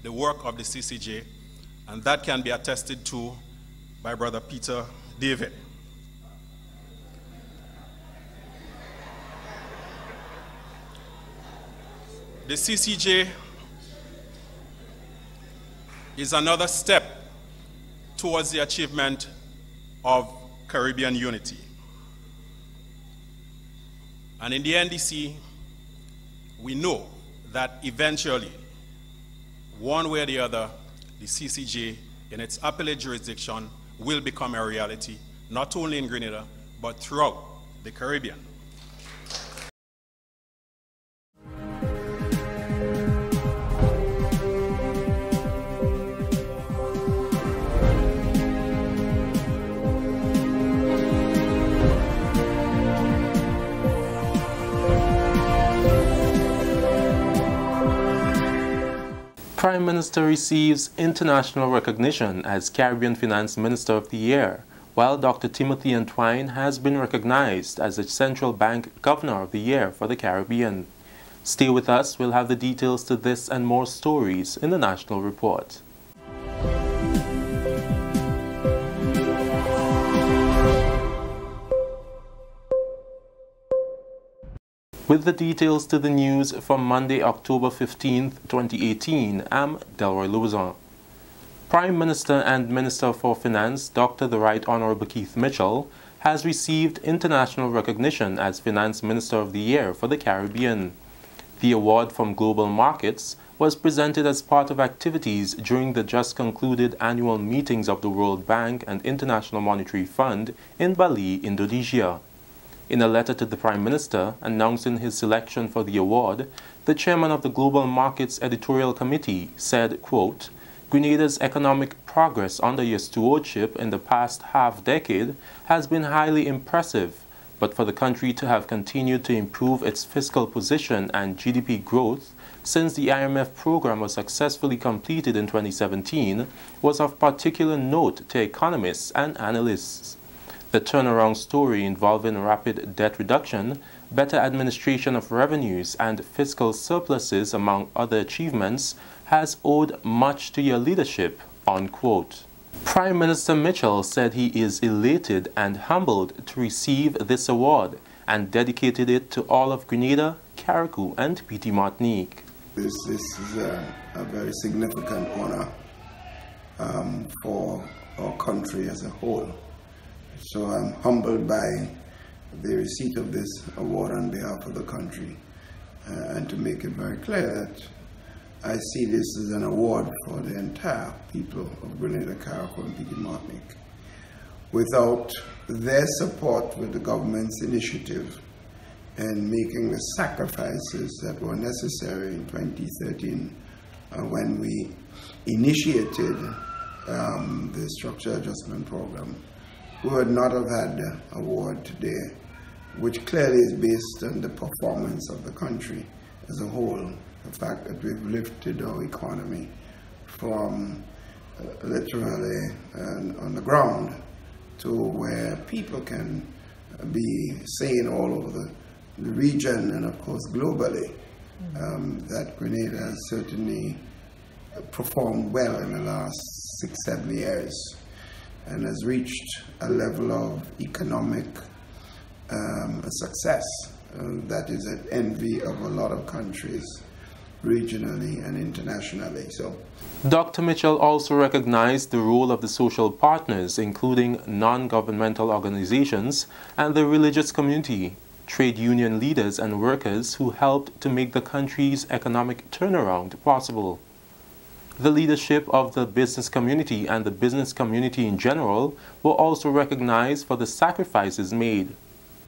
the work of the CCJ, and that can be attested to by Brother Peter David. The CCJ is another step towards the achievement of Caribbean unity. And in the NDC, we know that eventually, one way or the other, the CCJ in its appellate jurisdiction will become a reality, not only in Grenada, but throughout the Caribbean. Prime Minister receives international recognition as Caribbean Finance Minister of the Year, while Dr. Timothy Entwine has been recognized as the Central Bank Governor of the Year for the Caribbean. Stay with us, we'll have the details to this and more stories in the National Report. With the details to the news from Monday, October 15th, 2018, I'm Delroy Louison. Prime Minister and Minister for Finance, Dr. the Right Honorable Keith Mitchell, has received international recognition as Finance Minister of the Year for the Caribbean. The award from Global Markets was presented as part of activities during the just concluded annual meetings of the World Bank and International Monetary Fund in Bali, Indonesia. In a letter to the Prime Minister announcing his selection for the award, the chairman of the Global Markets Editorial Committee said, quote, "Grenada's economic progress under your stewardship in the past half-decade has been highly impressive, but for the country to have continued to improve its fiscal position and GDP growth since the IMF program was successfully completed in 2017 was of particular note to economists and analysts. The turnaround story involving rapid debt reduction, better administration of revenues, and fiscal surpluses, among other achievements, has owed much to your leadership," unquote. Prime Minister Mitchell said he is elated and humbled to receive this award and dedicated it to all of Grenada, Carriacou, and Petite Martinique. This is a very significant honor for our country as a whole. So I'm humbled by the receipt of this award on behalf of the country, and to make it very clear that I see this as an award for the entire people of Grenada, Carriacou, and Petite Martinique. Without their support with the government's initiative and making the sacrifices that were necessary in 2013 when we initiated the Structural Adjustment Program, we would not have had the award today, which clearly is based on the performance of the country as a whole. The fact that we've lifted our economy from literally on the ground to where people can be seen all over the region and of course globally, that Grenada has certainly performed well in the last 6-7 years and has reached a level of economic success that is an envy of a lot of countries regionally and internationally. So, Dr. Mitchell also recognized the role of the social partners, including non-governmental organizations and the religious community, trade union leaders and workers who helped to make the country's economic turnaround possible. The leadership of the business community and the business community in general were also recognized for the sacrifices made.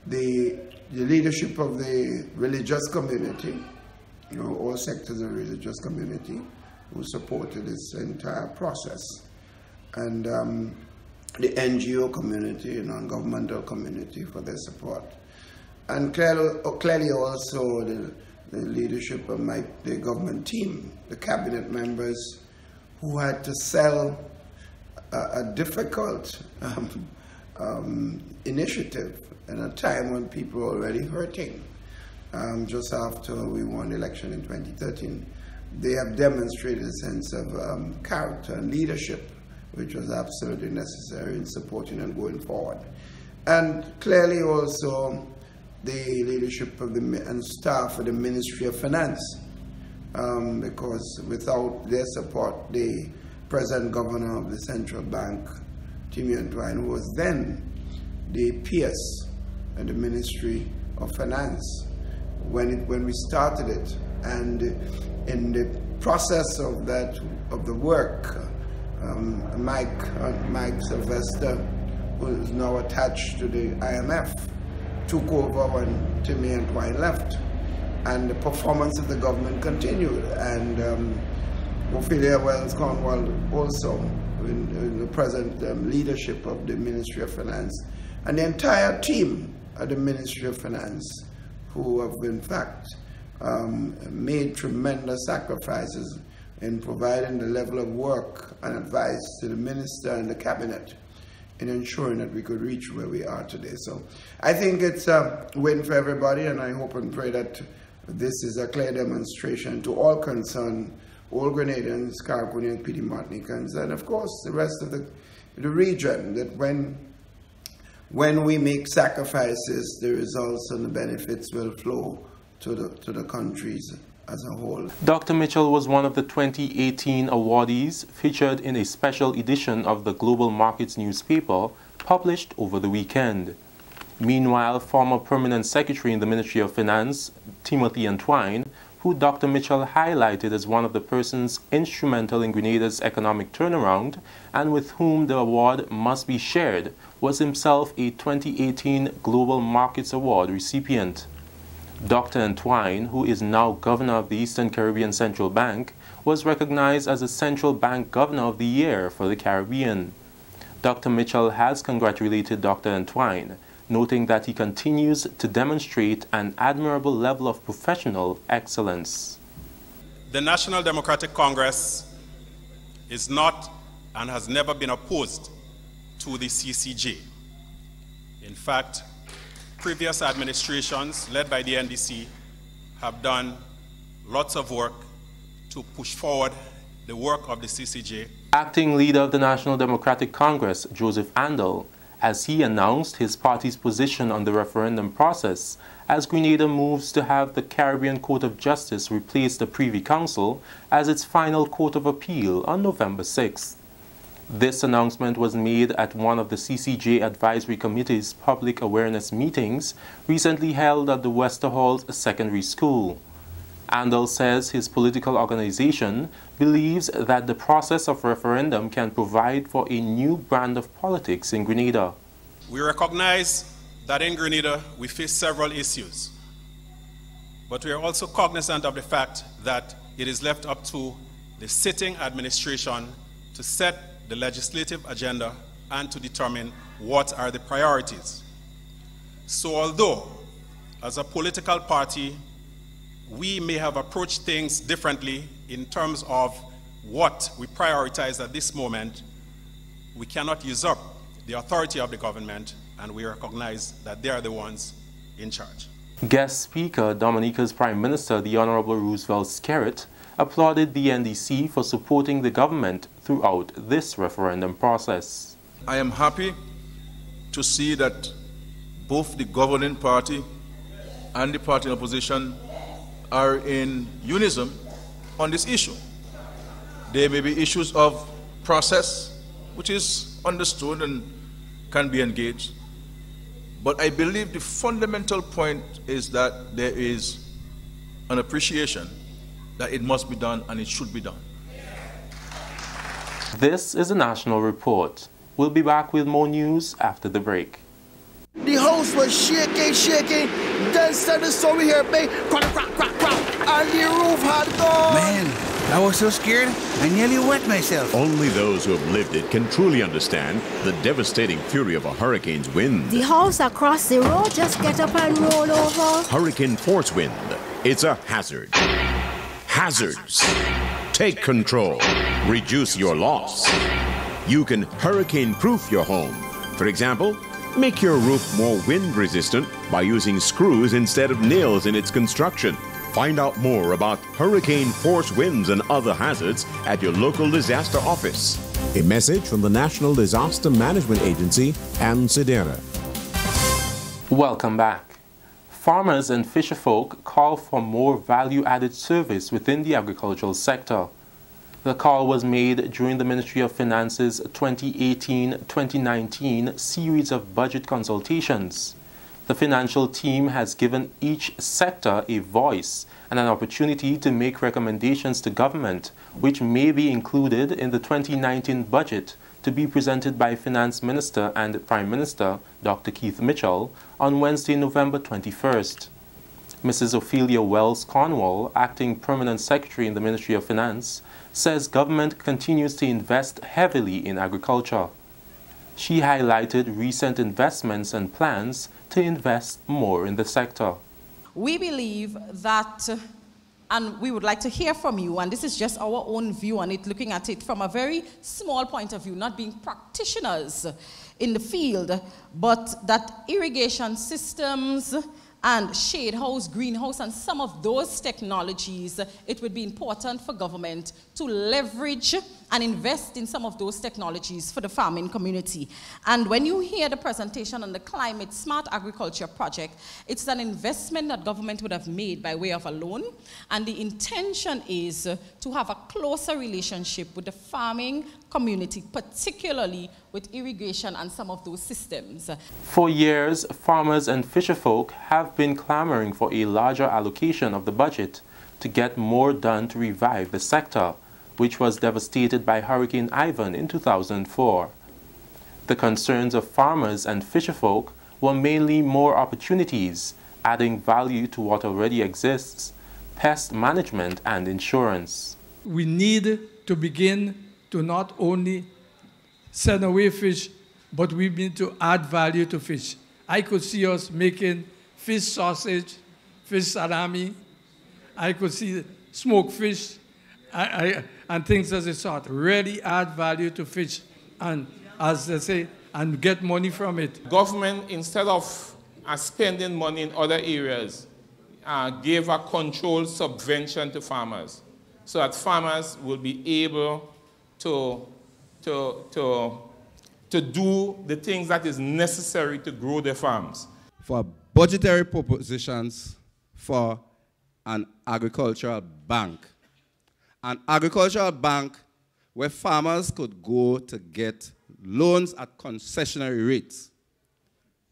The leadership of the religious community, all sectors of the religious community, who supported this entire process, and the NGO community, non-governmental community, for their support, and clearly also the leadership of the government team, the cabinet members, who had to sell a difficult initiative in a time when people were already hurting. Just after we won the election in 2013, they have demonstrated a sense of character and leadership, which was absolutely necessary in supporting and going forward. And clearly also the leadership of and staff of the Ministry of Finance, because without their support, the present governor of the central bank, Timmy Antwine, who was then the PS at the Ministry of Finance when we started it, and in the process of the work, Mike Sylvester, who is now attached to the IMF, took over when Timmy Antwine left, and the performance of the government continued. And Ophelia Wells Cornwall also, in the present leadership of the Ministry of Finance, and the entire team at the Ministry of Finance, who have in fact made tremendous sacrifices in providing the level of work and advice to the minister and the cabinet in ensuring that we could reach where we are today. So I think it's a win for everybody, and I hope and pray that this is a clear demonstration to all concerned, all Grenadians, Caribbean, Petite Martinicans, and of course the rest of the region, that when we make sacrifices, the results and the benefits will flow to the countries as a whole. Dr. Mitchell was one of the 2018 awardees featured in a special edition of the Global Markets newspaper published over the weekend. Meanwhile, former Permanent Secretary in the Ministry of Finance, Timothy Antwine, who Dr. Mitchell highlighted as one of the persons instrumental in Grenada's economic turnaround and with whom the award must be shared, was himself a 2018 Global Markets Award recipient. Dr. Antwine, who is now Governor of the Eastern Caribbean Central Bank, was recognized as the Central Bank Governor of the Year for the Caribbean. Dr. Mitchell has congratulated Dr. Antwine, noting that he continues to demonstrate an admirable level of professional excellence. The National Democratic Congress is not and has never been opposed to the CCJ. In fact, previous administrations led by the NDC have done lots of work to push forward the work of the CCJ. Acting leader of the National Democratic Congress, Joseph Andel, as he announced his party's position on the referendum process as Grenada moves to have the Caribbean Court of Justice replace the Privy Council as its final court of appeal on November 6th. This announcement was made at one of the CCJ Advisory Committee's public awareness meetings recently held at the Westerhall Secondary School. Andel says his political organization believes that the process of referendum can provide for a new brand of politics in Grenada. We recognize that in Grenada we face several issues, but we are also cognizant of the fact that it is left up to the sitting administration to set the legislative agenda and to determine what are the priorities. So although as a political party we may have approached things differently in terms of what we prioritize at this moment, we cannot usurp the authority of the government, and we recognize that they are the ones in charge. Guest speaker, Dominica's Prime Minister, the Honorable Roosevelt Skerrit, applauded the NDC for supporting the government throughout this referendum process. I am happy to see that both the governing party and the party in opposition are in unison on this issue. There may be issues of process, which is understood and can be engaged. But I believe the fundamental point is that there is an appreciation that it must be done and it should be done. This is a national report. We'll be back with more news after the break. The house was shaking. Then started the story here, bang, crack, and the roof had gone. Man, I was so scared, I nearly wet myself. Only those who have lived it can truly understand the devastating fury of a hurricane's wind. The house across the road just get up and roll over. Hurricane force wind. It's a hazard. Hazards. Take control. Reduce your loss. You can hurricane-proof your home. For example, make your roof more wind-resistant by using screws instead of nails in its construction. Find out more about hurricane force winds and other hazards at your local disaster office. A message from the National Disaster Management Agency and SEDERA. Welcome back. Farmers and fisherfolk call for more value-added service within the agricultural sector. The call was made during the Ministry of Finance's 2018-2019 series of budget consultations. The financial team has given each sector a voice and an opportunity to make recommendations to government, which may be included in the 2019 budget to be presented by Finance Minister and Prime Minister Dr. Keith Mitchell on Wednesday, November 21st. Mrs. Ophelia Wells Cornwall, Acting Permanent Secretary in the Ministry of Finance, says government continues to invest heavily in agriculture. She highlighted recent investments and plans to invest more in the sector. We believe that, and we would like to hear from you, and this is just our own view on it, looking at it from a very small point of view, not being practitioners in the field, but that irrigation systems and shade house, greenhouse, and some of those technologies, it would be important for government to leverage and invest in some of those technologies for the farming community. And when you hear the presentation on the Climate Smart Agriculture Project, it's an investment that government would have made by way of a loan, and the intention is to have a closer relationship with the farming community, particularly with irrigation and some of those systems. For years, farmers and fisherfolk have been clamoring for a larger allocation of the budget to get more done to revive the sector, which was devastated by Hurricane Ivan in 2004. The concerns of farmers and fisherfolk were mainly more opportunities, adding value to what already exists, pest management and insurance. We need to begin to not only send away fish, but we need to add value to fish. I could see us making fish sausage, fish salami. I could see smoked fish and things as a sort. Really add value to fish and, as they say, and get money from it. Government, instead of spending money in other areas, gave a controlled subvention to farmers so that farmers will be able to do the things that is necessary to grow their farms. For budgetary propositions for an agricultural bank. An agricultural bank where farmers could go to get loans at concessionary rates.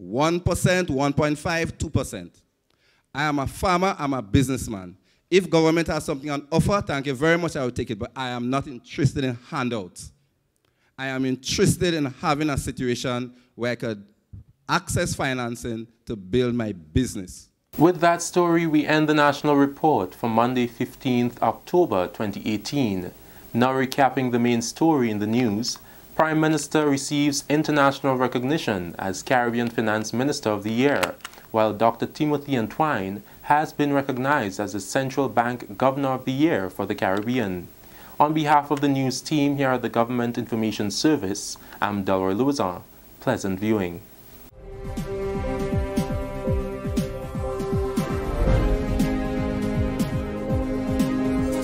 1%, 1.5%, 2%. I am a farmer, I'm a businessman. If government has something on offer, thank you very much, I will take it, but I am not interested in handouts. I am interested in having a situation where I could access financing to build my business. With that story, we end the National Report for Monday, 15th October 2018. Now recapping the main story in the news, Prime Minister receives international recognition as Caribbean Finance Minister of the Year, while Dr. Timothy Antwine has been recognized as the Central Bank Governor of the Year for the Caribbean. On behalf of the news team here at the Government Information Service, I'm Delroy Louison. Pleasant viewing.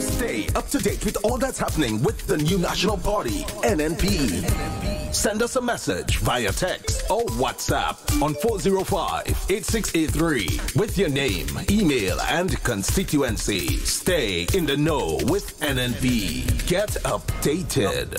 Stay up to date with all that's happening with the new National Party, NNP. Send us a message via text or WhatsApp on 405-8683 with your name, email, and constituency. Stay in the know with NNP. Get updated.